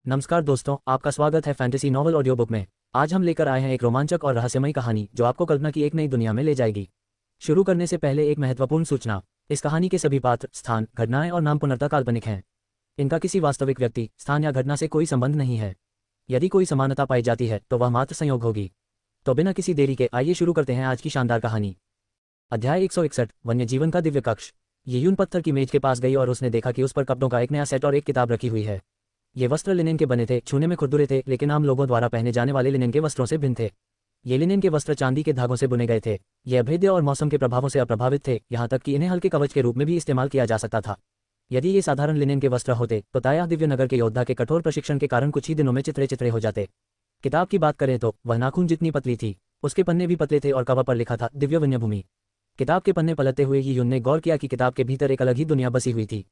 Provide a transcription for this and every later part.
नमस्कार दोस्तों, आपका स्वागत है फैंटेसी नॉवल ऑडियो बुक में। आज हम लेकर आए हैं एक रोमांचक और रहस्यमयी कहानी जो आपको कल्पना की एक नई दुनिया में ले जाएगी। शुरू करने से पहले एक महत्वपूर्ण सूचना। इस कहानी के सभी पात्र, स्थान, घटनाएं और नाम पूर्णतः काल्पनिक हैं। इनका किसी वास्तविक व्यक्ति, स्थान या घटना से कोई संबंध नहीं है। यदि कोई समानता पाई जाती है तो वह मात्र संयोग होगी। तो बिना किसी देरी के आइए शुरू करते हैं आज की शानदार कहानी। अध्याय 161, वन्य जीवन का दिव्य कक्ष। ये यून पत्थर की मेज के पास गई और उसने देखा कि उस पर कपड़ों का एक नया सेट और एक किताब रखी हुई है। ये वस्त्र लिनेन के बने थे, छूने में खुरदुरे थे, लेकिन आम लोगों द्वारा पहने जाने वाले लिनेन के वस्त्रों से भिन्न थे। ये लिनेन के वस्त्र चांदी के धागों से बुने गए थे। ये अभेद्य और मौसम के प्रभावों से अप्रभावित थे, यहाँ तक कि इन्हें हल्के कवच के रूप में भी इस्तेमाल किया जा सकता था। यदि ये साधारण लिनेन के वस्त्र होते तो ताया दिव्य नगर के योद्धा के कठोर प्रशिक्षण के कारण कुछ ही दिनों में चित्रे चित्रे हो जाते। किताब की बात करें तो वह नाखून जितनी पतली थी। उसके पन्ने भी पतले थे और कवर पर लिखा था दिव्य वन्य भूमि। किताब के पन्ने पलटते हुए ही यून ने गौर किया कि किताब के भीतर एक अलग ही दुनिया बसी हुई थी।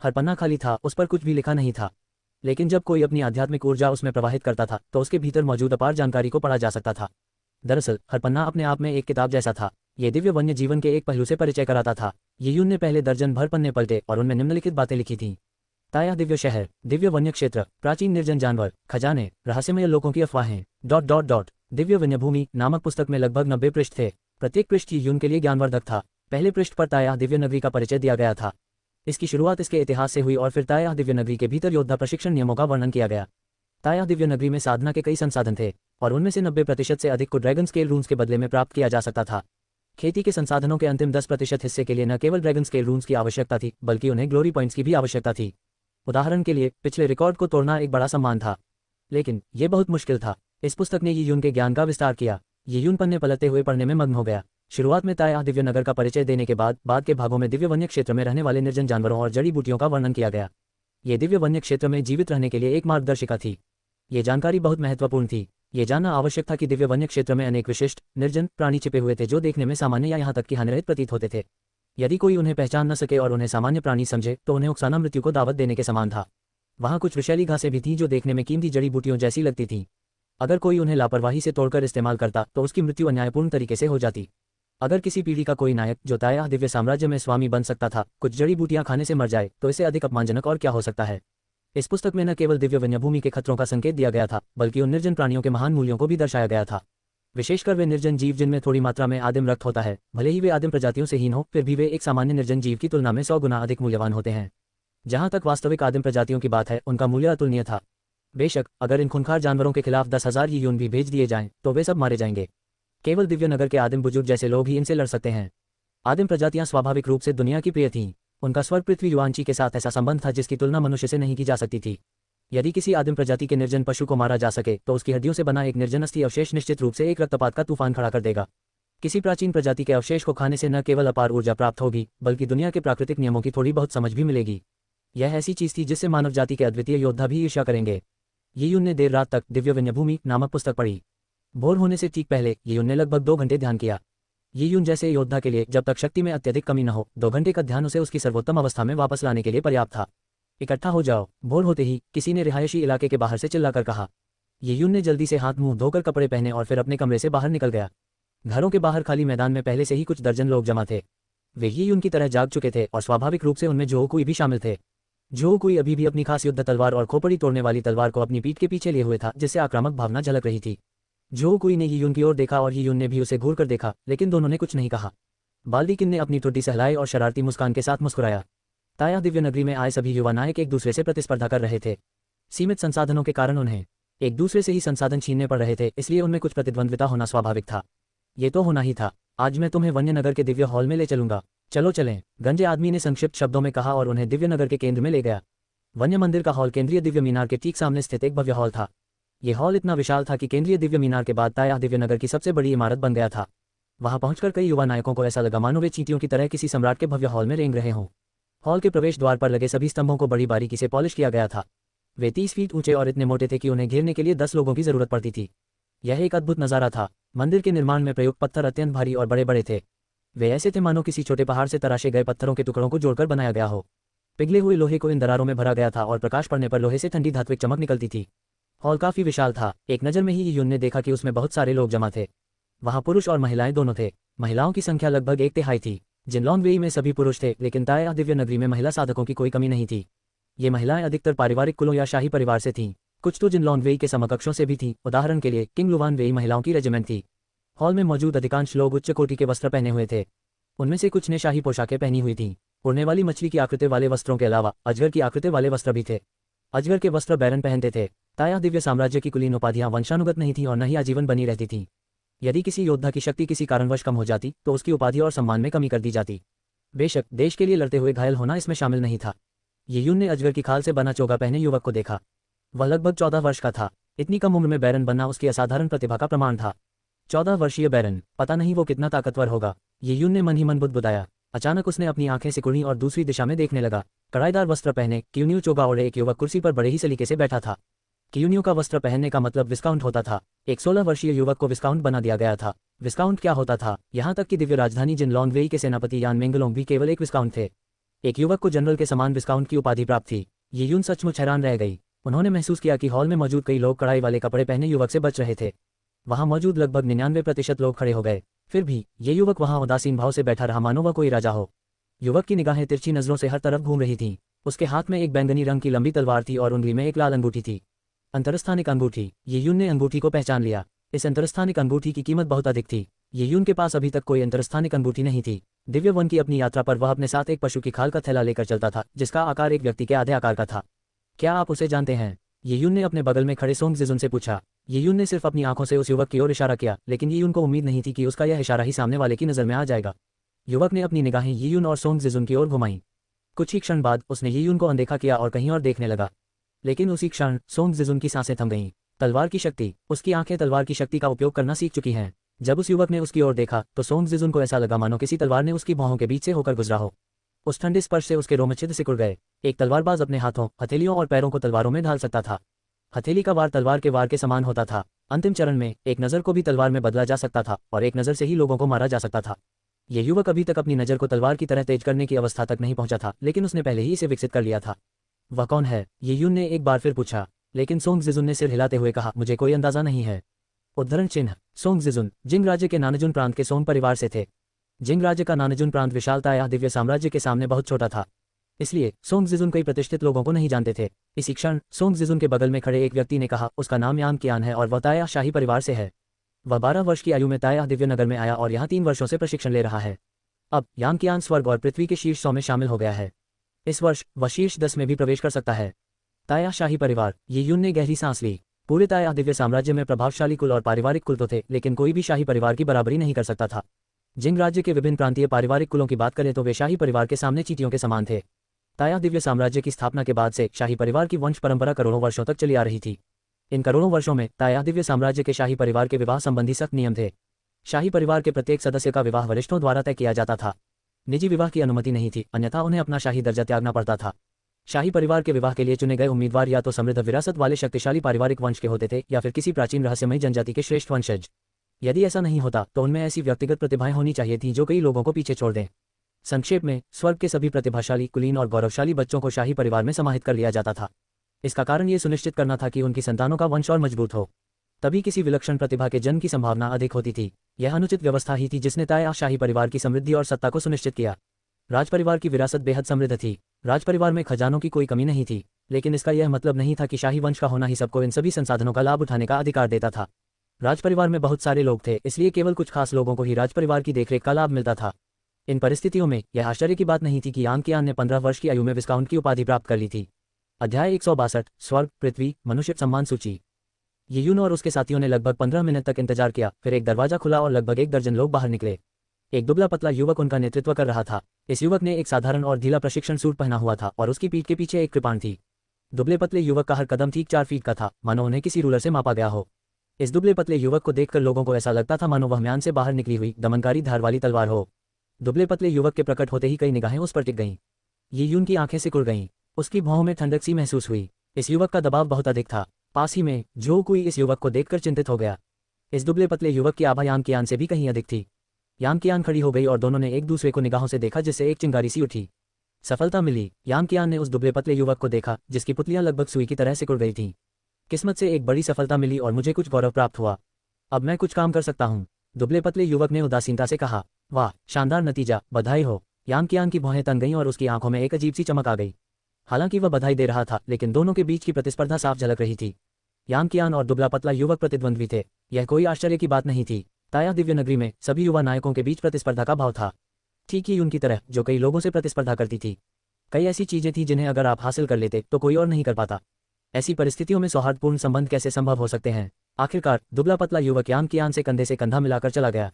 हर पन्ना खाली था, उस पर कुछ भी लिखा नहीं था। लेकिन जब कोई अपनी आध्यात्मिक ऊर्जा उसमें प्रवाहित करता था तो उसके भीतर मौजूद अपार जानकारी को पढ़ा जा सकता था। दरअसल हर पन्ना अपने आप में एक किताब जैसा था। ये दिव्य वन्य जीवन के एक पहलू से परिचय कराता था। ये यून ने पहले दर्जन भर पन्ने पलटे और उनमें निम्नलिखित बातें लिखी थीं। ताया दिव्य शहर, दिव्य वन्य क्षेत्र, प्राचीन निर्जन जानवर, खजाने, रहस्यमय लोगों की अफवाहें ... दिव्य वन्य भूमि नामक पुस्तक में लगभग 90 पृष्ठ थे। प्रत्येक पृष्ठ यून के लिए ज्ञानवर्धक था। पहले पृष्ठ पर ताया दिव्य नगरी का परिचय दिया गया था। इसकी शुरुआत इसके इतिहास से हुई और फिर ताया दिव्य नगरी के भीतर योद्धा प्रशिक्षण नियमों का वर्णन किया गया। ताया दिव्य नगरी में साधना के कई संसाधन थे और उनमें से 90% से अधिक को ड्रैगन स्केल रून्स के बदले में प्राप्त किया जा सकता था। खेती के संसाधनों के अंतिम 10% हिस्से के लिए न केवल ड्रैगन स्केल रून्स की आवश्यकता थी, बल्कि उन्हें ग्लोरी पॉइंट्स की भी आवश्यकता थी। उदाहरण के लिए पिछले रिकॉर्ड को तोड़ना एक बड़ा सम्मान था, लेकिन यह बहुत मुश्किल था। इस पुस्तक ने यून के ज्ञान का विस्तार किया। ये यून पन्ने पलटते हुए पढ़ने में मग्न हो गया। शुरुआत में ताया दिव्य नगर का परिचय देने के बाद के भागों में दिव्य वन्य क्षेत्र में रहने वाले निर्जन जानवरों और जड़ी बूटियों का वर्णन किया गया। ये दिव्य वन्य क्षेत्र में जीवित रहने के लिए एक मार्गदर्शिका थी। ये जानकारी बहुत महत्वपूर्ण थी। ये जानना आवश्यक था कि दिव्य वन्य क्षेत्र में अनेक विशिष्ट निर्जन प्राणी छिपे हुए थे जो देखने में सामान्य या यहाँ तक कि हानिरहित प्रतीत होते थे। यदि कोई उन्हें पहचान न सके और उन्हें सामान्य प्राणी समझे तो उन्हें उकसाना मृत्यु को दावत देने के समान था। वहाँ कुछ विषैली घासें भी थीं जो देखने में कीमती जड़ी बूटियों जैसी लगती थीं। अगर कोई उन्हें लापरवाही से तोड़कर इस्तेमाल करता तो उसकी मृत्यु अन्यायपूर्ण तरीके से हो जाती। अगर किसी पीढ़ी का कोई नायक जो ताया दिव्य साम्राज्य में स्वामी बन सकता था कुछ जड़ी बूटियां खाने से मर जाए तो इसे अधिक अपमानजनक और क्या हो सकता है। इस पुस्तक में न केवल दिव्य वन्य भूमि के खतरों का संकेत दिया गया था, बल्कि उन निर्जन प्राणियों के महान मूल्यों को भी दर्शाया गया था। विशेषकर वे निर्जन जीव जिनमें थोड़ी मात्रा में आदिम रक्त होता है। भले ही वे आदिम प्रजातियों से हीन हो, फिर भी वे एक सामान्य निर्जन जीव की तुलना में 100 गुना अधिक मूल्यवान होते हैं। जहाँ तक वास्तविक आदिम प्रजातियों की बात है, उनका मूल्य अतुलनीय था। बेशक अगर इन खूंखार जानवरों के खिलाफ 10,000 यून भी भेज दिए जाएं तो वे सब मारे जाएंगे। केवल दिव्य नगर के आदिम बुजुर्ग जैसे लोग ही इनसे लड़ सकते हैं। आदिम प्रजातियां स्वाभाविक रूप से दुनिया की प्रिय थीं। उनका स्वर्ग पृथ्वी युआंची के साथ ऐसा संबंध था जिसकी तुलना मनुष्य से नहीं की जा सकती थी। यदि किसी आदिम प्रजाति के निर्जन पशु को मारा जा सके तो उसकी हड्डियों से बना एक निर्जन अस्थि अवशेष निश्चित रूप से एक रक्तपात का तूफान खड़ा कर देगा। किसी प्राचीन प्रजाति के अवशेष को खाने से न केवल अपार ऊर्जा प्राप्त होगी, बल्कि दुनिया के प्राकृतिक नियमों की थोड़ी बहुत समझ भी मिलेगी। यह ऐसी चीज थी जिससे मानव जाति के अद्वितीय योद्धा भी ईर्ष्या करेंगे। यून ने देर रात तक दिव्य वन्य भूमि नामक पुस्तक पढ़ी। भोर होने से ठीक पहले यून ने लगभग 2 घंटे ध्यान किया। यून जैसे योद्धा के लिए जब तक शक्ति में अत्यधिक कमी न हो, 2 घंटे का ध्यान उसे उसकी सर्वोत्तम अवस्था में वापस लाने के लिए पर्याप्त था। इकट्ठा हो जाओ। भोर होते ही किसी ने रिहायशी इलाके के बाहर से चिल्लाकर कहा। यून ने जल्दी से हाथ मुंह धोकर कपड़े पहने और फिर अपने कमरे से बाहर निकल गया। घरों के बाहर खाली मैदान में पहले से ही कुछ दर्जन लोग जमा थे। वे यून की तरह जाग चुके थे और स्वाभाविक रूप से उनमें जो कोई भी शामिल थे। जो कोई अभी भी अपनी खास युद्ध तलवार और खोपड़ी तोड़ने वाली तलवार को अपनी पीठ के पीछे लिए हुए था, जिससे आक्रामक भावना झलक रही थी। जो कोई ने यून की ओर देखा और यून ने भी उसे घूर कर देखा, लेकिन दोनों ने कुछ नहीं कहा। बाल्दीकिन ने अपनी ठुड्डी सहलाई और शरारती मुस्कान के साथ मुस्कुराया। ताया दिव्य नगरी में आए सभी युवा नायक एक दूसरे से प्रतिस्पर्धा कर रहे थे। सीमित संसाधनों के कारण उन्हें एक दूसरे से ही संसाधन छीनने पड़ रहे थे, इसलिए उनमें कुछ प्रतिद्वंद्विता होना स्वाभाविक था। ये तो होना ही था। आज मैं तुम्हें वन्य नगर के दिव्य हॉल में ले चलूंगा। चलो चलें, गंजे आदमी ने संक्षिप्त शब्दों में कहा और उन्हें दिव्य नगर के केंद्र में ले गया। वन्य मंदिर का हॉल केंद्रीय दिव्य मीनार के ठीक सामने स्थित एक भव्य हॉल था। यह हॉल इतना विशाल था कि केंद्रीय दिव्य मीनार के बाद ताया दिव्य नगर की सबसे बड़ी इमारत बन गया था। वहां पहुंचकर कई युवा नायकों को ऐसा लगा मानो वे चींटियों की तरह किसी सम्राट के भव्य हॉल में रेंग रहे हों। हॉल के प्रवेश द्वार पर लगे सभी स्तंभों को बड़ी बारीकी से पॉलिश किया गया था। वे 30 फीट ऊंचे और इतने मोटे थे कि उन्हें घेरने के लिए 10 लोगों की जरूरत पड़ती थी। यह एक अद्भुत नजारा था। मंदिर के निर्माण में प्रयुक्त पत्थर अत्यंत भारी और बड़े बड़े थे। वे ऐसे थे मानो किसी छोटे पहाड़ से तराशे गए पत्थरों के टुकड़ों को जोड़कर बनाया गया हो। पिघले हुए लोहे को इन दरारों में भरा गया था और प्रकाश पड़ने पर लोहे से ठंडी धात्विक चमक निकलती थी। हॉल काफी विशाल था। एक नजर में ही यून ने देखा कि उसमें बहुत सारे लोग जमा थे। वहां पुरुष और महिलाएं दोनों थे। महिलाओं की संख्या लगभग 1/3 थी। जिनलॉन्ग वेई में सभी पुरुष थे, लेकिन ताया दिव्य नगरी में महिला साधकों की कोई कमी नहीं थी। ये महिलाएं अधिकतर पारिवारिक कुलों या शाही परिवार से थीं। कुछ तो जिनलॉन्ग वेई के समकक्षों से भी थीं। उदाहरण के लिए किंग लुवान वेई महिलाओं की रेजिमेंट थी। हॉल में मौजूद अधिकांश लोग उच्च कोटि के वस्त्र पहने हुए थे। उनमें से कुछ ने शाही पोशाकें पहनी हुई थीं। उड़ने वाली मछली की आकृति वाले वस्त्रों के अलावा अजगर की आकृति वाले वस्त्र भी थे। अजगर के वस्त्र बैरन पहनते थे। ताया दिव्य साम्राज्य की कुलीन उपाधियां वंशानुगत नहीं थीं और न ही आजीवन बनी रहती थीं। यदि किसी योद्धा की शक्ति किसी कारणवश कम हो जाती तो उसकी उपाधि और सम्मान में कमी कर दी जाती। बेशक देश के लिए लड़ते हुए घायल होना इसमें शामिल नहीं था। ये यून ने अजगर की खाल से बना चोगा पहने युवक को देखा। वह लगभग 14 वर्ष का था। इतनी कम उम्र में बैरन बनना उसकी असाधारण प्रतिभा का प्रमाण था। 14 वर्षीय बैरन, पता नहीं वो कितना ताकतवर होगा, ये यून ने मन ही मन बुदबुदाया। अचानक उसने अपनी आंखें सिकुड़ी और दूसरी दिशा में देखने लगा। कड़ाईदार वस्त्र पहने क्यून्यू चोगा ओढ़े एक युवक कुर्सी पर बड़े ही सलीके से बैठा था। क्यून्यू का वस्त्र पहनने का मतलब विस्काउंट होता था। एक 16 वर्षीय युवक को विस्काउंट बना दिया गया था। विस्काउंट क्या होता था? यहाँ तक कि दिव्य राजधानी जिनलॉन्ग वेई के सेनापति यान मेंगलोंग भी केवल एक विस्काउंट थे। एक युवक को जनरल के समान विस्काउंट की उपाधि प्राप्त थी। ये यून सचमुच हैरान रह गई। उन्होंने महसूस किया कि हॉल में मौजूद कई लोग कढ़ाई वाले कपड़े पहने युवक से बच रहे थे। वहां मौजूद लगभग 99% लोग खड़े हो गए। फिर भी ये युवक वहां उदासीन भाव से बैठा रहा, मानो वह कोई राजा हो। युवक की निगाहें तिरछी नजरों से हर तरफ घूम रही थीं। उसके हाथ में एक बैंगनी रंग की लंबी तलवार थी और उंगली में एक लाल अंगूठी थी। अंतरस्थानिक अंगूठी। ये यून ने अंगूठी को पहचान लिया। इस अंतरस्थानिक अंगूठी की कीमत बहुत अधिक थी। ये यून के पास अभी तक कोई अंतरस्थानिक अंगूठी नहीं थी। दिव्य वन की अपनी यात्रा पर वह अपने साथ एक पशु की खाल का थैला लेकर चलता था, जिसका आकार एक व्यक्ति के आधे आकार का था। क्या आप उसे जानते हैं? ये यून ने अपने बगल में खड़े सोंग जिजुन से पूछा। ये यून ने सिर्फ अपनी आंखों से उस युवक की ओर इशारा किया, लेकिन ये यून को उम्मीद नहीं थी कि उसका यह इशारा ही सामने वाले की नजर में आ जाएगा। युवक ने अपनी निगाहें ये यून और सोंग जिजुन की ओर घुमाई। कुछ ही क्षण बाद उसने ये यून को अनदेखा किया और कहीं और देखने लगा। लेकिन उसी क्षण सोंग जिजुन की सांसें थम गईं। तलवार की शक्ति। उसकी आंखें तलवार की शक्ति का उपयोग करना सीख चुकी हैं। जब उस युवक ने उसकी ओर देखा तो सोंग जिजुन को ऐसा लगा मानो किसी तलवार ने उसकी भौहों के बीच से होकर गुजरा हो। उस ठंडे स्पर्श से उसके रोमचिद सिकुड़ गए। एक तलवारबाज अपने हाथों, हथेलियों और पैरों को तलवारों में ढाल सकता था। हथेली का वार तलवार के वार के समान होता था। अंतिम चरण में एक नज़र को भी तलवार में बदला जा सकता था और एक नज़र से ही लोगों को मारा जा सकता था। यह युवक अभी तक अपनी नज़र को तलवार की तरह तेज करने की अवस्था तक नहीं पहुंचा था, लेकिन उसने पहले ही इसे विकसित कर लिया था। वह कौन है? ये यून ने एक बार फिर पूछा, लेकिन सोंग जिजुन ने सिर हिलाते हुए कहा, मुझे कोई अंदाजा नहीं है। उद्धरण चिन्ह। सोंग जिजुन जिंग राज्य के नानजुन प्रांत के सोंग परिवार से थे। जिंग राज्य का नानजुन प्रांत विशालता या दिव्य साम्राज्य के सामने बहुत छोटा था, इसलिए सोंग जिजुन कई प्रतिष्ठित लोगों को नहीं जानते थे। इसी क्षण सोंग जिजुन के बगल में खड़े एक व्यक्ति ने कहा, उसका नाम यान कियान है और वह ताया शाही परिवार से है। वह 12 वर्ष की आयु में ताया दिव्य नगर में आया और यहाँ 3 वर्षों से प्रशिक्षण ले रहा है। अब यान कियान स्वर्ग और पृथ्वी के शीर्ष 100 में शामिल हो गया है। इस वर्ष वह शीर्ष 10 में भी प्रवेश कर सकता है। ताया शाही परिवार। ये यून ने गहरी सांस ली। पूरे ताया दिव्य साम्राज्य में प्रभावशाली कुल और पारिवारिक कुल तो थे, लेकिन कोई भी शाही परिवार की बराबरी नहीं कर सकता था। जिंग राज्य के विभिन्न प्रांतीय पारिवारिक कुलों की बात करें तो वे शाही परिवार के सामने चींटियों के समान थे। ताया दिव्य साम्राज्य की स्थापना के बाद से शाही परिवार की वंश परंपरा करोड़ों वर्षों तक चली आ रही थी। इन करोड़ों वर्षों में ताया दिव्य साम्राज्य के शाही परिवार के विवाह संबंधी सख्त नियम थे। शाही परिवार के प्रत्येक सदस्य का विवाह वरिष्ठों द्वारा तय किया जाता था। निजी विवाह की अनुमति नहीं थी, अन्यथा उन्हें अपना शाही दर्जा त्यागना पड़ता था। शाही परिवार के विवाह के लिए चुने गए उम्मीदवार या तो समृद्ध विरासत वाले शक्तिशाली पारिवारिक वंश के होते थे या फिर किसी प्राचीन रहस्यमयी जनजाति के श्रेष्ठ वंशज। यदि ऐसा नहीं होता तो उनमें ऐसी व्यक्तिगत प्रतिभाएं होनी चाहिए थीं जो कई लोगों को पीछे छोड़ दें। संक्षेप में, स्वर्ग के सभी प्रतिभाशाली, कुलीन और गौरवशाली बच्चों को शाही परिवार में समाहित कर लिया जाता था। इसका कारण ये सुनिश्चित करना था कि उनकी संतानों का वंश और मजबूत हो। तभी किसी विलक्षण प्रतिभा के जन्म की संभावना अधिक होती थी। यह अनुचित व्यवस्था ही थी जिसने ताया शाही परिवार की समृद्धि और सत्ता को सुनिश्चित किया। राजपरिवार की विरासत बेहद समृद्ध थी। राजपरिवार में खजानों की कोई कमी नहीं थी, लेकिन इसका यह मतलब नहीं था कि शाही वंश का होना ही सबको इन सभी संसाधनों का लाभ उठाने का अधिकार देता था। राजपरिवार में बहुत सारे लोग थे, इसलिए केवल कुछ खास लोगों को ही राजपरिवार की देखरेख का लाभ मिलता था। इन परिस्थितियों में यह आश्चर्य की बात नहीं थी कि यान कियान ने 15 वर्ष की आयु में विस्काउंट की उपाधि प्राप्त कर ली थी। अध्याय 162 स्वर्ग, पृथ्वी, मनुष्य सम्मान सूची। ये यून और उसके साथियों ने लगभग 15 मिनट तक इंतजार किया। फिर एक दरवाजा खुला और लगभग 1 दर्जन लोग बाहर निकले। एक दुबला पतला युवक उनका नेतृत्व कर रहा था। इस युवक ने एक साधारण और ढीला प्रशिक्षण सूट पहना हुआ था और उसकी पीठ के पीछे एक कृपाण थी। दुबले पतले युवक का हर कदम ठीक 4 फीट का था, मानो उन्हें किसी रूलर से मापा गया हो। इस दुबले पतले युवक को देखकर लोगों को ऐसा लगता था मानो वह म्यान से बाहर निकली हुई दमनकारी धार वाली तलवार हो। दुबले पतले युवक के प्रकट होते ही कई निगाहें उस पर टिक गईं। ये यून की आंखें सिकुड़ गईं। उसकी भौहों में ठंडक सी महसूस हुई। इस युवक का दबाव बहुत अधिक था। पास ही में जो कोई इस युवक को देखकर चिंतित हो गया। इस दुबले पतले युवक की आभा यान कियान से भी कहीं अधिक थी। यान कियान खड़ी हो गई और दोनों ने एक दूसरे को निगाहों से देखा, जिससे एक चिंगारी सी उठी। सफलता मिली। यान कियान ने उस दुबले पतले युवक को देखा जिसकी पुतलियां लगभग सुई की तरह सिकुड़ गई थीं। किस्मत से एक बड़ी सफलता मिली और मुझे कुछ गौरव प्राप्त हुआ। अब मैं कुछ काम कर सकता हूँ, दुबले पतले युवक ने उदासीनता से कहा। वाह, शानदार नतीजा, बधाई हो। यान कियान की भौहें तन गईं और उसकी आंखों में एक अजीब सी चमक आ गई। हालांकि वह बधाई दे रहा था, लेकिन दोनों के बीच की प्रतिस्पर्धा साफ झलक रही थी। यामकियान और दुबला पतला युवक प्रतिद्वंद्वी थे। यह कोई आश्चर्य की बात नहीं थी। ताया दिव्य नगरी में सभी युवा नायकों के बीच प्रतिस्पर्धा का भाव था, ठीक ही उनकी तरह जो कई लोगों से प्रतिस्पर्धा करती थी। कई ऐसी चीजें थी जिन्हें अगर आप हासिल कर लेते तो कोई और नहीं कर पाता। ऐसी परिस्थितियों में सौहार्दपूर्ण संबंध कैसे संभव हो सकते हैं? आखिरकार दुबला पतला युवक यामकियान से कंधा मिलाकर चला गया।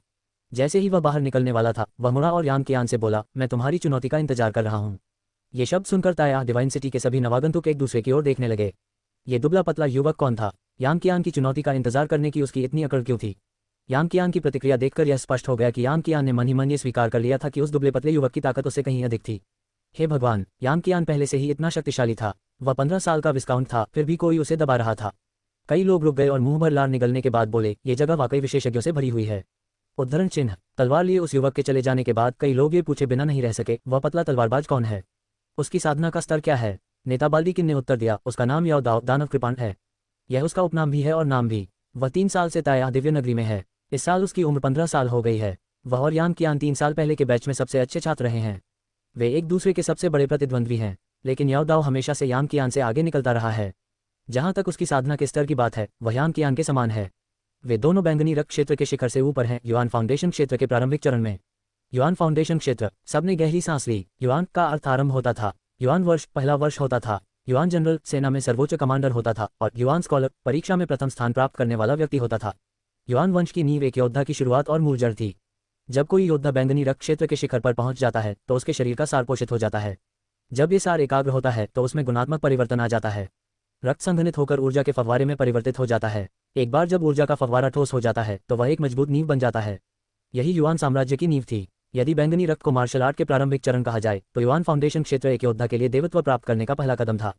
जैसे ही वह बाहर निकलने वाला था, वह मुड़ा और यामकियान से बोला, मैं तुम्हारी चुनौती का इंतजार कर रहा हूँ। ये शब्द सुनकर ताया डिवाइन सिटी के सभी नवागंतुक एक दूसरे की ओर देखने लगे। ये दुबला पतला युवक कौन था? यामकियान की चुनौती का इंतजार करने की उसकी इतनी अकड़ क्यों थी? यामकियान की प्रतिक्रिया देखकर यह स्पष्ट हो गया कि यामकियान ने मन ही मन ये स्वीकार कर लिया था कि उस दुबले पतले युवक की ताकत उससे कहीं अधिक थी। हे भगवान, यामकियान पहले से ही इतना शक्तिशाली था। वह 15 साल का विस्काउंट था, फिर भी कोई उसे दबा रहा था। कई लोग रुक गए और मुंह भर लार निगलने के बाद बोले, ये जगह वाकई विशेषज्ञों से भरी हुई है। उद्धरण चिन्ह। तलवार लिए उस युवक के चले जाने के बाद कई लोग ये पूछे बिना नहीं रह सके, वह पतला तलवारबाज कौन है? उसकी साधना का स्तर क्या है? नेता बाल्दीकिन ने उत्तर दिया, उसका नाम याओ दाओ दानव कृपाण है। यह उसका उपनाम भी है और नाम भी। वह 3 साल से ताया दिव्य नगरी में है। इस साल उसकी उम्र 15 साल हो गई है। वह और यामकियान 3 साल पहले के बैच में सबसे अच्छे छात्र रहे हैं। वे एक दूसरे के सबसे बड़े प्रतिद्वंद्वी हैं, लेकिन याओ दाओ हमेशा से यामकियान से आगे निकलता रहा है। जहां तक उसकी साधना के स्तर की बात है, वह यामकियान के समान है। वे दोनों बैंगनी रक्त क्षेत्र के शिखर से ऊपर हैं, युआन फाउंडेशन क्षेत्र के प्रारंभिक चरण में। युआन फाउंडेशन क्षेत्र। सबने गहरी सांस ली। युआन का अर्थ आरंभ होता था। युआन वर्ष पहला वर्ष होता था। युआन जनरल सेना में सर्वोच्च कमांडर होता था और युआन स्कॉलर परीक्षा में प्रथम स्थान प्राप्त करने वाला व्यक्ति होता था। युआन वंश की नींव एक योद्धा की शुरुआत और मूल जड़ थी। जब कोई योद्धा बैंगनी रक्त क्षेत्र के शिखर पर पहुंच जाता है तो उसके शरीर का सार पोषित हो जाता है। जब ये सार एकाग्र होता है तो उसमें गुणात्मक परिवर्तन आ जाता है। रक्त संघनित होकर ऊर्जा के फव्वारे में परिवर्तित हो जाता है। एक बार जब ऊर्जा का फव्वारा ठोस हो जाता है तो वह एक मजबूत नींव बन जाता है। यही युआन साम्राज्य की नींव थी। यदि बैंगनी रक्त को मार्शल आर्ट के प्रारंभिक चरण कहा जाए तो युआन फाउंडेशन क्षेत्र एक योद्धा के लिए देवत्व प्राप्त करने का पहला कदम था।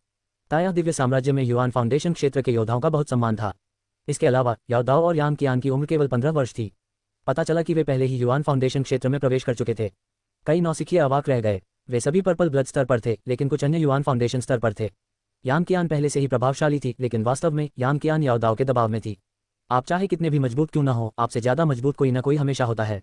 ताया दिव्य साम्राज्य में युआन फाउंडेशन क्षेत्र के योद्धाओं का बहुत सम्मान था। इसके अलावा याओ दाओ और यामकियान की उम्र केवल 15 वर्ष थी। पता चला कि वे पहले ही युआन फाउंडेशन क्षेत्र में प्रवेश कर चुके थे। कई नौसिखिए अवाक रह गए। वे सभी पर्पल ब्लड स्तर पर थे, लेकिन कुछ अन्य युआन फाउंडेशन स्तर पर थे। यामकियान पहले से ही प्रभावशाली थी, लेकिन वास्तव में यामकियान याओ दाओ के दबाव में थी। आप चाहे कितने भी मजबूत क्यों न हो, आपसे ज्यादा मजबूत कोई न कोई हमेशा होता है।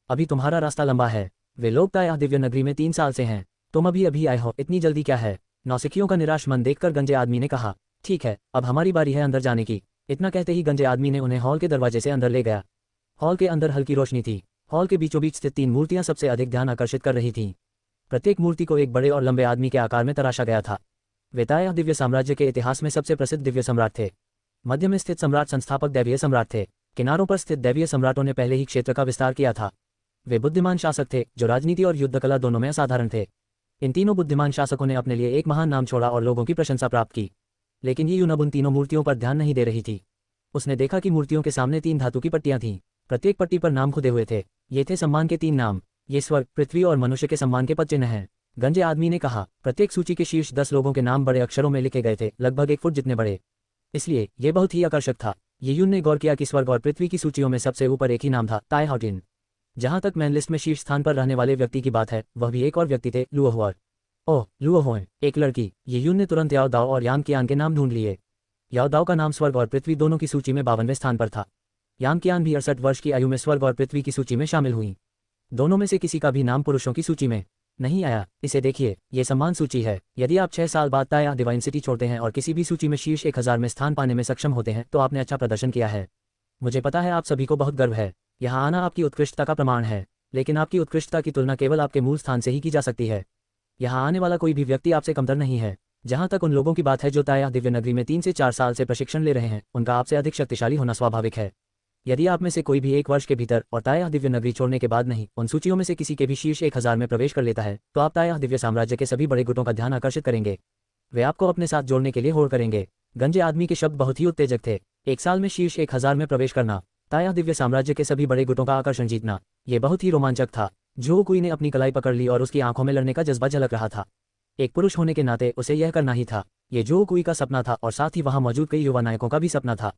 अभी तुम्हारा रास्ता लंबा है। वे लोग ताया दिव्य नगरी में 3 साल से हैं। तुम अभी आए हो, इतनी जल्दी क्या है? नौसिखियों का निराश मन देखकर गंजे आदमी ने कहा, ठीक है, अब हमारी बारी है अंदर जाने की। इतना कहते ही गंजे आदमी ने उन्हें हॉल के दरवाजे से अंदर ले गया। हॉल के अंदर हल्की रोशनी थी। हॉल के बीचों बीच स्थित 3 मूर्तियां सबसे अधिक ध्यान आकर्षित कर रही थीं। प्रत्येक मूर्ति को एक बड़े और लंबे आदमी के आकार में तराशा गया था। वे ताया दिव्य साम्राज्य के इतिहास में सबसे प्रसिद्ध दिव्य सम्राट थे। मध्य में स्थित सम्राट संस्थापक दैवीय सम्राट थे। किनारों पर स्थित दैवीय सम्राटों ने पहले ही क्षेत्र का विस्तार किया था। वे बुद्धिमान शासक थे जो राजनीति और युद्ध कला दोनों में असाधारण थे। इन तीनों बुद्धिमान शासकों ने अपने लिए एक महान नाम छोड़ा और लोगों की प्रशंसा प्राप्त की। लेकिन ये यूनब उन तीनों मूर्तियों पर ध्यान नहीं दे रही थी। उसने देखा कि मूर्तियों के सामने 3 धातु की पट्टियां थीं। प्रत्येक पट्टी पर नाम खुदे हुए थे। ये थे सम्मान के 3 नाम। ये स्वर्ग, पृथ्वी और मनुष्य के सम्मान के पदचिन्ह हैं। गंजे आदमी ने कहा, प्रत्येक सूची के शीर्ष 10 लोगों के नाम बड़े अक्षरों में लिखे गए थे, लगभग 1 फुट जितने बड़े। इसलिए ये बहुत ही आकर्षक था। येयून ने गौर किया कि स्वर्ग और पृथ्वी की सूचियों में सबसे ऊपर एक ही नाम था, ताय हाउटिन। जहां तक मैन लिस्ट में शीर्ष स्थान पर रहने वाले व्यक्ति की बात है, वह भी एक और व्यक्ति थे, लुओहुआ। ओह, लुओहुआ, एक लड़की। येयून ने तुरंत याओ दाओ और यामकियान के नाम ढूंढ लिए। याओ दाओ का नाम स्वर्ग और पृथ्वी दोनों की सूची में 52वें स्थान पर था। यामकियान भी 68 वर्ष की आयु में स्वर्ग और पृथ्वी की सूची में शामिल हुई। दोनों में से किसी का भी नाम पुरुषों की सूची में नहीं आया। इसे देखिए, ये सम्मान सूची है। यदि आप 6 साल बाद ताया डिवाइन सिटी छोड़ते हैं और किसी भी सूची में शीर्ष 1000 में स्थान पाने में सक्षम होते हैं तो आपने अच्छा प्रदर्शन किया है। मुझे पता है आप सभी को बहुत गर्व है। यहाँ आना आपकी उत्कृष्टता का प्रमाण है, लेकिन आपकी उत्कृष्टता की तुलना केवल आपके मूल स्थान से ही की जा सकती है। यहाँ आने वाला कोई भी व्यक्ति आपसे कमतर नहीं है। जहाँ तक उन लोगों की बात है जो ताया दिव्य नगरी में 3 से 4 साल से प्रशिक्षण ले रहे हैं, उनका आपसे अधिक शक्तिशाली होना स्वाभाविक है। यदि आप में से कोई भी 1 वर्ष के भीतर और ताया दिव्य नगरी छोड़ने के बाद नहीं उन सूचियों में से किसी के भी शीर्ष 1000 में प्रवेश कर लेता है, तो आप ताया दिव्य साम्राज्य के सभी बड़े गुटों का ध्यान आकर्षित करेंगे। वे आपको अपने साथ जोड़ने के लिए होड़ करेंगे। गंजे आदमी के शब्द बहुत ही उत्तेजक थे। 1 साल में शीर्ष 1000 में प्रवेश करना, ताया दिव्य साम्राज्य के सभी बड़े गुटों का आकर्षण जीतना, ये बहुत ही रोमांचक था। जो कोई ने अपनी कलाई पकड़ ली और उसकी आंखों में लड़ने का जज्बा झलक रहा था। एक पुरुष होने के नाते उसे यह करना ही था। ये जो कोई का सपना था और साथ ही वहां मौजूद कई युवा नायकों का भी सपना था।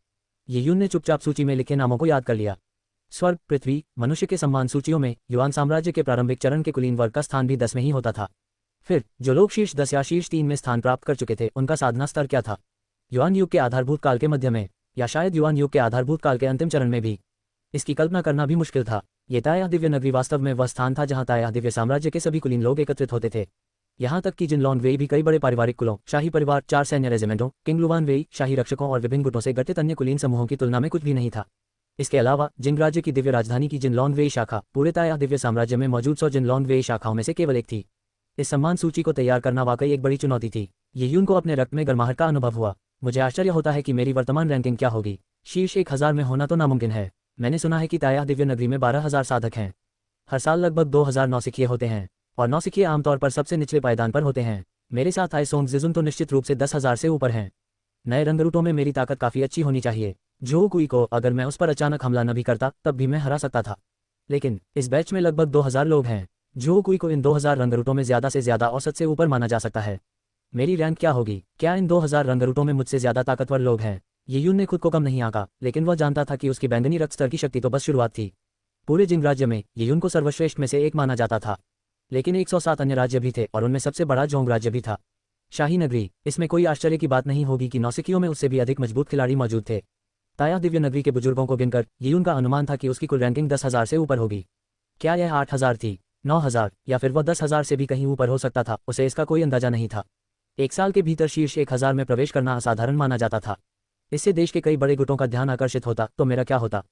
येयून ने चुपचाप सूची में लिखे नामों को याद कर लिया। स्वर्ग, पृथ्वी, मनुष्य के सम्मान सूचियों में युआन साम्राज्य के प्रारंभिक चरण के कुलीन वर्ग का स्थान भी 10 में ही होता था। फिर जो लोग शीर्ष 10 या शीर्ष 3 में स्थान प्राप्त कर चुके थे, उनका साधना स्तर क्या था? युआन युग के आधारभूत काल के मध्य में, या शायद युआन युग के आधारभूत काल के अंतिम चरण में भी। इसकी कल्पना करना भी मुश्किल था। ये ताया दिव्य नगरी वास्तव में वह स्थान था जहां ताया दिव्य साम्राज्य के सभी कुलीन लोग एकत्रित होते थे। यहाँ तक कि जिनलॉन वेई भी कई बड़े पारिवारिक कुलों, शाही परिवार, 4 सैन्य रेजिमेंटों, किंग लुवान वेई, शाही रक्षकों और विभिन्न गुटों से गठित अन्य कुलीन समूहों की तुलना में कुछ भी नहीं था। इसके अलावा जिंग राज्य की दिव्य राजधानी की जिनलॉन वेई शाखा पूरे ताया दिव्य साम्राज्य में मौजूद 100 जिनलॉन वेई शाखाओं में से केवल एक थी। इस सम्मान सूची को तैयार करना वाकई एक बड़ी चुनौती थी। ये यून को अपने रक्त में गर्माहट का अनुभव हुआ। मुझे आश्चर्य होता है कि मेरी वर्तमान रैंकिंग क्या होगी। शीर्ष 1000 में होना तो नामुमकिन है। मैंने सुना है कि ताया दिव्य नगरी में 12,000 साधक हैं। हर साल लगभग 2000 नौसिखिए होते हैं और नौसिखिए आमतौर पर सबसे निचले पायदान पर होते हैं। मेरे साथ आए सोंग जिजुन तो निश्चित रूप से 10,000 से ऊपर हैं। नए रंगरूटों में मेरी ताकत काफ़ी अच्छी होनी चाहिए। जो कुई को अगर मैं उस पर अचानक हमला न भी करता तब भी मैं हरा सकता था। लेकिन इस बैच में लगभग 2000 लोग हैं। जो कुई को इन 2000 रंगरूटों में ज़्यादा से ज़्यादा औसत से ऊपर माना जा सकता है। मेरी रैंक क्या होगी? क्या इन 2000 रंगरूटों में मुझसे ज़्यादा ताकतवर लोग हैं? ये यून ने खुद को कम नहीं आंका, लेकिन वह जानता था कि उसकी बैंगनी रक्त स्तर की शक्ति तो बस शुरुआत थी। पूरे जिंग राज्य में ये यून को सर्वश्रेष्ठ में से एक माना जाता था। लेकिन 107 अन्य राज्य भी थे और उनमें सबसे बड़ा जोंग राज्य भी था। शाही नगरी, इसमें कोई आश्चर्य की बात नहीं होगी कि नौसिखियों में उससे भी अधिक मजबूत खिलाड़ी मौजूद थे। ताया दिव्य नगरी के बुजुर्गों को गिनकर ये उनका अनुमान था कि उसकी कुल रैंकिंग 10,000 से ऊपर होगी। क्या यह 8,000 थी, 9,000 या फिर वह 10,000 से भी कहीं ऊपर हो सकता था? उसे इसका कोई अंदाजा नहीं था। एक साल के भीतर शीर्ष 1000 में प्रवेश करना असाधारण माना जाता था। इससे देश के कई बड़े गुटों का ध्यान आकर्षित होता तो मेरा क्या होता?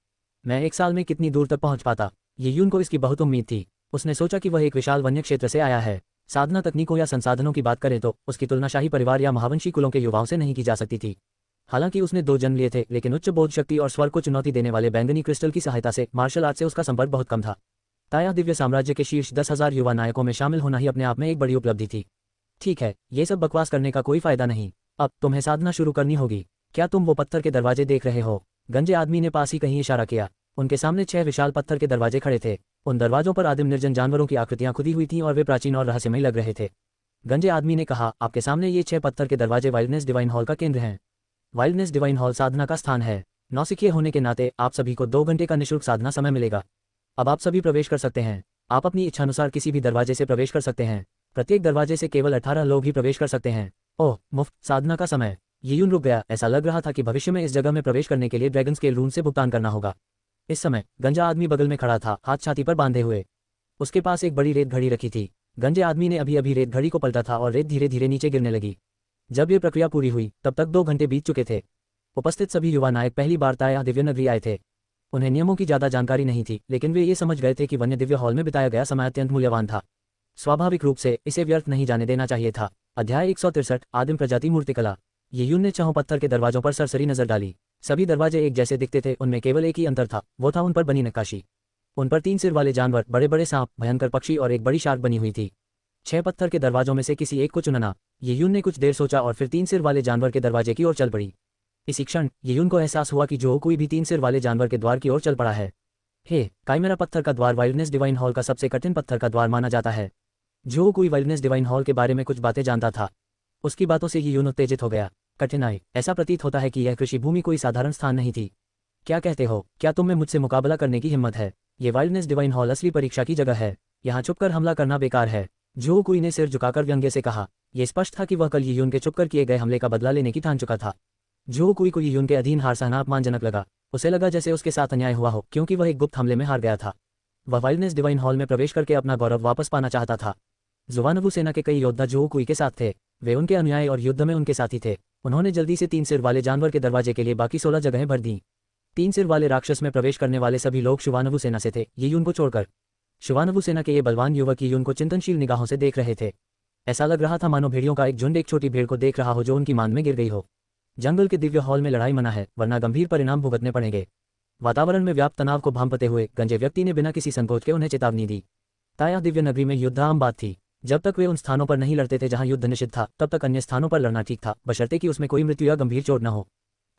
मैं एक साल में कितनी दूर तक पहुंच पाता? ये यून को इसकी बहुत उम्मीद थी। उसने सोचा कि वह एक विशाल वन्य क्षेत्र से आया है। साधना तकनीकों या संसाधनों की बात करें तो उसकी तुलना शाही परिवार या महावंशी कुलों के युवाओं से नहीं की जा सकती थी। हालांकि उसने 2 जन्म लिए थे, लेकिन उच्च बोध शक्ति और स्वर को चुनौती देने वाले बैंगनी क्रिस्टल की सहायता से मार्शल आर्ट से उसका संपर्क बहुत कम था। ताया दिव्य साम्राज्य के शीर्ष 10,000 युवा नायकों में शामिल होना ही अपने आप में एक बड़ी उपलब्धि थी। ठीक है, ये सब बकवास करने का कोई फायदा नहीं। अब तुम्हें साधना शुरू करनी होगी। क्या तुम वो पत्थर के दरवाजे देख रहे हो? गंजे आदमी ने पास ही कहीं इशारा किया। उनके सामने 6 विशाल पत्थर के दरवाजे खड़े थे। उन दरवाजों पर आदिम निर्जन जानवरों की आकृतियां खुदी हुई थीं और वे प्राचीन और रहस्यमयी लग रहे थे। गंजे आदमी ने कहा, आपके सामने ये 6 पत्थर के दरवाजे वाइल्डनेस डिवाइन हॉल का केंद्र हैं। वाइल्डनेस डिवाइन हॉल साधना का स्थान है। नौसिखिए होने के नाते आप सभी को 2 घंटे का निःशुल्क साधना समय मिलेगा। अब आप सभी प्रवेश कर सकते हैं। आप अपनी इच्छानुसार किसी भी दरवाजे से प्रवेश कर सकते हैं। प्रत्येक दरवाजे से केवल 18 लोग ही प्रवेश कर सकते हैं। ओह, मुफ्त साधना का समय। ये यून रुक गया। ऐसा लग रहा था कि भविष्य में इस जगह में प्रवेश करने के लिए ड्रैगन स्केल रूम से भुगतान करना होगा। इस समय गंजा आदमी बगल में खड़ा था, हाथ छाती पर बांधे हुए। उसके पास एक बड़ी रेत घड़ी रखी थी। गंजे आदमी ने अभी अभी रेत घड़ी को पलटा था और रेत धीरे धीरे नीचे गिरने लगी। जब ये प्रक्रिया पूरी हुई तब तक 2 घंटे बीत चुके थे। उपस्थित सभी युवा नायक पहली बार ताया दिव्य नगरी आए थे। उन्हें नियमों की ज़्यादा जानकारी नहीं थी, लेकिन वे ये समझ गए थे कि वन्य दिव्य हॉल में बिताया गया समय अत्यंत मूल्यवान था। स्वाभाविक रूप से इसे व्यर्थ नहीं जाने देना चाहिए था। अध्याय 163 आदिम प्रजाति मूर्तिकला। ये यून ने 6 पत्थर के दरवाजों पर सरसरी नजर डाली। सभी दरवाजे एक जैसे दिखते थे। उनमें केवल एक ही अंतर था, वो था उन पर बनी नक्काशी। उन पर 3 सिर वाले जानवर, बड़े बड़े सांप, भयंकर पक्षी और एक बड़ी शार्क बनी हुई थी। 6 पत्थर के दरवाजों में से किसी एक को चुनना। ये यून ने कुछ देर सोचा और फिर 3 सिर वाले जानवर के दरवाजे की ओर चल पड़ी। इसी क्षण ये यून को एहसास हुआ कि जो कोई भी 3 सिर वाले जानवर के द्वार की ओर चल पड़ा है। हे, काइमेरा पत्थर का द्वार वाइल्डनेस डिवाइन हॉल का सबसे कठिन पत्थर का द्वार माना जाता है। जो कोई वाइल्डनेस डिवाइन हॉल के बारे में कुछ बातें जानता था, उसकी बातों से ये यून उत्तेजित हो गया। कठिनाई, ऐसा प्रतीत होता है कि यह कृषि भूमि कोई साधारण स्थान नहीं थी। क्या कहते हो? क्या तुम में मुझसे मुकाबला करने की हिम्मत है? ये वाइल्डनेस डिवाइन हॉल असली परीक्षा की जगह है। यहाँ छुपकर हमला करना बेकार है। जो कोई ने सिर झुकाकर व्यंग्य से कहा। यह स्पष्ट था कि वह कल ये यून के छुपकर किए गए हमले का बदला लेने की ठान चुका था। जो कोई को ये यून के अधीन हार सहना अपमानजनक लगा। उसे लगा जैसे उसके साथ अन्याय हुआ हो, क्योंकि वह एक गुप्त हमले में हार गया था। वह वाइल्डनेस डिवाइन हॉल में प्रवेश करके अपना गौरव वापस पाना चाहता था। जुवानवु सेना के कई योद्धा जो कोई के साथ थे। वे उनके अनुयायी और युद्ध में उनके साथी थे। उन्होंने जल्दी से 3 सिर वाले जानवर के दरवाजे के लिए बाकी 16 जगहें भर दी। 3 सिर वाले राक्षस में प्रवेश करने वाले सभी लोग शुवानवु सेना से थे, ये यून को छोड़कर। शुवानवु सेना के ये बलवान युवक यून को चिंतनशील निगाहों से देख रहे थे। ऐसा लग रहा था मानो भेड़ियों का एक झुंड एक छोटी भेड़ को देख रहा हो जो उनकी मान में गिर गई हो। जंगल के दिव्य हॉल में लड़ाई मना है, वरना गंभीर परिणाम भुगतने पड़ेंगे। वातावरण में व्याप्त तनाव को भांपते हुए गंजे व्यक्ति ने बिना किसी संकोच के उन्हें चेतावनी दी। ताया दिव्य नगरी में युद्ध आम बात थी। जब तक वे उन स्थानों पर नहीं लड़ते थे जहां युद्ध निषिद्ध था, तब तक अन्य स्थानों पर लड़ना ठीक था, बशर्ते कि उसमें कोई मृत्यु या गंभीर चोट न हो।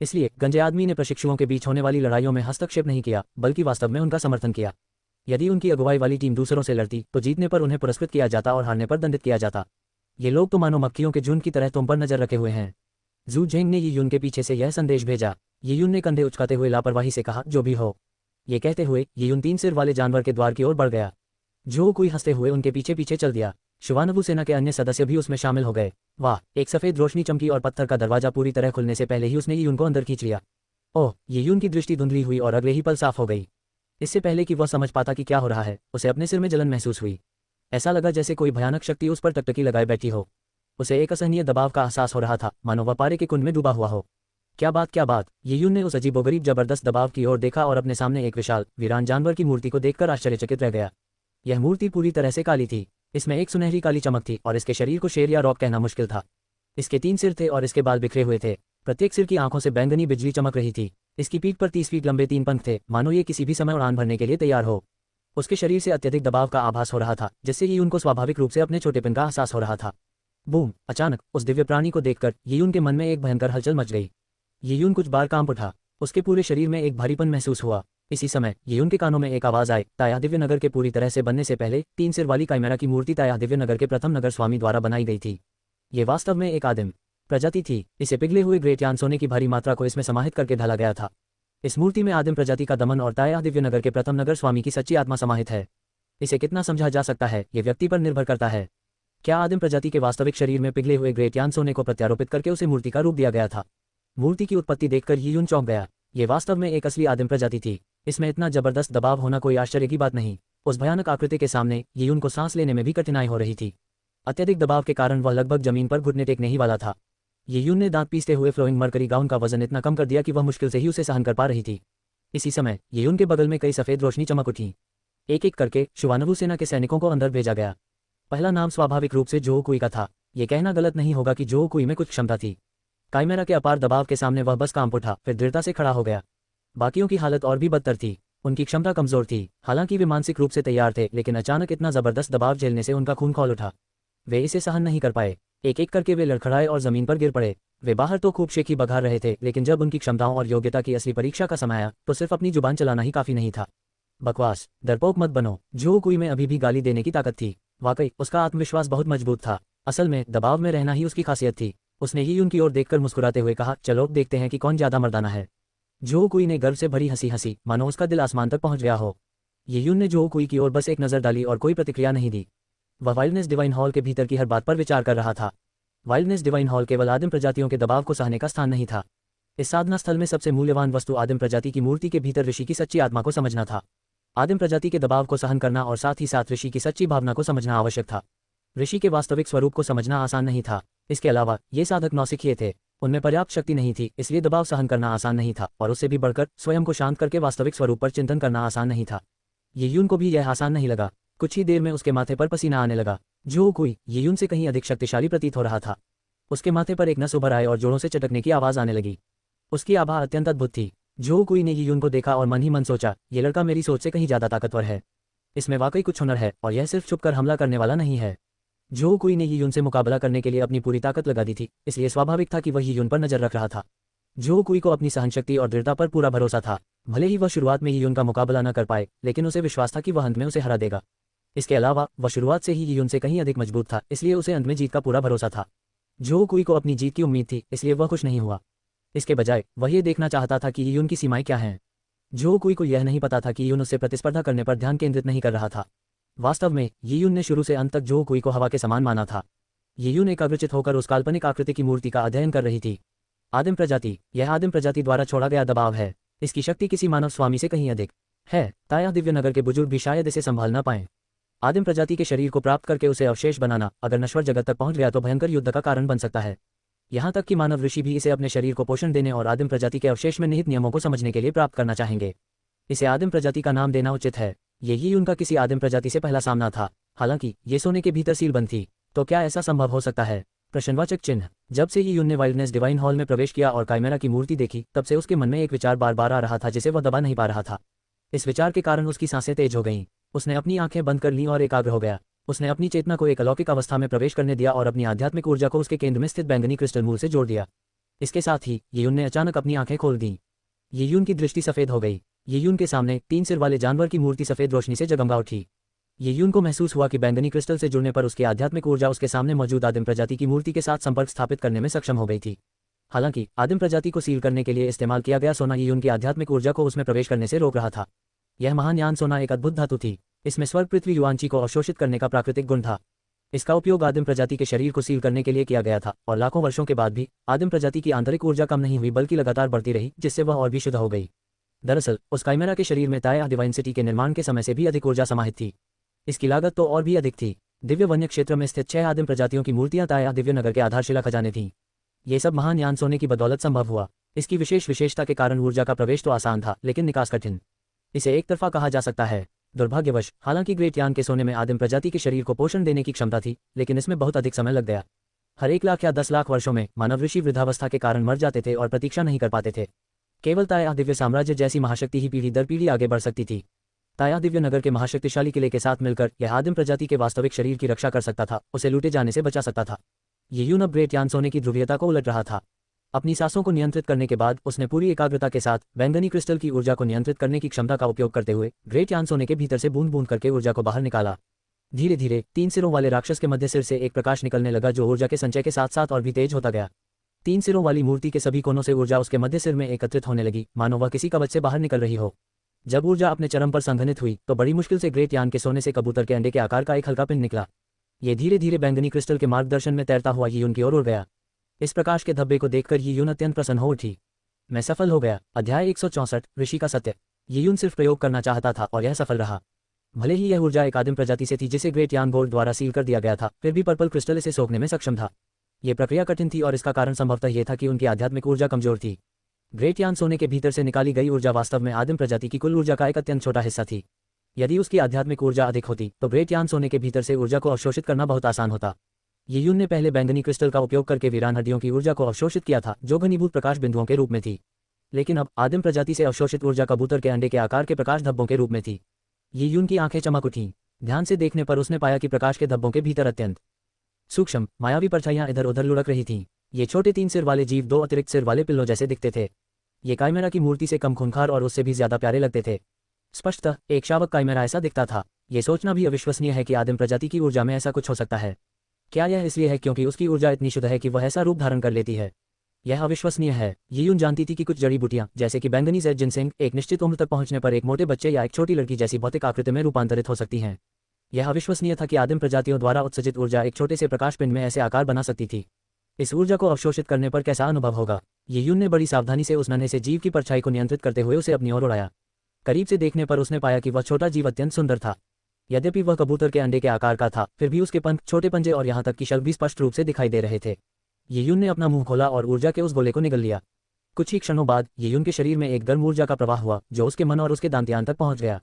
इसलिए गंजे आदमी ने प्रशिक्षुओं के बीच होने वाली लड़ाइयों में हस्तक्षेप नहीं किया, बल्कि वास्तव में उनका समर्थन किया। यदि उनकी अगुवाई वाली टीम दूसरों से लड़ती तो जीतने पर उन्हें पुरस्कृत किया जाता और हारने पर दंडित किया जाता। ये लोग तो मानो मक्खियों के झुंड की तरह तुम पर नजर रखे हुए हैं। जू झेंग ने ये यून के पीछे से यह संदेश भेजा। ये यून ने कंधे उचकाते हुए लापरवाही से कहा, जो भी हो। ये कहते हुए ये यून 3 सिर वाले जानवर के द्वार की ओर बढ़ गया। जो कोई हंसते हुए उनके पीछे पीछे चल दिया। शुवानवु सेना के अन्य सदस्य भी उसमें शामिल हो गए। वाह, एक सफेद रोशनी चमकी और पत्थर का दरवाजा पूरी तरह खुलने से पहले ही उसने ये यून को अंदर खींच लिया। ओह, ये यून की दृष्टि धुंधली हुई और अगले ही पल साफ हो गई। इससे पहले कि वह समझ पाता कि क्या हो रहा है, उसे अपने सिर में जलन महसूस हुई। ऐसा लगा जैसे कोई भयानक शक्ति उस पर टकटकी लगाए बैठी हो। उसे एक असहनीय दबाव का एहसास हो रहा था, मानो वह पारे के कुंड में डूबा हुआ हो। क्या बात क्या बात! यीयून ने उस अजीबोगरीब जबरदस्त दबाव की ओर देखा और अपने सामने एक विशाल वीरान जानवर की मूर्ति को देखकर आश्चर्यचकित रह गया। यह मूर्ति पूरी तरह से काली थी। इसमें एक सुनहरी काली चमक थी और इसके शरीर को शेर या रॉक कहना मुश्किल था। इसके 3 सिर थे और इसके बाल बिखरे हुए थे। प्रत्येक सिर की आंखों से बैंगनी बिजली चमक रही थी। इसकी पीठ पर 30 फीट लंबे 3 पंख थे, मानो ये किसी भी समय उड़ान भरने के लिए तैयार हो। उसके शरीर से अत्यधिक दबाव का आभास हो रहा था, जिससे यीयून को स्वाभाविक रूप से अपने छोटेपन का एहसास हो रहा था। बूम! अचानक उस दिव्य प्राणी को देखकर यीयून के मन में एक भयंकर हलचल मच गई। यीयून कुछ बार कांप उठा। उसके पूरे शरीर में एक भारीपन महसूस हुआ। इसी समय यीयून के कानों में एक आवाज आई, ताया दिव्य नगर के पूरी तरह से बनने से पहले 3 सिर वाली काइमेरा की मूर्ति ताया दिव्य नगर के प्रथम नगर स्वामी द्वारा बनाई गई थी। ये वास्तव में एक आदिम प्रजाति थी। इसे पिघले हुए ग्रेट यान सोने की भारी मात्रा को इसमें समाहित करके ढाला गया था। इस मूर्ति में आदिम प्रजाति का दमन और ताया दिव्य नगर के प्रथम नगर स्वामी की सच्ची आत्मा समाहित है। इसे कितना समझा जा सकता है, ये व्यक्ति पर निर्भर करता है। क्या आदिम प्रजाति के वास्तविक शरीर में पिघले हुए ग्रेट यान सोने को प्रत्यारोपित करके उसे मूर्ति का रूप दिया गया था? मूर्ति की उत्पत्ति देखकर यीयून चौंक गया। ये वास्तव में एक असली आदिम प्रजाति थी। इसमें इतना जबरदस्त दबाव होना कोई आश्चर्य की बात नहीं। उस भयानक आकृति के सामने यीयून को सांस लेने में भी कठिनाई हो रही थी। अत्यधिक दबाव के कारण वह लगभग जमीन पर घुटने टेकने ही वाला था। यीयून ने दांत पीसते हुए फ्लोइंग मरकरी गाउन का वजन इतना कम कर दिया कि वह मुश्किल से ही उसे सहन कर पा रही थी। इसी समय यीयून के बगल में कई सफेद रोशनी चमक उठी। एक एक करके शुवानवु सेना के सैनिकों को अंदर भेजा गया। पहला नाम स्वाभाविक रूप से जो कुई का था। ये कहना गलत नहीं होगा कि जो कुई में कुछ क्षमता थी। काइमेरा के अपार दबाव के सामने वह बस कांप उठा, फिर दृढ़ता से खड़ा हो गया। बाकियों की हालत और भी बदतर थी। उनकी क्षमता कमजोर थी। हालांकि वे मानसिक रूप से तैयार थे, लेकिन अचानक इतना जबरदस्त दबाव झेलने से उनका खून खौल उठा। वे इसे सहन नहीं कर पाए। एक एक करके वे लड़खड़ाए और जमीन पर गिर पड़े। वे बाहर तो खूब शेखी बघार रहे थे, लेकिन जब उनकी क्षमताओं और योग्यता की असली परीक्षा का समय आया तो सिर्फ अपनी जुबान चलाना ही काफी नहीं था। बकवास, डरपोक मत बनो। जो कुई में अभी भी गाली देने की ताकत थी। वाकई उसका आत्मविश्वास बहुत मजबूत था। असल में दबाव में रहना ही उसकी खासियत थी। उसने यीयून की ओर देखकर मुस्कुराते हुए कहा, चलो देखते हैं कि कौन ज्यादा मर्दाना है। जो कुई ने गर्व से भरी हंसी हंसी, मानो उसका दिल आसमान तक पहुंच गया हो। यीयून ने जो कुई की ओर बस एक नजर डाली और कोई प्रतिक्रिया नहीं दी। वह वाइल्डनेस डिवाइन हॉल के भीतर की हर बात पर विचार कर रहा था। वाइल्डनेस डिवाइन हॉल केवल आदिम प्रजातियों के दबाव को सहने का स्थान नहीं था। इस साधना स्थल में सबसे मूल्यवान वस्तु आदिम प्रजाति की मूर्ति के भीतर ऋषि की सच्ची आत्मा को समझना था। आदिम प्रजाति के दबाव को सहन करना और साथ ही साथ ऋषि की सच्ची भावना को समझना आवश्यक था। ऋषि के वास्तविक स्वरूप को समझना आसान नहीं था। इसके अलावा ये साधक नौसिखिए थे। उनमें पर्याप्त शक्ति नहीं थी, इसलिए दबाव सहन करना आसान नहीं था, और उससे भी बढ़कर स्वयं को शांत करके वास्तविक स्वरूप पर चिंतन करना आसान नहीं था। यीयून को भी यह आसान नहीं लगा। कुछ ही देर में उसके माथे पर पसीना आने लगा। जो कुई यीयून से कहीं अधिक शक्तिशाली प्रतीत हो रहा था। उसके माथे पर एक नस उभर आए और जोड़ों से चटकने की आवाज आने लगी। उसकी आभा अत्यंत अद्भुत थी। जो कुई ने यीयून को देखा और मन ही मन सोचा, ये लड़का मेरी सोच से कहीं ज्यादा ताकतवर है। इसमें वाकई कुछ हुनर है और यह सिर्फ छुपकर हमला करने वाला नहीं है। जो कुई ने यीयून से मुकाबला करने के लिए अपनी पूरी ताकत लगा दी थी, इसलिए स्वाभाविक था कि वह यीयून पर नजर रख रहा था। जो कुई को अपनी सहनशक्ति और दृढ़ता पर पूरा भरोसा था। भले ही वह शुरुआत में यीयून का मुकाबला न कर पाए, लेकिन उसे विश्वास था कि वह अंत में उसे हरा देगा। इसके अलावा वह शुरुआत से ही यीयून से कहीं अधिक मजबूत था, इसलिए उसे अंत में जीत का पूरा भरोसा था। जो कुई को अपनी जीत की उम्मीद थी, इसलिए वह खुश नहीं हुआ। इसके बजाय वह ये देखना चाहता था कि यीयून की सीमाएं क्या हैं। जो कुई को यह नहीं पता था कि यीयून उससे प्रतिस्पर्धा करने पर ध्यान केंद्रित नहीं कर रहा था। वास्तव में यीयून ने शुरू से अंत तक जो कुई को हवा के समान माना था। यीयून एकाग्रचित होकर उस काल्पनिक आकृति की मूर्ति का अध्ययन कर रही थी। आदिम प्रजाति, यह आदिम प्रजाति द्वारा छोड़ा गया दबाव है। इसकी शक्ति किसी मानव स्वामी से कहीं अधिक है। ताया दिव्य नगर के बुजुर्ग भी शायद इसे संभाल न पाएं। आदिम प्रजाति के शरीर को प्राप्त करके उसे अवशेष बनाना अगर नश्वर जगत तक पहुंच गया तो भयंकर युद्ध का कारण बन सकता है। यहाँ तक कि मानव ऋषि भी इसे अपने शरीर को पोषण देने और आदिम प्रजाति के अवशेष में निहित नियमों को समझने के लिए प्राप्त करना चाहेंगे। इसे आदिम प्रजाति का नाम देना उचित है। यही उनका किसी आदिम प्रजाति से पहला सामना था। हालांकि ये सोने के भीतर सीलबंद थी। तो क्या ऐसा संभव हो सकता है? प्रश्नवाचक चिन्ह। जब से यीयून ने वाइल्डनेस डिवाइन हॉल में प्रवेश किया और काइमेरा की मूर्ति देखी, तब से उसके मन में एक विचार बार बार आ रहा था जिसे वह दबा नहीं पा रहा था। इस विचार के कारण उसकी सांसें तेज हो गईं। उसने अपनी आंखें बंद कर लीं और एकाग्र हो गया। उसने अपनी चेतना को एक अलौकिक अवस्था में प्रवेश करने दिया और अपनी आध्यात्मिक ऊर्जा को उसके केंद्र में स्थित बैंगनी क्रिस्टल मूल से जोड़ दिया। इसके साथ ही यीयून ने अचानक अपनी आंखें खोल दीं। यीयून की दृष्टि सफेद हो गई। यीयून के सामने 3 सिर वाले जानवर की मूर्ति सफेद रोशनी से जगमगा उठी। यीयून को महसूस हुआ कि बैंगनी क्रिस्टल से जुड़ने पर उसकी आध्यात्मिक ऊर्जा उसके सामने मौजूद आदिम प्रजाति की मूर्ति के साथ संपर्क स्थापित करने में सक्षम हो गई थी। हालांकि आदिम प्रजाति को सील करने के लिए इस्तेमाल किया गया सोना यीयून की आध्यात्मिक ऊर्जा को उसमें प्रवेश करने से रोक रहा था। यह महान यान सोना एक अद्भुत धातु थी। इसमें स्वर्ग पृथ्वी युवांची को अवशोषित करने का प्राकृतिक गुण था। इसका उपयोग आदिम प्रजाति के शरीर को सील करने के लिए किया गया था और लाखों वर्षों के बाद भी आदिम प्रजाति की आंतरिक ऊर्जा कम नहीं हुई बल्कि लगातार बढ़ती रही, जिससे वह और भी शुद्ध हो गई। दरअसल उस काइमेरा के शरीर में ताया डिवाइन सिटी के निर्माण के समय से भी अधिक ऊर्जा समाहित थी। इसकी लागत तो और भी अधिक थी। दिव्य वन्य क्षेत्र में स्थित 6 आदिम प्रजातियों की मूर्तियां ताया दिव्य नगर के आधारशिला खजाने थीं। ये सब महान यान सोने की बदौलत संभव हुआ। इसकी विशेष विशेषता के कारण ऊर्जा का प्रवेश तो आसान था, लेकिन निकास कठिन। इसे एक तरफा कहा जा सकता है। दुर्भाग्यवश हालांकि ग्रेट यान के सोने में आदिम प्रजाति के शरीर को पोषण देने की क्षमता थी, लेकिन इसमें बहुत अधिक समय लग गया। हर 1 लाख या 10 लाख वर्षों में मानव ऋषि वृद्धावस्था के कारण मर जाते थे और प्रतीक्षा नहीं कर पाते थे। केवल ताया दिव्य साम्राज्य जैसी महाशक्ति ही पीढ़ी दर पीढ़ी आगे बढ़ सकती थी। ताया दिव्य नगर के महाशक्तिशाली किले के साथ मिलकर यह आदिम प्रजाति के वास्तविक शरीर की रक्षा कर सकता था, उसे लूटे जाने से बचा सकता था। यीयुन अब ग्रेट यान सोने की ध्रुवीयता को उलट रहा था। अपनी सांसों को नियंत्रित करने के बाद उसने पूरी एकाग्रता के साथ बैंगनी क्रिस्टल की ऊर्जा को नियंत्रित करने की क्षमता का उपयोग करते हुए ग्रेट यान सोने के भीतर से बूंद बूंद करके ऊर्जा को बाहर निकाला। धीरे धीरे 3 सिरों वाले राक्षस के मध्य सिर से एक प्रकाश निकलने लगा जो ऊर्जा के संचय के साथ साथ और भी तेज होता गया। 3 सिरों वाली मूर्ति के सभी कोनों से ऊर्जा उसके मध्य सिर में एकत्रित होने लगी, मानो वह किसी कवच से बाहर निकल रही हो। जब ऊर्जा अपने चरम पर संघनित हुई तो बड़ी मुश्किल से ग्रेट यान के सोने से कबूतर के अंडे के आकार का एक हल्का पिंड निकला। ये धीरे धीरे बैंगनी क्रिस्टल के मार्गदर्शन में तैरता हुआ यीयुन की ओर उड़ गया। इस प्रकाश के धब्बे को देखकर यीयुन अत्यंत प्रसन्न हो उठी। मैं सफल हो गया। अध्याय 164 ऋषि का सत्य। यीयुन सिर्फ प्रयोग करना चाहता था और यह सफल रहा। भले ही यह ऊर्जा एक आदिम प्रजाति से थी जिसे ग्रेट यान बोर्ड द्वारा सील कर दिया गया था, फिर भी पर्पल क्रिस्टल इसे सोखने में सक्षम था। ये प्रक्रिया कठिन थी और इसका कारण संभवतः यह था कि उनकी आध्यात्मिक ऊर्जा कमजोर थी। ग्रेट यान सोने के भीतर से निकाली गई ऊर्जा वास्तव में आदिम प्रजाति की कुल ऊर्जा का एक अत्यंत छोटा हिस्सा थी। यदि उसकी आध्यात्मिक ऊर्जा अधिक होती तो ग्रेट यान सोने के भीतर से ऊर्जा को अवशोषित करना बहुत आसान होता। यीयुन ने पहले बैंगनी क्रिस्टल का उपयोग करके वीरान हड्डियों की ऊर्जा को अवशोषित किया था, जो घनीभूत प्रकाश बिंदुओं के रूप में थी। लेकिन अब आदिम प्रजाति से अवशोषित ऊर्जा कबूतर के अंडे के आकार के प्रकाश धब्बों के रूप में थी। यीयुन की आंखें चमक उठीं। ध्यान से देखने पर उसने पाया कि प्रकाश के धब्बों के भीतर अत्यंत सूक्ष्म मायावी परछाइयां इधर उधर लुढ़क रही थीं। ये छोटे 3 सिर वाले जीव 2 अतिरिक्त सिर वाले पिल्लों जैसे दिखते थे। ये काइमेरा की मूर्ति से कम खूंखार और उससे भी ज्यादा प्यारे लगते थे। स्पष्टतः एक शावक काइमेरा ऐसा दिखता था। ये सोचना भी अविश्वसनीय है कि आदिम प्रजाति की ऊर्जा में ऐसा कुछ हो सकता है। क्या यह इसलिए है क्योंकि उसकी ऊर्जा इतनी शुद्ध है कि वह ऐसा रूप धारण कर लेती है? यह अविश्वसनीय है। यीयुन जानती थी कि कुछ जड़ी बूटियां जैसे कि बैंगनी ज़ेड जिनसेंग एक निश्चित उम्र तक पहुंचने पर एक मोटे बच्चे या एक छोटी लड़की जैसी भौतिक आकृति में रूपांतरित हो सकती हैं। यह अविश्वसनीय था कि आदिम प्रजातियों द्वारा उत्सर्जित ऊर्जा एक छोटे से प्रकाश पिंड में ऐसे आकार बना सकती थी। इस ऊर्जा को अवशोषित करने पर कैसा अनुभव होगा? यीयुन ने बड़ी सावधानी से उस नन्हे से जीव की परछाई को नियंत्रित करते हुए उसे अपनी ओर उड़ाया। करीब से देखने पर उसने पाया कि वह छोटा जीव अत्यंत सुंदर था। यद्यपि वह कबूतर के अंडे के आकार का था, फिर भी उसके पंख, छोटे पंजे और यहाँ तक कि शल्क भी स्पष्ट रूप से दिखाई दे रहे थे। यीयुन ने अपना मुंह खोला और ऊर्जा के उस गोले को निगल लिया। कुछ ही क्षणों बाद यीयुन के शरीर में एक गर्म ऊर्जा का प्रवाह हुआ जो उसके मन और उसके दांतियान तक पहुंच गया।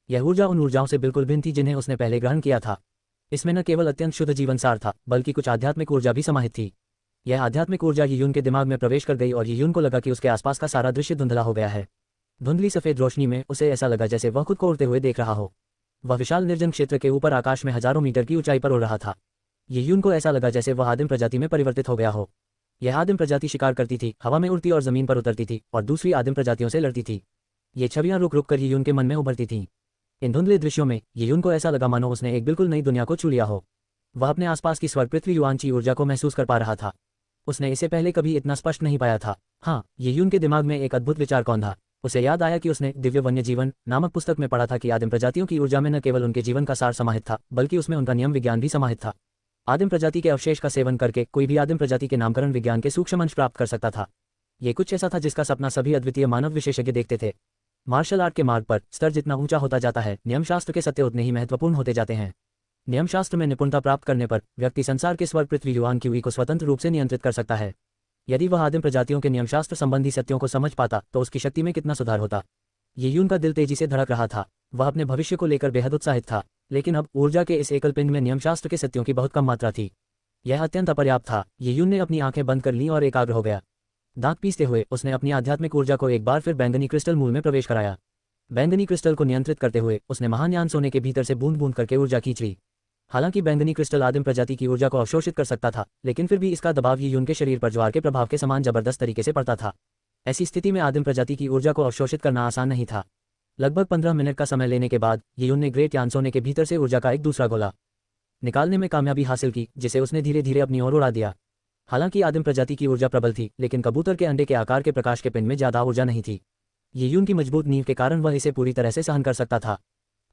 यह ऊर्जा उन ऊर्जाओं से बिल्कुल भिन्न थी जिन्हें उसने पहले ग्रहण किया था। इसमें न केवल अत्यंत शुद्ध जीवन सार था, बल्कि कुछ आध्यात्मिक ऊर्जा भी समाहित थी। यह आध्यात्मिक ऊर्जा यीयुन के दिमाग में प्रवेश कर गई और यीयुन को लगा कि उसके आसपास का सारा दृश्य धुंधला हो गया है। धुंधली सफेद रोशनी में उसे ऐसा लगा जैसे वह खुद को उड़ते हुए देख रहा हो। वह विशाल निर्जन क्षेत्र के ऊपर आकाश में हजारों मीटर की ऊंचाई पर उड़ रहा था। यीयुन को ऐसा लगा जैसे वह आदिम प्रजाति में परिवर्तित हो गया हो। यह आदिम प्रजाति शिकार करती थी, हवा में उड़ती और जमीन पर उतरती थी और दूसरी आदिम प्रजातियों से लड़ती थी। ये छवियां रुक रुक कर यीयुन के मन में उभरती थीं। इन धुंधले दृश्यों में यीयुन को ऐसा लगा मानो उसने एक बिल्कुल नई दुनिया को छू लिया हो। वह अपने आसपास की स्वर्ग पृथ्वी युआंची ऊर्जा को महसूस कर पा रहा था। उसने इसे पहले कभी इतना स्पष्ट नहीं पाया था। हाँ, यीयुन के दिमाग में एक अद्भुत विचार कौंधा। उसे याद आया कि उसने दिव्य वन्य जीवन नामक पुस्तक में पढ़ा था कि आदिम प्रजातियों की ऊर्जा में न केवल उनके जीवन का सार समाहित था, बल्कि उसमें उनका नियम विज्ञान भी समाहित था। आदिम प्रजाति के अवशेष का सेवन करके कोई भी आदिम प्रजाति के नामकरण विज्ञान के सूक्ष्म अंश प्राप्त कर सकता था। ये कुछ ऐसा था जिसका सपना सभी अद्वितीय मानव विशेषज्ञ देखते थे। मार्शल आर्ट के मार्ग पर स्तर जितना ऊंचा होता जाता है, नियमशास्त्र के सत्य उतने ही महत्वपूर्ण होते जाते हैं। नियमशास्त्र में निपुणता प्राप्त करने पर व्यक्ति संसार के स्वर्ग पृथ्वी युआन की को स्वतंत्र रूप से नियंत्रित कर सकता है। यदि वह आदिम प्रजातियों के नियमशास्त्र संबंधी सत्यों को समझ पाता तो उसकी शक्ति में कितना सुधार होता। यीयुन का दिल तेजी से धड़क रहा था। वह अपने भविष्य को लेकर बेहद उत्साहित था, लेकिन अब ऊर्जा के इस एकल पिंड में नियमशास्त्र के सत्यों की बहुत कम मात्रा थी। यह अत्यंत अपर्याप्त था। यीयुन ने अपनी आंखें बंद कर लीं और एकाग्र हो गया। दांत पीसते हुए उसने अपनी आध्यात्मिक ऊर्जा को एक बार फिर बैंगनी क्रिस्टल मूल में प्रवेश कराया। बैंगनी क्रिस्टल को नियंत्रित करते हुए उसने महान यान सोने के भीतर से बूंद बूंद करके ऊर्जा खींच ली। हालांकि बैंगनी क्रिस्टल आदिम प्रजाति की ऊर्जा को अवशोषित कर सकता था, लेकिन फिर भी इसका दबाव यीयुन के शरीर पर ज्वार के प्रभाव के समान जबरदस्त तरीके से पड़ता था। ऐसी स्थिति में आदिम प्रजाति की ऊर्जा को अवशोषित करना आसान नहीं था। लगभग 15 मिनट का समय लेने के बाद यीयुन ने ग्रेट यान सोने के भीतर से ऊर्जा का एक दूसरा गोला निकालने में कामयाबी हासिल की, जिसे उसने धीरे धीरे अपनी ओर उड़ा दिया। हालांकि आदिम प्रजाति की ऊर्जा प्रबल थी, लेकिन कबूतर के अंडे के आकार के प्रकाश के पिंड में ज्यादा ऊर्जा नहीं थी। यीयुन की मजबूत नींव के कारण वह इसे पूरी तरह से सहन कर सकता था।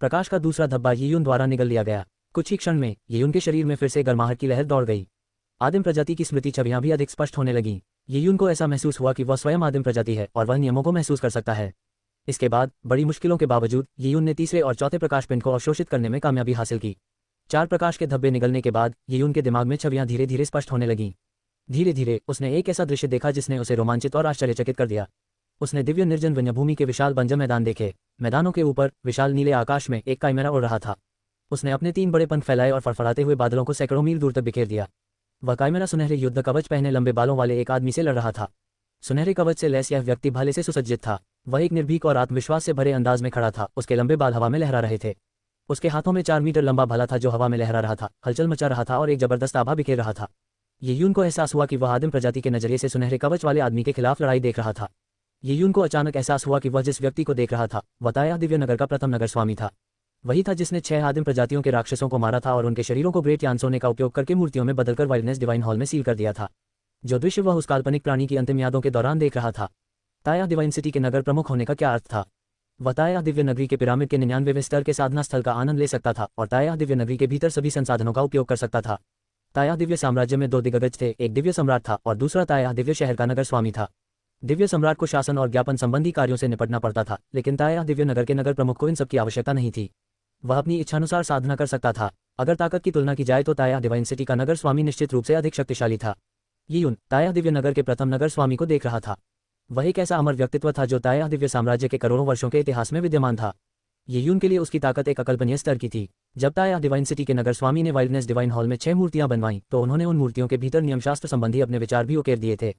प्रकाश का दूसरा धब्बा यीयुन द्वारा निगल लिया गया। कुछ ही क्षण में यीयुन के शरीर में फिर से गर्माहट की लहर दौड़ गई। आदिम प्रजाति की स्मृति छवियां भी अधिक स्पष्ट होने लगीं। यीयुन को ऐसा महसूस हुआ कि वह स्वयं आदिम प्रजाति है और वह नियमों को महसूस कर सकता है। इसके बाद बड़ी मुश्किलों के बावजूद यीयुन ने तीसरे और चौथे प्रकाश पिंड को अवशोषित करने में कामयाबी हासिल की। 4 प्रकाश के धब्बे निगलने के बाद यीयुन के दिमाग में छवियां धीरे धीरे स्पष्ट होने लगीं। धीरे धीरे उसने एक ऐसा दृश्य देखा जिसने उसे रोमांचित और आश्चर्यचकित कर दिया। उसने दिव्य निर्जन वन्यभूमि के विशाल बंजर मैदान देखे। मैदानों के ऊपर विशाल नीले आकाश में एक काइमेरा उड़ रहा था। उसने अपने 3 बड़े पंख फैलाए और फड़फड़ाते हुए बादलों को सैकड़ों मील दूर तक बिखेर दिया। वह काइमेरा सुनहरे युद्ध कवच पहने लंबे बालों वाले एक आदमी से लड़ रहा था। सुनहरे कवच से लैस यह व्यक्ति भाले से सुसज्जित था। वह एक निर्भीक और आत्मविश्वास से भरे अंदाज में खड़ा था। उसके लंबे बाल हवा में लहरा रहे थे। उसके हाथों में 4 मीटर लंबा भाला था जो हवा में लहरा रहा था, हलचल मचा रहा था और एक जबरदस्त आभा बिखेर रहा था। यीयुन को एहसास हुआ कि वह आदिम प्रजाति के नजरिए से सुनहरे कवच वाले आदमी के खिलाफ लड़ाई देख रहा था। यीयुन को अचानक एहसास हुआ कि वह जिस व्यक्ति को देख रहा था वह ताया दिव्य नगर का प्रथम नगर स्वामी था। वही था जिसने 6 आदिम प्रजातियों के राक्षसों को मारा था और उनके शरीरों को ग्रेट यान सोने का उपयोग करके मूर्तियों में बदलकर वाइल्डनेस डिवाइन हॉल में सील कर दिया था। जो दृश्य वह उस काल्पनिक प्राणी की अंतिम यादों के दौरान देख रहा था। ताया डिवाइन सिटी के नगर प्रमुख होने का क्या अर्थ था? वह ताया दिव्य नगरी के पिरामिड के 99वें स्तर के साधना स्थल का आनंद ले सकता था और ताया दिव्य नगरी के भीतर सभी संसाधनों का उपयोग कर सकता था। ताया दिव्य साम्राज्य में 2 दिग्गज थे, एक दिव्य सम्राट था और दूसरा ताया दिव्य शहर का नगर स्वामी था। दिव्य सम्राट को शासन और ज्ञापन संबंधी कार्यों से निपटना पड़ता था, लेकिन ताया दिव्य नगर के नगर प्रमुख को इन सब की आवश्यकता नहीं थी। वह अपनी इच्छानुसार साधना कर सकता था। अगर ताकत की तुलना की जाए तो ताया डिवाइन सिटी का नगर स्वामी निश्चित रूप से अधिक शक्तिशाली था। यीयुन ताया दिव्य नगर के प्रथम नगर स्वामी को देख रहा था। वह एक ऐसा अमर व्यक्तित्व था जो ताया दिव्य साम्राज्य के करोड़ों वर्षों के इतिहास में विद्यमान था। यीयुन के लिए उसकी ताकत एक अकल्पनीय स्तर की थी। जब ताया डिवाइन सिटी के नगर स्वामी ने वाइल्डनेस डिवाइन हॉल में 6 मूर्तियां बनवाईं तो उन्होंने उन मूर्तियों के भीतर नियमशास्त्र संबंधी अपने विचार भी उकेर दिए थे।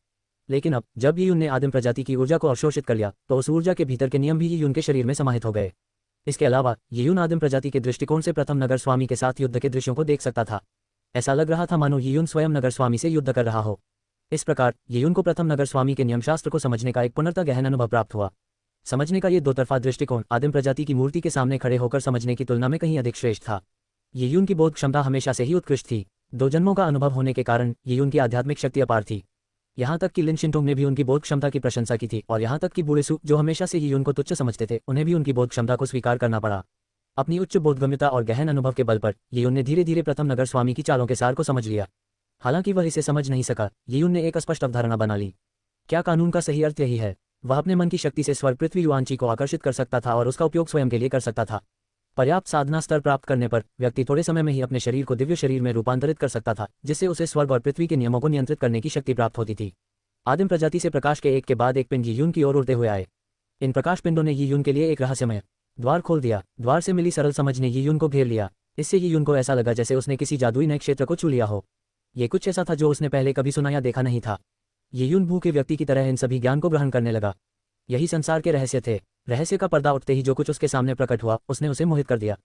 लेकिन अब जब यीयुन ने आदिम प्रजाति की ऊर्जा को अवशोषित कर लिया तो उस ऊर्जा के भीतर के नियम भी यीयुन के शरीर में समाहित हो गए। इसके अलावा यीयुन आदिम प्रजाति के दृष्टिकोण से प्रथम नगर स्वामी के साथ युद्ध के दृश्यों को देख सकता था। ऐसा लग रहा था मानो यीयुन स्वयं नगर स्वामी से युद्ध कर रहा हो। इस प्रकार यीयुन को प्रथम नगर स्वामी के नियमशास्त्र को समझने का एक पुनर्तः गहन अनुभव प्राप्त हुआ। समझने का ये 2 तरफा दृष्टिकोण आदिम प्रजाति की मूर्ति के सामने खड़े होकर समझने की तुलना में कहीं अधिक श्रेष्ठ था। यीयुन की बोध क्षमता हमेशा से ही उत्कृष्ट थी। 2 जन्मों का अनुभव होने के कारण यीयुन की आध्यात्मिक शक्ति अपार थी। यहाँ तक कि लिन शिंटोंग ने भी उनकी बोध क्षमता की प्रशंसा की थी और यहाँ तक कि बूढ़े सू जो हमेशा से यीयुन को तुच्छ समझते थे उन्हें भी उनकी बोध क्षमता को स्वीकार करना पड़ा। अपनी उच्च बोधगम्यता और गहन अनुभव के बल पर यीयुन ने धीरे धीरे प्रथम नगर स्वामी की चालों के सार को समझ लिया। हालांकि वह इसे समझ नहीं सका, यीयुन ने एक स्पष्ट अवधारणा बना ली। क्या कानून का सही अर्थ यही है? वह अपने मन की शक्ति से स्वर्ग पृथ्वी युआनची को आकर्षित कर सकता था और उसका उपयोग स्वयं के लिए कर सकता था। पर्याप्त साधना स्तर प्राप्त करने पर व्यक्ति थोड़े समय में ही अपने शरीर को दिव्य शरीर में रूपांतरित कर सकता था, जिससे उसे स्वर्ग और पृथ्वी के नियमों को नियंत्रित करने की शक्ति प्राप्त होती थी। आदिम प्रजाति से प्रकाश के एक के बाद एक पिंड यीयुन की ओर उड़ते हुए आए। इन प्रकाश पिंडों ने यीयुन के लिए एक रहस्यमय द्वार खोल दिया। द्वार से मिली सरल समझ ने यीयुन को घेर लिया। इससे यीयुन को ऐसा लगा जैसे उसने किसी जादुई नए क्षेत्र को छू लिया हो। ये कुछ ऐसा था जो उसने पहले कभी सुना या देखा नहीं था। यीयुन भूखे व्यक्ति की तरह इन सभी ज्ञान को ग्रहण करने लगा। यही संसार के रहस्य थे। रहस्य का पर्दा उठते ही जो कुछ उसके सामने प्रकट हुआ उसने उसे मोहित कर दिया।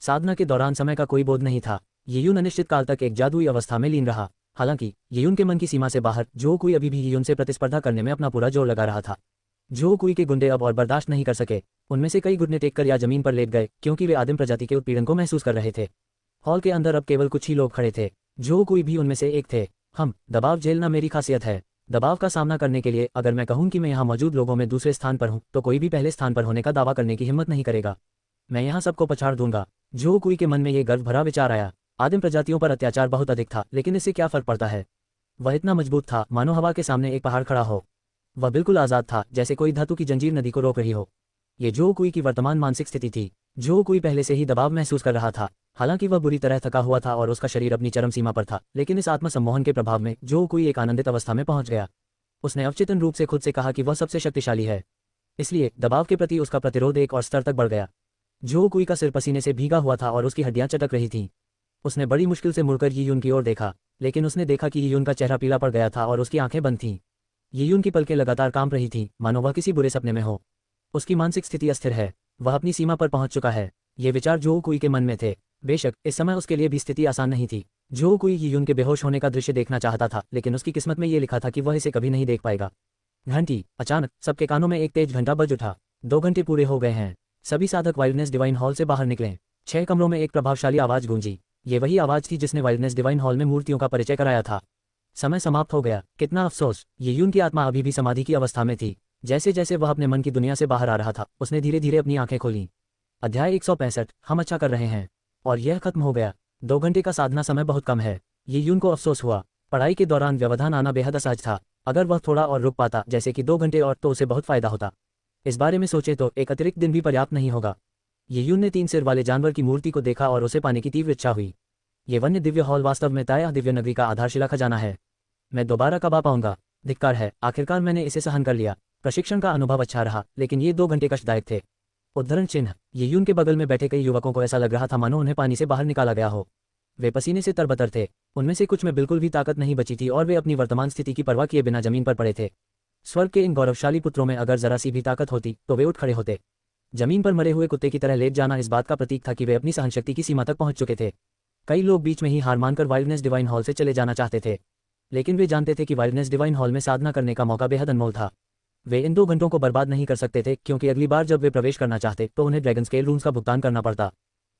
साधना के दौरान समय का कोई बोध नहीं था। यीयुन अनिश्चित काल तक एक जादुई अवस्था में लीन रहा। हालांकि यीयुन के मन की सीमा से बाहर जो कोई अभी भी यीयुन से प्रतिस्पर्धा करने में अपना पूरा जोर लगा रहा था। जो कोई के गुंडे अब और बर्दाश्त नहीं कर सके। उनमें से कई घुटने टेककर या जमीन पर लेट गए क्योंकि वे आदिम प्रजाति के उत्पीड़न को महसूस कर रहे थे। हॉल के अंदर अब केवल कुछ ही लोग खड़े थे। जो कोई भी उनमें से एक थे। दबाव झेलना मेरी खासियत है। दबाव का सामना करने के लिए अगर मैं कहूं कि मैं यहाँ मौजूद लोगों में दूसरे स्थान पर हूं तो कोई भी पहले स्थान पर होने का दावा करने की हिम्मत नहीं करेगा। मैं यहाँ सबको पछाड़ दूंगा। जो कोई के मन में ये गर्व भरा विचार आया। आदिम प्रजातियों पर अत्याचार बहुत अधिक था, लेकिन इससे क्या फर्क पड़ता है? वह इतना मजबूत था मानो हवा के सामने एक पहाड़ खड़ा हो। वह बिल्कुल आजाद था, जैसे कोई धातु की जंजीर नदी को रोक रही हो। ये जो कोई की वर्तमान मानसिक स्थिति थी। जो कोई पहले से ही दबाव महसूस कर रहा था। हालांकि वह बुरी तरह थका हुआ था और उसका शरीर अपनी चरम सीमा पर था, लेकिन इस आत्मसम्मोहन के प्रभाव में जो कोई एक आनंदित अवस्था में पहुंच गया। उसने अवचेतन रूप से खुद से कहा कि वह सबसे शक्तिशाली है। इसलिए दबाव के प्रति उसका प्रतिरोध एक और स्तर तक बढ़ गया। जो कोई का सिर पसीने से भीगा हुआ था और उसकी हड्डियां चटक रही थीं। उसने बड़ी मुश्किल से मुड़कर यीयुन की ओर देखा, लेकिन उसने देखा कि यीयुन का चेहरा पीला पड़ गया था और उसकी आंखें बंद थीं। यीयुन की पलकें लगातार कांप रही थीं, मानो वह किसी बुरे सपने में हो। उसकी मानसिक स्थिति अस्थिर है। वह अपनी सीमा पर पहुंच चुका है। ये विचार जो कोई के मन में थे। बेशक इस समय उसके लिए भी स्थिति आसान नहीं थी। जो कोई यीयुन के बेहोश होने का दृश्य देखना चाहता था, लेकिन उसकी किस्मत में ये लिखा था कि वह इसे कभी नहीं देख पाएगा। घंटी। अचानक सबके कानों में एक तेज घंटा बज उठा। 2 घंटे पूरे हो गए हैं। सभी साधक वाइल्डनेस डिवाइन हॉल से बाहर निकले। 6 कमरों में एक प्रभावशाली आवाज गूंजी। ये वही आवाज थी जिसने वाइल्डनेस डिवाइन हॉल में मूर्तियों का परिचय कराया था। समय समाप्त हो गया। कितना अफसोस। यीयुन की आत्मा अभी भी समाधि की अवस्था में थी। जैसे जैसे वह अपने मन की दुनिया से बाहर आ रहा था, उसने धीरे धीरे अपनी आंखें खोलीं। अध्याय 165। हम अच्छा कर रहे हैं। और यह खत्म हो गया। 2 घंटे का साधना समय बहुत कम है। यीयुन को अफसोस हुआ। पढ़ाई के दौरान व्यवधान आना बेहद असहज था। अगर वह थोड़ा और रुक पाता, जैसे कि 2 घंटे और, तो उसे बहुत फायदा होता। इस बारे में सोचे तो एक अतिरिक्त दिन भी पर्याप्त नहीं होगा। यीयून ने 3 सिर वाले जानवर की मूर्ति को देखा और उसे पाने की तीव्र इच्छा हुई। ये वन्य दिव्य हॉल वास्तव में ताया दिव्य नगरी का आधारशिला खजाना है। मैं दोबारा कब आ पाऊंगा? धिक्कार है, आखिरकार मैंने इसे सहन कर लिया। प्रशिक्षण का अनुभव अच्छा रहा, लेकिन ये 2 घंटे कष्टदायक थे। उद्धरण चिन्ह। यीयून के बगल में बैठे कई युवकों को ऐसा लग रहा था मानो उन्हें पानी से बाहर निकाला गया हो। वे पसीने से तरबतर थे। उनमें से कुछ में बिल्कुल भी ताकत नहीं बची थी और वे अपनी वर्तमान स्थिति की परवाह किए बिना जमीन पर पड़े थे। स्वर्ग के इन गौरवशाली पुत्रों में अगर जरा सी भी ताकत होती तो वे उठ खड़े होते। जमीन पर मरे हुए कुत्ते की तरह लेट जाना इस बात का प्रतीक था कि वे अपनी सहनशक्ति की सीमा तक पहुंच चुके थे। कई लोग बीच में ही हार मानकर वाइल्डनेस डिवाइन हॉल से चले जाना चाहते थे, लेकिन वे जानते थे कि वाइल्डनेस डिवाइन हॉल में साधना करने का मौका बेहद अनमोल था। वे इन 2 घंटों को बर्बाद नहीं कर सकते थे, क्योंकि अगली बार जब वे प्रवेश करना चाहते तो उन्हें ड्रैगन स्केल रून्स का भुगतान करना पड़ता।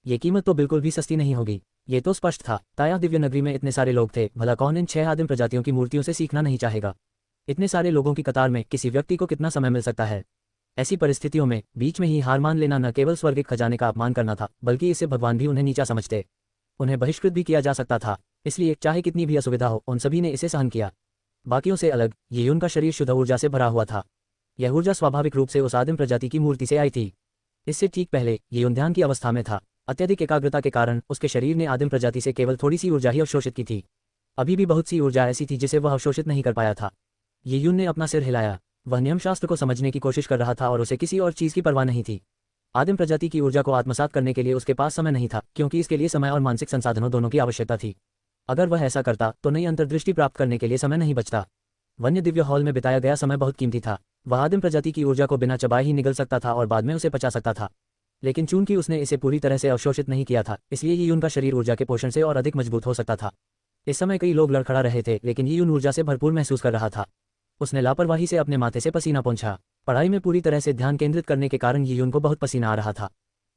ये कीमत तो बिल्कुल भी सस्ती नहीं होगी। ये तो स्पष्ट था। ताया दिव्य नगरी में इतने सारे लोग थे, भला कौन इन 6 आदिम प्रजातियों की मूर्तियों से सीखना नहीं चाहेगा? इतने सारे लोगों की कतार में किसी व्यक्ति को कितना समय मिल सकता है? ऐसी परिस्थितियों में बीच में ही हार मान लेना न केवल स्वर्गिक खजाने का अपमान करना था, बल्कि इससे भगवान भी उन्हें नीचा समझते। उन्हें बहिष्कृत भी किया जा सकता था। इसलिए चाहे कितनी भी असुविधा हो, उन सभी ने इसे सहन किया। बाकियों से अलग यीयून का शरीर शुद्ध ऊर्जा से भरा हुआ था। यह ऊर्जा स्वाभाविक रूप से उस आदिम प्रजाति की मूर्ति से आई थी। इससे ठीक पहले यीयून ध्यान की अवस्था में था। अत्यधिक एकाग्रता के कारण उसके शरीर ने आदिम प्रजाति से केवल थोड़ी सी ऊर्जा ही अवशोषित की थी। अभी भी बहुत सी ऊर्जा ऐसी थी जिसे वह अवशोषित नहीं कर पाया था। यीयून ने अपना सिर हिलाया। वह नियमशास्त्र को समझने की कोशिश कर रहा था और उसे किसी और चीज की परवाह नहीं थी। आदिम प्रजाति की ऊर्जा को आत्मसात करने के लिए उसके पास समय नहीं था, क्योंकि इसके लिए समय और मानसिक संसाधनों दोनों की आवश्यकता थी। अगर वह ऐसा करता तो नई अंतर्दृष्टि प्राप्त करने के लिए समय नहीं बचता। वन्य दिव्य हॉल में बिताया गया समय बहुत कीमती था। वह आदिम प्रजाति की ऊर्जा को बिना चबाए ही निगल सकता था और बाद में उसे पचा सकता था, लेकिन चूंकि उसने इसे पूरी तरह से अवशोषित नहीं किया था, इसलिए यीयून का शरीर ऊर्जा के पोषण से और अधिक मजबूत हो सकता था। इस समय कई लोग लड़खड़ा रहे थे, लेकिन यीयून ऊर्जा से भरपूर महसूस कर रहा था। उसने लापरवाही से अपने माथे से पसीना पोंछा। पढ़ाई में पूरी तरह से ध्यान केंद्रित करने के कारण यीयून को बहुत पसीना आ रहा था।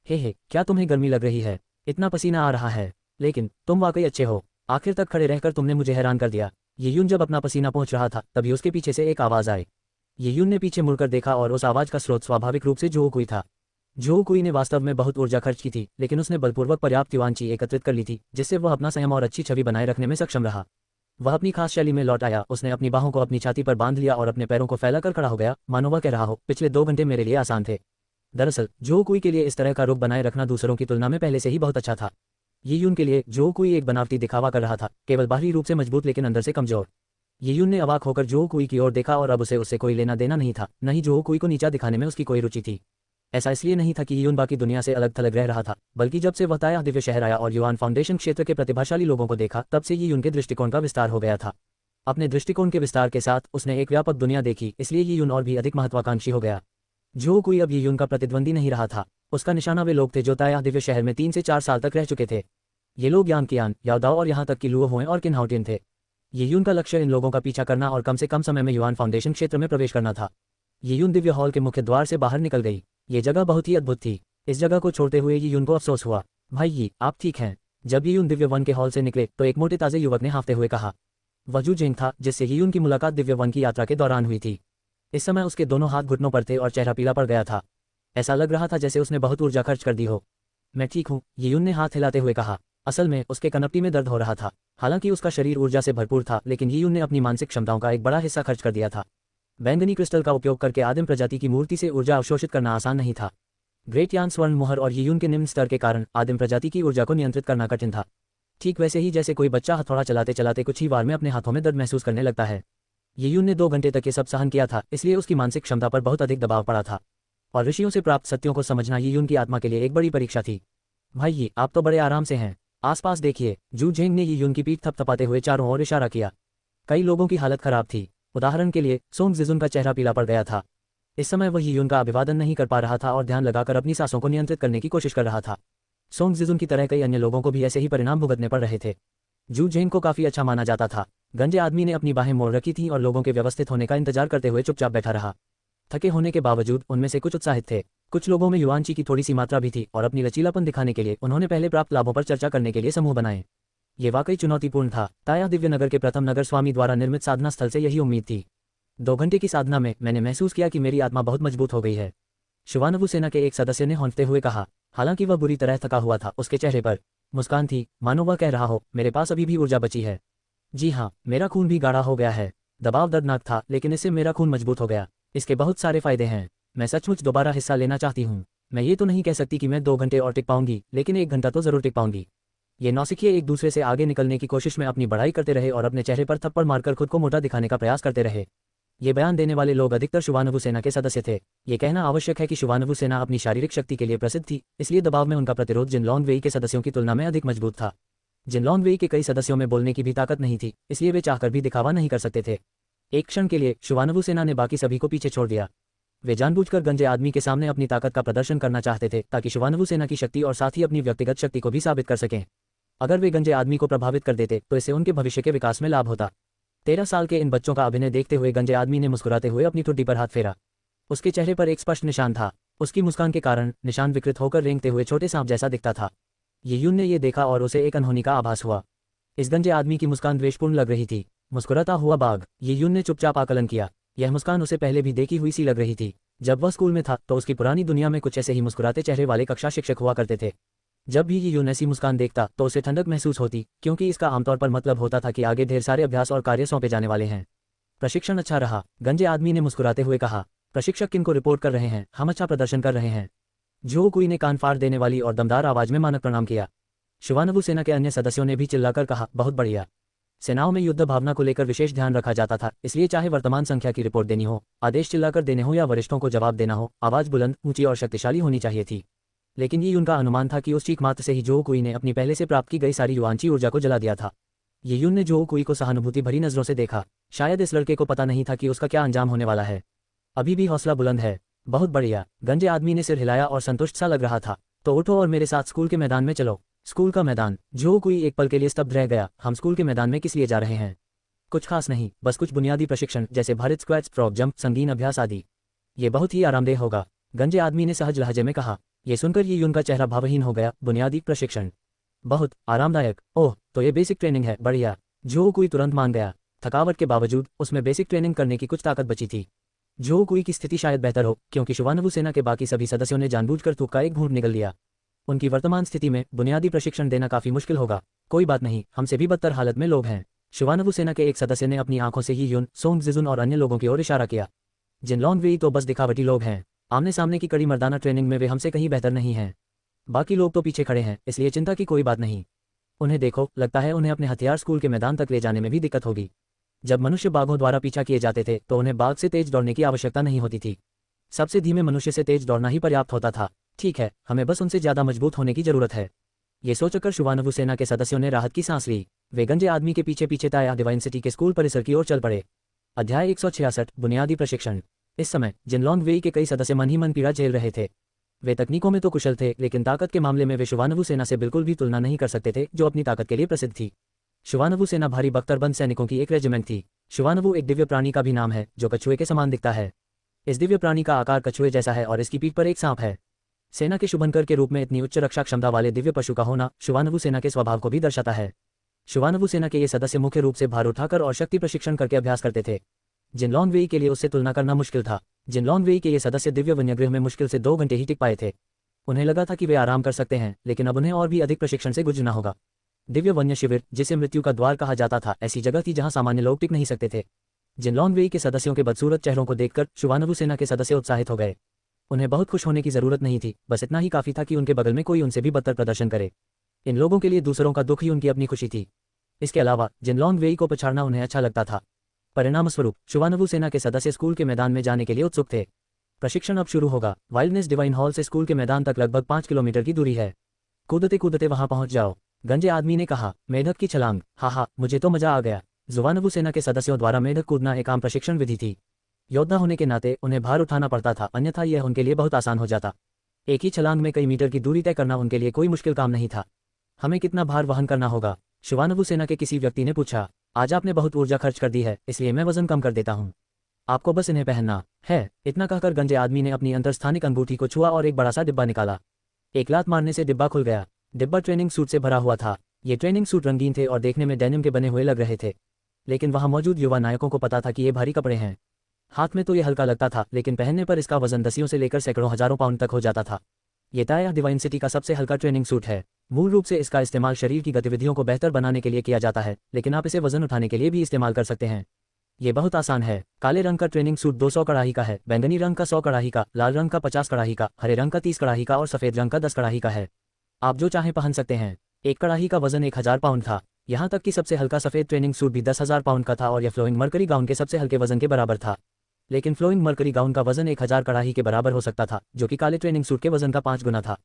हे, क्या तुम्हें गर्मी लग रही है? इतना पसीना आ रहा है, लेकिन तुम वाकई अच्छे हो। आखिर तक खड़े रहकर तुमने मुझे हैरान कर दिया। यीयून जब अपना पसीना पहुंच रहा था, तभी उसके पीछे से एक आवाज आई। यीयून ने पीछे मुड़कर देखा और उस आवाज का स्रोत स्वाभाविक रूप से जो कुई था। जो कुई ने वास्तव में बहुत ऊर्जा खर्च की थी, लेकिन उसने बलपूर्वक पर्याप्त युवांची एकत्रित कर ली थी, जिससे वह अपना संयम और अच्छी छवि बनाए रखने में सक्षम रहा। वह अपनी खास शैली में लौट आया। उसने अपनी बाहों को अपनी छाती पर बांध लिया और अपने पैरों को फैलाकर खड़ा हो गया, मानो वह कह रहा हो, पिछले 2 घंटे मेरे लिए आसान थे। दरअसल जो कुई के लिए इस तरह का रूप बनाए रखना दूसरों की तुलना में पहले से ही बहुत अच्छा था। यीयून के लिए जो कुई एक बनावटी दिखावा कर रहा था, केवल बाहरी रूप से मजबूत लेकिन अंदर से कमजोर। यीयून ने अवाक होकर जो कुई की ओर देखा और अब उसे उससे कोई लेना देना नहीं था, न ही जो कुई को नीचा दिखाने में उसकी कोई रुचि थी। ऐसा इसलिए नहीं था कि यीयून बाकी दुनिया से अलग थलग रह रहा था, बल्कि जब से वह ताया दिव्य शहर आया और युवान फाउंडेशन क्षेत्र के प्रतिभाशाली लोगों को देखा, तब से यीयून के दृष्टिकोण का विस्तार हो गया था। अपने दृष्टिकोण के विस्तार के साथ उसने एक व्यापक दुनिया देखी, इसलिए यीयून और भी अधिक महत्वाकांक्षी हो गया। जो कोई अब यीयून का प्रतिद्वंदी नहीं रहा था। उसका निशाना वे लोग थे जो ताया दिव्य शहर में 3 से 4 साल तक रह चुके थे। ये लोग यान कियान, याओदाओ और यहाँ तक कि लुओ हुए और किन्हाउटिन थे। यीयून का लक्ष्य इन लोगों का पीछा करना और कम से कम समय में युवान फाउंडेशन क्षेत्र में प्रवेश करना था। यीयून दिव्य हॉल के मुख्य द्वार से बाहर निकल गई। ये जगह बहुत ही अद्भुत थी। इस जगह को छोड़ते हुए यीयून को अफसोस हुआ। भाई, आप ठीक हैं? जब यीयून दिव्य वन के हॉल से निकले तो एक मोटे ताजे युवक ने हाँफते हुए कहा। वह जू जिंग था, जिससे यीयून की मुलाकात दिव्य वन की यात्रा के दौरान हुई थी। इस समय उसके दोनों हाथ घुटनों पर थे और चेहरा पीला पड़ गया था। ऐसा लग रहा था जैसे उसने बहुत ऊर्जा खर्च कर दी हो। मैं ठीक हूँ, यीयून ने हाथ हिलाते हुए कहा। असल में उसके कनपटी में दर्द हो रहा था। हालांकि उसका शरीर ऊर्जा से भरपूर था, लेकिन यीयून ने अपनी मानसिक क्षमताओं का एक बड़ा हिस्सा खर्च कर दिया था। बैंगनी क्रिस्टल का उपयोग करके आदिम प्रजाति की मूर्ति से ऊर्जा अवशोषित करना आसान नहीं था। ग्रेट यान स्वर्ण मोहर और यीयून के निम्न स्तर के कारण आदिम प्रजाति की ऊर्जा को नियंत्रित करना कठिन था। ठीक वैसे ही जैसे कोई बच्चा हथौड़ा चलाते चलाते कुछ ही वार में अपने हाथों में दर्द महसूस करने लगता है। यीयून ने 2 घंटे तक ये सब सहन किया था, इसलिए उसकी मानसिक क्षमता पर बहुत अधिक दबाव पड़ा था। और ऋषियों से प्राप्त सत्यों को समझना यीयून की आत्मा के लिए एक बड़ी परीक्षा थी। भाई, आप तो बड़े आराम से हैं। आसपास देखिए। जू झेंग ने यीयून की पीठ थपथपाते हुए चारों ओर इशारा किया। कई लोगों की हालत खराब थी। उदाहरण के लिए सोंग जिजुन का चेहरा पीला पड़ गया था। इस समय वह यीयून का अभिवादन नहीं कर पा रहा था और ध्यान लगाकर अपनी सांसों को नियंत्रित करने की कोशिश कर रहा था। सोंग जिजुन की तरह कई अन्य लोगों को भी ऐसे ही परिणाम भुगतने पड़ रहे थे। जू झेंग को काफी अच्छा माना जाता था। गंजे आदमी ने अपनी बाहें मोड़ रखी थीं और लोगों के व्यवस्थित होने का इंतजार करते हुए चुपचाप बैठा रहा। थके होने के बावजूद उनमें से कुछ उत्साहित थे। कुछ लोगों में युवांची की थोड़ी सी मात्रा भी थी और अपनी लचीलापन दिखाने के लिए उन्होंने पहले प्राप्त लाभों पर चर्चा करने के लिए समूह बनाए। ये वाकई चुनौतीपूर्ण था। ताया दिव्य नगर के प्रथम नगर स्वामी द्वारा निर्मित साधना स्थल से यही उम्मीद थी। 2 घंटे की साधना में मैंने महसूस किया कि मेरी आत्मा बहुत मजबूत हो गई है, शिवानवु सेना के एक सदस्य ने हौंकते हुए कहा। हालांकि वह बुरी तरह थका हुआ था, उसके चेहरे पर मुस्कान थी, मानो वह कह रहा हो, मेरे पास अभी भी ऊर्जा बची है। जी हाँ, मेरा खून भी गाढ़ा हो गया है। दबाव दर्दनाक था, लेकिन इससे मेरा खून मजबूत हो गया। इसके बहुत सारे फायदे हैं। मैं सचमुच दोबारा हिस्सा लेना चाहती हूँ। मैं ये तो नहीं कह सकती कि मैं 2 घंटे और टिक पाऊंगी, लेकिन 1 घंटा तो जरूर टिक पाऊंगी। ये नौसिखिए एक दूसरे से आगे निकलने की कोशिश में अपनी बढ़ाई करते रहे और अपने चेहरे पर थप्पड़ मारकर खुद को मोटा दिखाने का प्रयास करते रहे। ये बयान देने वाले लोग अधिकतर शुवानवु सेना के सदस्य थे। ये कहना आवश्यक है कि शुवानवु सेना अपनी शारीरिक शक्ति के लिए प्रसिद्ध थी, इसलिए दबाव में उनका प्रतिरोध जिनलॉन्ग वेई के सदस्यों की तुलना में अधिक मजबूत था। जिनलॉन्ग वेई के कई सदस्यों में बोलने की भी ताकत नहीं थी, इसलिए वे चाहकर भी दिखावा नहीं कर सकते थे। एक क्षण के लिए शुवानवु सेना ने बाकी सभी को पीछे छोड़ दिया। वे जानबूझकर गंजे आदमी के सामने अपनी ताकत का प्रदर्शन करना चाहते थे ताकि शुवानवु सेना की शक्ति और साथ ही अपनी व्यक्तिगत शक्ति को भी साबित कर सकें। अगर वे गंजे आदमी को प्रभावित कर देते तो इससे उनके भविष्य के विकास में लाभ होता। 13 साल के इन बच्चों का अभिनय देखते हुए गंजे आदमी ने मुस्कुराते हुए अपनी ठुड्डी पर हाथ फेरा। उसके चेहरे पर एक स्पष्ट निशान था। उसकी मुस्कान के कारण निशान विकृत होकर रेंगते हुए छोटे सांप जैसा दिखता था। ये यून ने ये देखा और उसे एक अनहोनी का आभास हुआ। इस गंजे आदमी की मुस्कान द्वेषपूर्ण लग रही थी। मुस्कुराता हुआ बाघ, ये यून ने चुपचाप आकलन किया। यह मुस्कान उसे पहले भी देखी हुई सी लग रही थी। जब वह स्कूल में था तो उसकी पुरानी दुनिया में कुछ ऐसे ही मुस्कुराते चेहरे वाले कक्षा शिक्षक हुआ करते थे। जब भी ये यून ऐसी मुस्कान देखता तो उसे ठंडक महसूस होती, क्योंकि इसका आमतौर पर मतलब होता था कि आगे ढेर सारे अभ्यास और कार्य सौंपे जाने वाले हैं। प्रशिक्षण अच्छा रहा, गंजे आदमी ने मुस्कुराते हुए कहा। प्रशिक्षक किनको रिपोर्ट कर रहे हैं? हम अच्छा प्रदर्शन कर रहे हैं। जो कुई ने कान फाड़ देने वाली और दमदार आवाज में मानक प्रणाम किया। शुवानवु सेना के अन्य सदस्यों ने भी चिल्लाकर कहा, बहुत बढ़िया। सेनाओं में युद्ध भावना को लेकर विशेष ध्यान रखा जाता था, इसलिए चाहे वर्तमान संख्या की रिपोर्ट देनी हो, आदेश चिल्लाकर देने हो या वरिष्ठों को जवाब देना हो, आवाज बुलंद, ऊंची और शक्तिशाली होनी चाहिए थी। लेकिन ये उनका अनुमान था कि उस चीख मात्र से ही जो कुई ने अपनी पहले से प्राप्त की गई सारी युवांची ऊर्जा को जला दिया था। ये यून ने जो कुई को सहानुभूति भरी नजरों से देखा। शायद इस लड़के को पता नहीं था कि उसका क्या अंजाम होने वाला है। अभी भी हौसला बुलंद है। बहुत बढ़िया। गंजे आदमी ने सिर हिलाया और संतुष्ट सा लग रहा था। तो उठो और मेरे साथ स्कूल के मैदान में चलो। स्कूल का मैदान? जो कुई एक पल के लिए स्तब्ध रह गया। हम स्कूल के मैदान में किस लिए जा रहे हैं? कुछ खास नहीं, बस कुछ बुनियादी प्रशिक्षण, जैसे भारित स्क्वैट्स, फ्रॉग जंप, संगीन अभ्यास आदि। ये बहुत ही आरामदेह होगा, गंजे आदमी ने सहज लहजे में कहा। ये सुनकर ये यून का चेहरा भावहीन हो गया। बुनियादी प्रशिक्षण? बहुत आरामदायक? ओह, तो ये बेसिक ट्रेनिंग है। बढ़िया। जो कुई तुरंत मान गया। थकावट के बावजूद उसमें बेसिक ट्रेनिंग करने की कुछ ताकत बची थी। जो कुई की स्थिति शायद बेहतर हो, क्योंकि शुवानवु सेना के बाकी सभी सदस्यों ने जानबूझकर थूक का एक घूंट निगल लिया। उनकी वर्तमान स्थिति में बुनियादी प्रशिक्षण देना काफी मुश्किल होगा। कोई बात नहीं, हमसे भी बदतर हालत में लोग हैं। शुवानवु सेना के एक सदस्य ने अपनी आंखों से ही यून, सोंग जिजुन और अन्य लोगों की ओर इशारा किया। जिनलॉन्ग वेई तो बस दिखावटी लोग हैं। आमने सामने की कड़ी मर्दाना ट्रेनिंग में वे हमसे कहीं बेहतर नहीं हैं। बाकी लोग तो पीछे खड़े हैं, इसलिए चिंता की कोई बात नहीं। उन्हें देखो, लगता है उन्हें अपने हथियार स्कूल के मैदान तक ले जाने में भी दिक्कत होगी। जब मनुष्य बाघों द्वारा पीछा किए जाते थे तो उन्हें बाघ से तेज दौड़ने की आवश्यकता नहीं होती थी। सबसे धीमे मनुष्य से तेज दौड़ना ही पर्याप्त होता था। ठीक है, हमें बस उनसे ज्यादा मजबूत होने की जरूरत है। ये सोचकर शुवानवु सेना के सदस्यों ने राहत की सांस ली। वे गंजे आदमी के पीछे पीछे ताया डिवाइन सिटी के स्कूल परिसर की ओर चल पड़े। अध्याय 166 बुनियादी प्रशिक्षण। इस समय जिनलॉन्ग वेई के कई सदस्य मन ही मन पीड़ा झेल रहे थे। वे तकनीकों में तो कुशल थे, लेकिन ताकत के मामले में वे शुवानवु सेना से बिल्कुल भी तुलना नहीं कर सकते थे, जो अपनी ताकत के लिए प्रसिद्ध थी। शुवानवु सेना भारी बख्तरबंद सैनिकों की एक रेजिमेंट थी। शुवानवु एक दिव्य प्राणी का भी नाम है, जो कछुए के समान दिखता है। इस दिव्य प्राणी का आकार कछुए जैसा है और इसकी पीठ पर एक सांप है। सेना के शुभंकर के रूप में इतनी उच्च रक्षा क्षमता वाले दिव्य पशु का होना शुवानवु सेना के स्वभाव को भी दर्शाता है। शुवानवु सेना के ये सदस्य मुख्य रूप से भार उठाकर और शक्ति प्रशिक्षण करके अभ्यास करते थे। जिनलॉन्ग वेई के लिए उससे तुलना करना मुश्किल था। जिनलॉन्ग वेई के ये सदस्य दिव्य वन्यगृह में मुश्किल से 2 घंटे ही टिक पाए थे। उन्हें लगा था कि वे आराम कर सकते हैं, लेकिन अब उन्हें और भी अधिक प्रशिक्षण से गुजरना होगा। दिव्य वन्य शिविर, जिसे मृत्यु का द्वार कहा जाता था, ऐसी जगह थी जहां सामान्य लोग टिक नहीं सकते थे। जिनलॉन्ग वेई के सदस्यों के बदसूरत चेहरों को देखकर शुवानवु सेना के सदस्य उत्साहित हो गए। उन्हें बहुत खुश होने की जरूरत नहीं थी, बस इतना ही काफी था कि उनके बगल में कोई उनसे भी बदतर प्रदर्शन करे। इन लोगों के लिए दूसरों का दुख ही उनकी अपनी खुशी थी। इसके अलावा जिनलॉन्ग वेई को पछाड़ना उन्हें अच्छा लगता था। परिणामस्वरूप शुवानवु सेना के सदस्य स्कूल के मैदान में जाने के लिए उत्सुक थे। प्रशिक्षण अब शुरू होगा। वाइल्डनेस डिवाइन हॉल से स्कूल के मैदान तक लगभग 5 किलोमीटर की दूरी है। कूदते कूदते वहां पहुंच जाओ, गंजे आदमी ने कहा। मेढक की छलांग? हा, मुझे तो मजा आ गया। शुवानवु सेना के सदस्यों द्वारा मेढक कूदना एक आम प्रशिक्षण विधि थी। योद्धा होने के नाते उन्हें भार उठाना पड़ता था, अन्यथा यह उनके लिए बहुत आसान हो जाता। एक ही छलांग में कई मीटर की दूरी तय करना उनके लिए कोई मुश्किल काम नहीं था। हमें कितना भार वहन करना होगा? शुवानवु सेना के किसी व्यक्ति ने पूछा। आज आपने बहुत ऊर्जा खर्च कर दी है, इसलिए मैं वजन कम कर देता हूँ। आपको बस इन्हें पहनना है। इतना कहकर गंजे आदमी ने अपनी अंतरस्थानिक अंगूठी को छुआ और एक बड़ा सा डिब्बा निकाला। एक लात मारने से डिब्बा खुल गया। डिब्बा ट्रेनिंग सूट से भरा हुआ था। ये ट्रेनिंग सूट रंगीन थे और देखने में डेनिम के बने हुए लग रहे थे, लेकिन वहां मौजूद युवा नायकों को पता था कि ये भारी कपड़े हैं। हाथ में तो ये हल्का लगता था, लेकिन पहनने पर इसका वजन दसियों से लेकर सैकड़ों हजारों पाउंड तक हो जाता था। ये ताया डिवाइन सिटी का सबसे हल्का ट्रेनिंग सूट है। मूल रूप से इसका इस्तेमाल शरीर की गतिविधियों को बेहतर बनाने के लिए किया जाता है, लेकिन आप इसे वजन उठाने के लिए भी इस्तेमाल कर सकते हैं। ये बहुत आसान है। काले रंग का ट्रेनिंग सूट 200 कड़ाही का है, बैंगनी रंग का 100 कड़ाही का, लाल रंग का 50 कड़ाही का, हरे रंग का 30 कड़ाही का और सफेद रंग का 10 कड़ाही का है। आप जो चाहें पहन सकते हैं। एक कड़ाही का वजन 1000 पाउंड था। यहाँ तक कि सबसे हल्का सफेद ट्रेनिंग सूट भी 10,000 पाउंड का था और यह फ्लोइंग मरकरी गाउन के सबसे हल्के वजन के बराबर था। लेकिन फ्लोइंग मरकरी गाउन का वजन 1000 कड़ाही के बराबर हो सकता था, जो कि काले ट्रेनिंग सूट के वजन का 5 गुना था।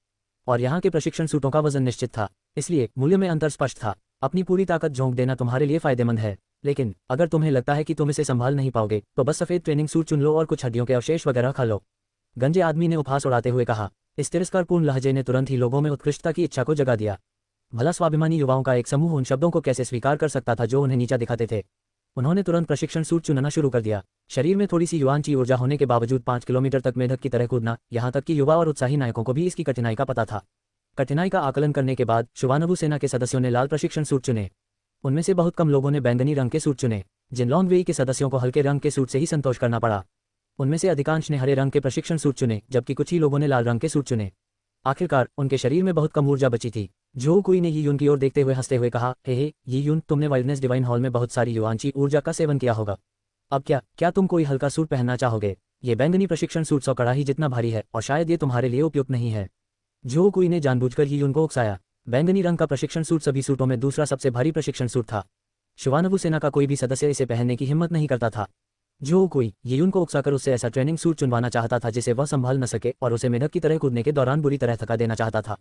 और यहाँ के प्रशिक्षण सूटों का वजन निश्चित था, इसलिए मूल्य में अंतर स्पष्ट था। अपनी पूरी ताकत झोंक देना तुम्हारे लिए फायदेमंद है, लेकिन अगर तुम्हें लगता है कि तुम इसे संभाल नहीं पाओगे तो बस सफेद ट्रेनिंग सूट चुन लो और कुछ हड्डियों के अवशेष वगैरह खा लो। गंजे आदमी ने उपहास उड़ाते हुए कहा। इस तिरस्कारपूर्ण लहजे ने तुरंत ही लोगों में उत्कृष्टता की इच्छा को जगा दिया। भला स्वाभिमानी युवाओं का एक समूह उन शब्दों को कैसे स्वीकार कर सकता था जो उन्हें नीचा दिखाते थे। उन्होंने तुरंत प्रशिक्षण सूट चुनना शुरू कर दिया। शरीर में थोड़ी सी युवांची ऊर्जा होने के बावजूद 5 किलोमीटर तक मेढक की तरह कूदना, यहाँ तक कि युवा और उत्साही नायकों को भी इसकी कठिनाई का पता था। कठिनाई का आकलन करने के बाद शुवानबु सेना के सदस्यों ने लाल प्रशिक्षण सूट चुने। उनमें से बहुत कम लोगों ने बैंगनी रंग के सूट चुने। जिनलोंग वेई के सदस्यों को हल्के रंग के सूट से ही संतोष करना पड़ा। उनमें से अधिकांश ने हरे रंग के प्रशिक्षण सूट चुने, जबकि कुछ ही लोगों ने लाल रंग के सूट चुने। आखिरकार उनके शरीर में बहुत कम ऊर्जा बची थी। जो कुई ने यी यून की ओर देखते हुए हंसते हुए कहा, हे यी यून, तुमने वाइल्डनेस डिवाइन हॉल में बहुत सारी युवांची ऊर्जा का सेवन किया होगा। अब क्या तुम कोई हल्का सूट पहनना चाहोगे? ये बैंगनी प्रशिक्षण सूट 100 कड़ाही जितना भारी है और शायद ये तुम्हारे लिए उपयुक्त नहीं है। जो कुई ने जानबूझकर यी यून को उकसाया। बैंगनी रंग का प्रशिक्षण सूट सभी सूटों में दूसरा सबसे भारी प्रशिक्षण सूट था। शुवानबु सेना का कोई भी सदस्य इसे पहनने की हिम्मत नहीं करता था। जो कोई यी यून को उकसाकर उससे ऐसा ट्रेनिंग सूट चुनवाना चाहता था जिसे वह संभाल न सके और उसे मेढक की तरह कूदने के दौरान बुरी तरह थका देना चाहता था।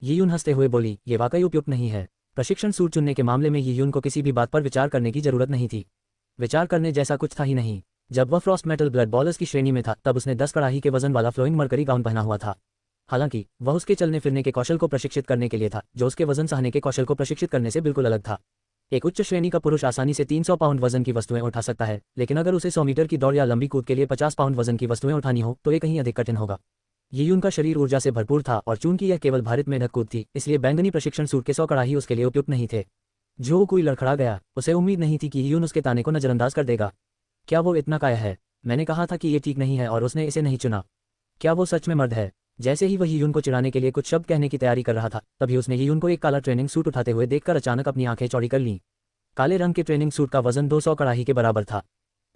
यी यून हंसते हुए बोली, ये वाकई उपयुक्त नहीं है। प्रशिक्षण सूट चुनने के मामले में यी यून को किसी भी बात पर विचार करने की जरूरत नहीं थी। विचार करने जैसा कुछ था ही नहीं। जब वह फ्रॉस्ट मेटल ब्लड बॉलर्स की श्रेणी में था तब उसने 10 कड़ाही के वजन वाला फ्लोइंग मरकरी गाउन पहना हुआ था। हालांकि वह उसके चलने फिरने के कौशल को प्रशिक्षित करने के लिए था, जो उसके वजन सहने के कौशल को प्रशिक्षित करने से बिल्कुल अलग था। एक उच्च श्रेणी का पुरुष आसानी से 300 पाउंड वजन की वस्तुएं उठा सकता है, लेकिन अगर उसे 100 मीटर की दौड़ या लंबी कूद के लिए 50 पाउंड वजन की वस्तुएं उठानी हो तो ये कहीं अधिक कठिन होगा। यी यून का शरीर ऊर्जा से भरपूर था और चूंकि यह केवल भारित मेढक कूद थी, इसलिए बैंगनी प्रशिक्षण सूट के 100 कड़ाही उसके लिए उपयुक्त नहीं थे। जो कोई लड़खड़ा गया। उसे उम्मीद नहीं थी कि यी यून उसके ताने को नजरअंदाज कर देगा। क्या वो इतना काया है? मैंने कहा था कि ये ठीक नहीं है और उसने इसे नहीं चुना। क्या वो सच में मर्द है? जैसे ही वह यी यून को चिढ़ाने के लिए कुछ शब्द कहने की तैयारी कर रहा था, तभी उसने यी यून को एक काला ट्रेनिंग सूट उठाते हुए देखकर अचानक अपनी आंखें चौड़ी कर लीं। काले रंग के ट्रेनिंग सूट का वजन 200 कड़ाही के बराबर था।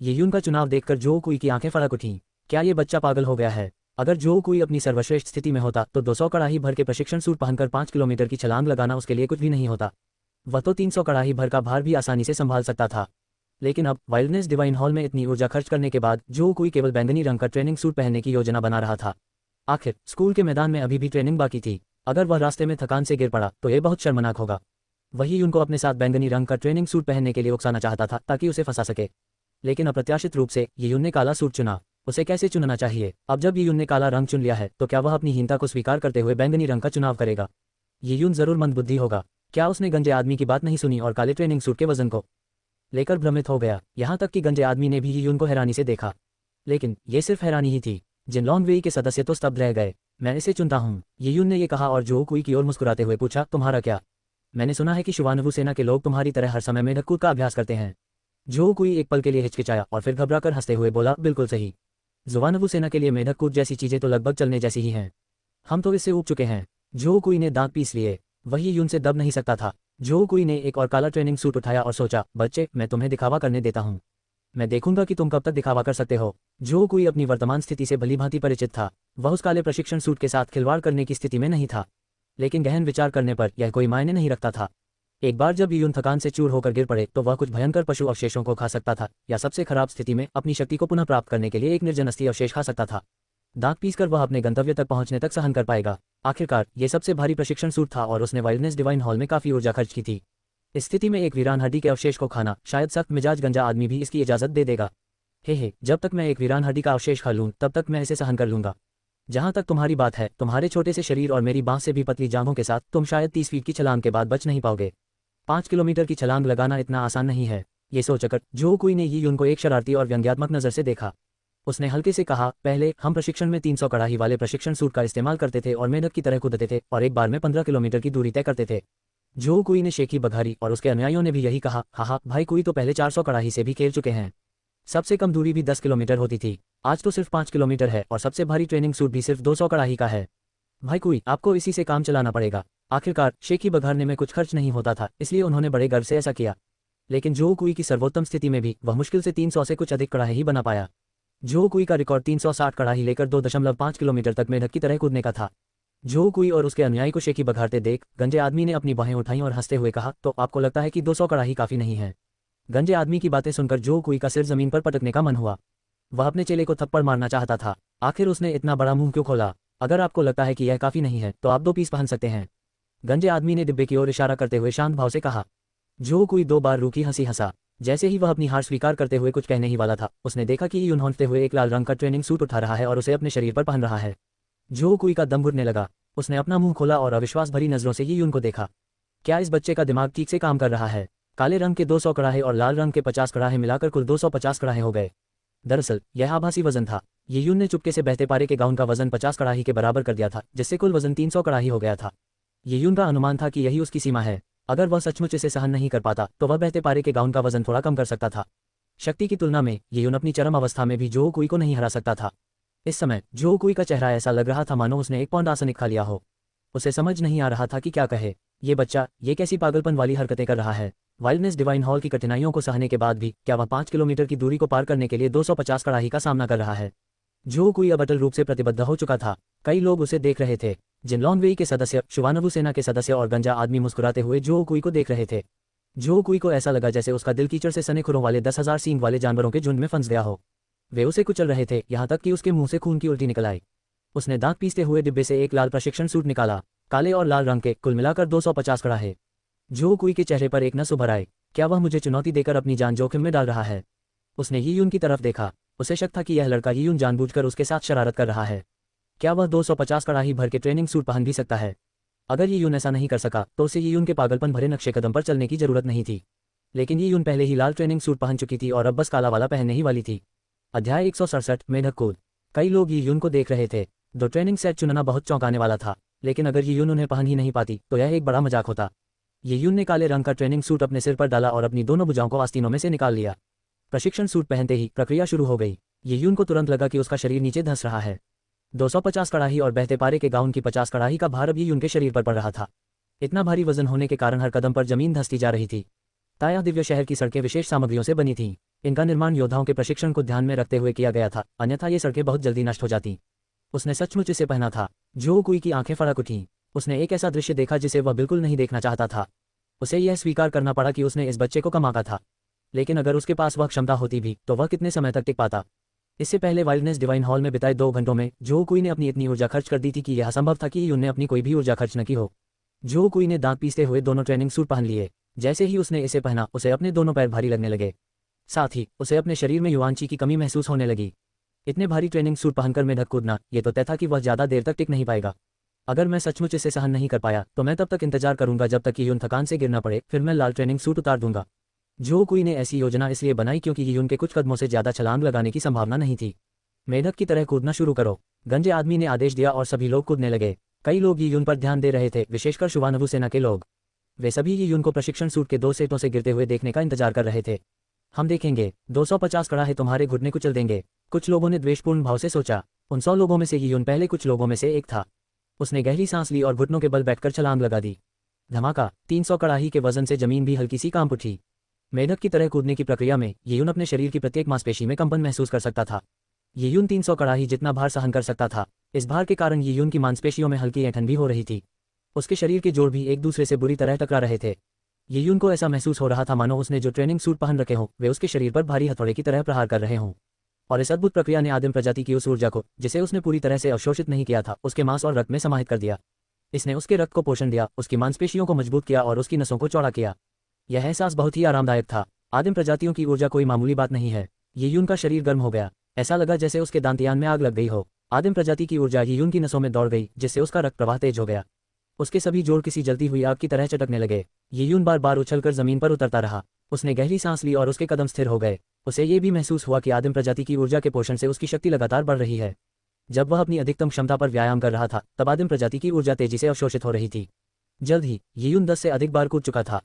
यी यून का चुनाव देखकर जो कुई की आंखें फड़क उठीं। क्या ये बच्चा पागल हो गया है? अगर जो कोई अपनी सर्वश्रेष्ठ स्थिति में होता तो 200 कड़ाही भर के प्रशिक्षण सूट पहनकर 5 किलोमीटर की छलांग लगाना उसके लिए कुछ भी नहीं होता। वह तो 300 कड़ाही भर का भार भी आसानी से संभाल सकता था। लेकिन अब वाइल्डनेस डिवाइन हॉल में इतनी ऊर्जा खर्च करने के बाद जो कोई केवल बैंगनी रंग का ट्रेनिंग सूट पहनने की योजना बना रहा था। आखिर स्कूल के मैदान में अभी भी ट्रेनिंग बाकी थी। अगर वह रास्ते में थकान से गिर पड़ा तो यह बहुत शर्मनाक होगा। वही उनको अपने साथ बैंगनी रंग का ट्रेनिंग सूट पहनने के लिए उकसाना चाहता था ताकि उसे फंसा सके। लेकिन अप्रत्याशित रूप से यी यून ने काला सूट चुना। उसे कैसे चुनना चाहिए? अब जब यी यून ने काला रंग चुन लिया है तो क्या वह अपनी हीनता को स्वीकार करते हुए बैंगनी रंग का चुनाव करेगा? यी यून जरूर मंदबुद्धि होगा। क्या उसने गंजे आदमी की बात नहीं सुनी और काले ट्रेनिंग सूट के वजन को लेकर भ्रमित हो गया? यहाँ तक कि गंजे आदमी ने भी यी यून को हैरानी से देखा। लेकिन ये सिर्फ हैरानी ही थी। जिनलोंग वेई के सदस्य तो स्तब्ध रह गए। मैं इसे चुनता हूँ, यी यून ने ये कहा और जो कुई की ओर मुस्कुराते हुए पूछा, तुम्हारा क्या? मैंने सुना है कि शुवानबु सेना के लोग तुम्हारी तरह हर समय मेढक कूद का अभ्यास करते हैं। जो कोई एक पल के लिए हिचकिचाया और फिर घबराकर हंसते हुए बोला, बिल्कुल सही। शुवानबु सेना के लिए मेढक कूद जैसी चीजें तो लगभग चलने जैसी ही हैं। हम तो इससे ऊब चुके हैं। जो कोई ने दांत पीस लिए। वही यून से दब नहीं सकता था। जो कोई ने एक और काला ट्रेनिंग सूट उठाया और सोचा, बच्चे, मैं तुम्हें दिखावा करने देता हूँ। मैं देखूंगा कि तुम कब तक दिखावा कर सकते हो। जो कोई अपनी वर्तमान स्थिति से भलीभांति परिचित था। वह उस काले प्रशिक्षण सूट के साथ खिलवाड़ करने की स्थिति में नहीं था। लेकिन गहन विचार करने पर यह कोई मायने नहीं रखता था। एक बार जब यून थकान से चूर होकर गिर पड़े तो वह कुछ भयंकर पशु अवशेषों को खा सकता था, या सबसे खराब स्थिति में अपनी शक्ति को पुनः प्राप्त करने के लिए एक निर्जन अस्थि अवशेष खा सकता था। दांत पीसकर वह अपने गंतव्य तक पहुंचने तक सहन कर पाएगा। आखिरकार ये सबसे भारी प्रशिक्षण सूट था और उसने वाइल्डनेस डिवाइन हॉल में काफी ऊर्जा खर्च की थी। इस स्थिति में एक वीरान हड्डी के अवशेष को खाना, शायद सख्त मिजाज गंजा आदमी भी इसकी इजाजत दे देगा। हे, जब तक मैं एक वीरान हड्डी का अवशेष खा लूं तब तक मैं इसे सहन कर लूंगा। जहां तक तुम्हारी बात है, तुम्हारे छोटे से शरीर और मेरी बांह से भी पतली जांघों के साथ तुम शायद 30 फीट की छलांग के बाद बच नहीं पाओगे। 5 किलोमीटर की छलांग लगाना इतना आसान नहीं है। ये सोचकर जो कोई ने यी यून को एक शरारती और व्यंग्यात्मक नजर से देखा। उसने हल्के से कहा, पहले हम प्रशिक्षण में 300 कड़ाही वाले प्रशिक्षण सूट का इस्तेमाल करते थे और मेढक की तरह कूदते थे और एक बार में 15 किलोमीटर की दूरी तय करते थे। जो कोई ने शेखी बघारी और उसके अनुयायियों ने भी यही कहा। हाँ, भाई, कोई तो पहले 400 कड़ाही से भी खेल चुके हैं। सबसे कम दूरी भी 10 किलोमीटर होती थी, आज तो सिर्फ 5 किलोमीटर है और सबसे भारी ट्रेनिंग सूट भी सिर्फ 200 कड़ाही का है। भाई कोई, आपको इसी से काम चलाना पड़ेगा। आखिरकार शेखी बघारने में कुछ खर्च नहीं होता था, इसलिए उन्होंने बड़े गर्व से ऐसा किया। लेकिन जो कुई की सर्वोत्तम स्थिति में भी वह मुश्किल से 300 से कुछ अधिक कड़ाहे ही बना पाया। जो कुई का रिकॉर्ड 360 कड़ाही लेकर 2.5 किलोमीटर तक मेढक की तरह कूदने का था। जो कुई और उसके अनुयायी को शेखी बघारते देख गंजे आदमी ने अपनी बाहें उठाईं और हंसते हुए कहा, तो आपको लगता है कि 200 कड़ाही काफी नहीं है? गंजे आदमी की बातें सुनकर जो कुई का सिर जमीन पर पटकने का मन हुआ। वह अपने चेले को थप्पड़ मारना चाहता था। आखिर उसने इतना बड़ा मुंह क्यों खोला? अगर आपको लगता है कि यह काफी नहीं है तो आप 2 पीस पहन सकते हैं। गंजे आदमी ने डिब्बे की ओर इशारा करते हुए शांत भाव से कहा। जो कुई 2 बार रूखी हंसी हंसा। जैसे ही वह अपनी हार स्वीकार करते हुए कुछ कहने ही वाला था, उसने देखा कि यून हौंकते हुए एक लाल रंग का ट्रेनिंग सूट उठा रहा है और उसे अपने शरीर पर पहन रहा है। जो कुई का दम घुटने लगा। उसने अपना मुंह खोला और अविश्वास भरी नजरों से यून को देखा। क्या इस बच्चे का दिमाग ठीक से काम कर रहा है? काले रंग के 200 कड़ाहे और लाल रंग के 50 कड़ाहे मिलाकर कुल 250 कड़ाहे हो गए। दरअसल यह आभासी वजन था। यून ने चुपके से बहते पारे के गाउन का वजन 50 कड़ाही के बराबर कर दिया था, जिससे कुल वजन 300 कड़ाही हो गया था। यून का अनुमान था कि यही उसकी सीमा है। अगर वह सचमुच इसे सहन नहीं कर पाता तो वह बहते पारे के गाउन का वजन थोड़ा कम कर सकता था। शक्ति की तुलना में यून अपनी चरम अवस्था में भी जो कुई को नहीं हरा सकता था। इस समय जो कुई का चेहरा ऐसा लग रहा था मानो उसने एक पौंड आसनिक खा लिया हो। उसे समझ नहीं आ रहा था कि क्या कहे। ये बच्चा ये कैसी पागलपन वाली हरकतें कर रहा है? वाइल्डनेस डिवाइन हॉल की कठिनाइयों को सहने के बाद भी क्या वह 5 किलोमीटर की दूरी को पार करने के लिए 250 कड़ाही का सामना कर रहा है? जो कोई अब अटल रूप से प्रतिबद्ध हो चुका था। कई लोग उसे देख रहे थे। जिनलॉन्गवेई के सदस्य, शुवानवु सेना के सदस्य और गंजा आदमी मुस्कुराते हुए जो कुई को देख रहे थे। जो कुई को ऐसा लगा जैसे उसका दिल कीचड़ से सने खुरों वाले 10,000 सींग वाले जानवरों के झुंड में फंस गया हो। वे उसे कुचल रहे थे, यहाँ तक कि उसके मुंह से खून की उल्टी निकल आई। उसने दांत पीसते हुए डिब्बे से एक लाल प्रशिक्षण सूट निकाला। काले और लाल रंग के कुल मिलाकर 250 कड़ाहे। जो कुई के चेहरे पर एक नस उभर आई। क्या वह मुझे चुनौती देकर अपनी जान जोखिम में डाल रहा है? उसने यीयून की तरफ देखा। उसे शक था कि यह लड़का यीयून जानबूझकर उसके साथ शरारत कर रहा है। क्या वह 250 कड़ाही भर के ट्रेनिंग सूट पहन भी सकता है? अगर यीयून ऐसा नहीं कर सका तो उसे यीयून के पागलपन भरे नक्शे कदम पर चलने की जरूरत नहीं थी। लेकिन यीयून पहले ही लाल ट्रेनिंग सूट पहन चुकी थी और अब बस काला वाला पहनने ही वाली थी। अध्याय 167 मेढक कूद। कई लोग यीयून को देख रहे थे। 2 ट्रेनिंग सेट चुनना बहुत चौंकाने वाला था, लेकिन अगर यीयून उन्हें पहन ही नहीं पाती तो यह एक बड़ा मजाक होता। यीयून ने काले रंग का ट्रेनिंग सूट अपने सिर पर डाला और अपनी दोनों भुजाओं को आस्तीनों में से निकाल लिया। प्रशिक्षण सूट पहनते ही प्रक्रिया शुरू हो गई। यीयून को तुरंत लगा कि उसका शरीर नीचे धंस रहा है। 250 कड़ाही और बहते पारे के गाउन की 50 कड़ाही का भार अब यीयून के शरीर पर पड़ रहा था। इतना भारी वजन होने के कारण हर कदम पर जमीन धंसती जा रही थी। ताया दिव्य शहर की सड़कें विशेष सामग्रियों से बनी थीं। इनका निर्माण योद्धाओं के प्रशिक्षण को ध्यान में रखते हुए किया गया था, अन्यथा ये सड़कें बहुत जल्दी नष्ट हो जाती। उसने सचमुच इसे पहना था। जो कुई की आंखें फड़क उठीं। उसने एक ऐसा दृश्य देखा जिसे वह बिल्कुल नहीं देखना चाहता था। उसे यह स्वीकार करना पड़ा कि उसने इस बच्चे को कम आंका था। लेकिन अगर उसके पास वह क्षमता होती भी तो वह कितने समय तक टिक पाता? इससे पहले वाइल्डनेस डिवाइन हॉल में बिताए 2 घंटों में जो कुई ने अपनी इतनी ऊर्जा खर्च कर दी थी कि यह असंभव था कि यीयून ने अपनी कोई भी ऊर्जा खर्च न की हो। जो कुई ने दांत पीसते हुए दोनों ट्रेनिंग सूट पहन लिए। जैसे ही उसने इसे पहना उसे अपने दोनों पैर भारी लगने लगे। साथ ही उसे अपने शरीर में युआनची की कमी महसूस होने लगी। इतने भारी ट्रेनिंग सूट पहनकर मेढक कूदना, ये तो तय था कि वह ज्यादा देर तक टिक नहीं पाएगा। अगर मैं सचमुच इसे सहन नहीं कर पाया तो मैं तब तक इंतजार करूंगा जब तक यीयून थकान से गिरना पड़े, फिर मैं लाल ट्रेनिंग सूट उतार दूंगा। जो कुई ने ऐसी योजना इसलिए बनाई क्योंकि यीयून के कुछ कदमों से ज्यादा छलांग लगाने की संभावना नहीं थी। मेढक की तरह कूदना शुरू करो। गंजे आदमी ने आदेश दिया और सभी लोग कूदने लगे। कई लोग यीयून पर ध्यान दे रहे थे, विशेषकर शुवानवु सेना के लोग। वे सभी यीयून को प्रशिक्षण सूट के 2 सेटों से गिरते हुए देखने का इंतजार कर रहे थे। हम देखेंगे, 250 कड़ाहे तुम्हारे घुटने कुचल देंगे, कुछ लोगों ने द्वेषपूर्ण भाव से सोचा। उन 100 लोगों में से यीयून पहले कुछ लोगों में से एक था। उसने गहरी सांस ली और घुटनों के बल बैठकर छलांग लगा दी। धमाका! 300 कड़ाही के वजन से जमीन भी हल्की सी कांप उठी। मेढक की तरह कूदने की प्रक्रिया में यीयून अपने शरीर की प्रत्येक मांसपेशी में कंपन महसूस कर सकता था। यीयून 300 कड़ाही जितना भार सहन कर सकता था। इस भार के कारण यीयून की मांसपेशियों में हल्की ऐंठन भी हो रही थी। उसके शरीर के जोड़ भी एक दूसरे से बुरी तरह टकरा रहे थे। यीयून को ऐसा महसूस हो रहा था मानो उसने जो ट्रेनिंग सूट पहन रखे हों वे उसके शरीर पर भारी हथौड़े की तरह प्रहार कर रहे हों। और इस अद्भुत प्रक्रिया ने आदिम प्रजाति की उस ऊर्जा को, जिसे उसने पूरी तरह से अवशोषित नहीं किया था, उसके मांस और रक्त में समाहित कर दिया। इसने उसके रक्त को पोषण दिया, उसकी मांसपेशियों को मजबूत किया और उसकी नसों को चौड़ा किया। यह एहसास बहुत ही आरामदायक था। आदिम प्रजातियों की ऊर्जा कोई मामूली बात नहीं है। यीयून का शरीर गर्म हो गया। ऐसा लगा जैसे उसके दांतियान में आग लग गई हो। आदिम प्रजाति की ऊर्जा यीयून की नसों में दौड़ गई, जिससे उसका रक्त प्रवाह तेज हो गया। उसके सभी जोड़ किसी जलती हुई आग की तरह चटकने लगे। यीयून बार बार उछलकर जमीन पर उतरता रहा। उसने गहरी सांस ली और उसके कदम स्थिर हो गए। उसे ये भी महसूस हुआ कि आदिम प्रजाति की ऊर्जा के पोषण से उसकी शक्ति लगातार बढ़ रही है। जब वह अपनी अधिकतम क्षमता पर व्यायाम कर रहा था तब आदिम प्रजाति की ऊर्जा तेजी से अवशोषित हो रही थी। जल्द ही यीयून 10 से अधिक बार कूद चुका था।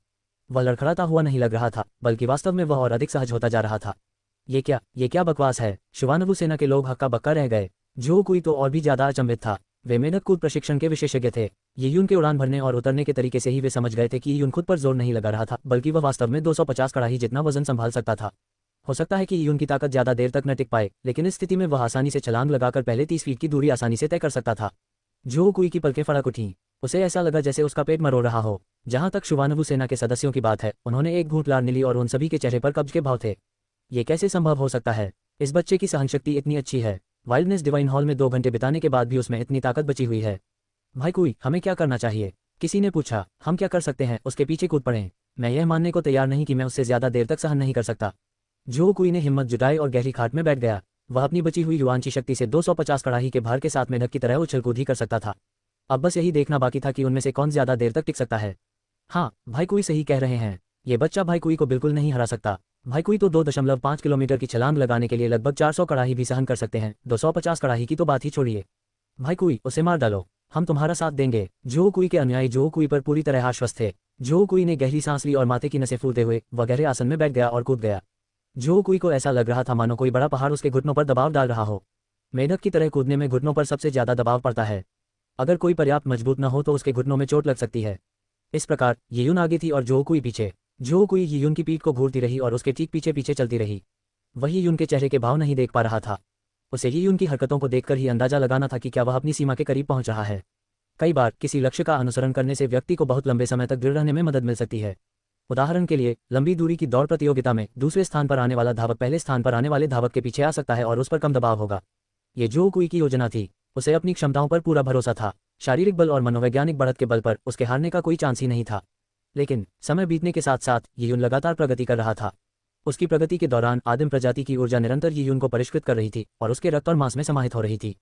वह लड़खड़ाता हुआ नहीं लग रहा था, बल्कि वास्तव में वह और अधिक सहज होता जा रहा था। ये क्या बकवास है? शुवानवु सेना के लोग हक्का बक्का रह गए। जो कुई तो और भी ज्यादा अचंभित था। वे मेहनत कूद प्रशिक्षण के विशेषज्ञ थे। यियुन के उड़ान भरने और उतरने के तरीके से ही वे समझ गए थे कि यियुन खुद पर जोर नहीं लगा रहा था, बल्कि वह वास्तव में 250 कड़ाही जितना वजन संभाल सकता था। हो सकता है कि यियुन की ताकत ज्यादा देर तक न टिक पाए, लेकिन इस स्थिति में वह आसानी से छलांग लगाकर पहले 30 फीट की दूरी आसानी से तय कर सकता था। जो कुई की पलकें फड़क उठीं। उसे ऐसा लगा जैसे उसका पेट मरोड़ रहा हो। जहां तक शुवानवु सेना के सदस्यों की बात है, उन्होंने एक घूंट लार ली और उन सभी के चेहरे पर कब्ज के भाव थे। ये कैसे संभव हो सकता है? इस बच्चे की सहनशक्ति इतनी अच्छी है। वाइल्डनेस डिवाइन हॉल में 2 घंटे बिताने के बाद भी उसमें इतनी ताकत बची हुई है। भाई कुई, हमें क्या करना चाहिए? किसी ने पूछा। हम क्या कर सकते हैं? उसके पीछे कूद पड़े। मैं यह मानने को तैयार नहीं कि मैं उससे ज्यादा देर तक सहन नहीं कर सकता। जो कुई ने हिम्मत जुटाई और गहरी खाट में बैठ गया। वह अपनी बची हुई युआन शक्ति से 250 कड़ाही के भार के साथ मेंढक की तरह उछल कूद ही कर सकता था। अब बस यही देखना बाकी था कि उनमें से कौन ज्यादा देर तक टिक सकता है। हाँ, भाई कुई सही कह रहे हैं। ये बच्चा भाई कुई को बिल्कुल नहीं हरा सकता। भाई कुई तो 2.5 किलोमीटर की छलांग लगाने के लिए लगभग 400 कड़ाही भी सहन कर सकते हैं। 250 कड़ाही की तो बात ही छोड़िए। भाई कुई, उसे मार डालो, हम तुम्हारा साथ देंगे। जो कुई के अनुयायी जो कुई पर पूरी तरह आश्वस्त थे। जो कुई ने गहरी सांस ली और माथे की नसें फूलते हुए वह गहरे आसन में बैठ गया और कूद गया। जो कुई को ऐसा लग रहा था मानो कोई बड़ा पहाड़ उसके घुटनों पर दबाव डाल रहा हो। मेंढक की तरह कूदने में घुटनों पर सबसे ज्यादा दबाव पड़ता है। अगर कोई पर्याप्त मजबूत न हो तो उसके घुटनों में चोट लग सकती है। इस प्रकार यियुन आगे थी और जो कुई पीछे। जो कुई यियुन की पीठ को घूरती रही और उसके ठीक पीछे पीछे चलती रही। वही यियुन के चेहरे के भाव नहीं देख पा रहा था। उसे यियुन की हरकतों को देखकर ही अंदाजा लगाना था कि क्या वह अपनी सीमा के करीब पहुंच रहा है। कई बार किसी लक्ष्य का अनुसरण करने से व्यक्ति को बहुत लंबे समय तक दृढ़ रहने में मदद मिल सकती है। उदाहरण के लिए, लंबी दूरी की दौड़ प्रतियोगिता में दूसरे स्थान पर आने वाला धावक पहले स्थान पर आने वाले धावक के पीछे आ सकता है और उस पर कम दबाव होगा। ये जो कुई की योजना थी। उसे अपनी क्षमताओं पर पूरा भरोसा था। शारीरिक बल और मनोवैज्ञानिक बढ़त के बल पर उसके हारने का कोई चांस ही नहीं था। लेकिन समय बीतने के साथ साथ यियुन लगातार प्रगति कर रहा था। उसकी प्रगति के दौरान आदिम प्रजाति की ऊर्जा निरंतर यियुन को परिष्कृत कर रही थी और उसके रक्त और मांस में समाहित हो रही थी।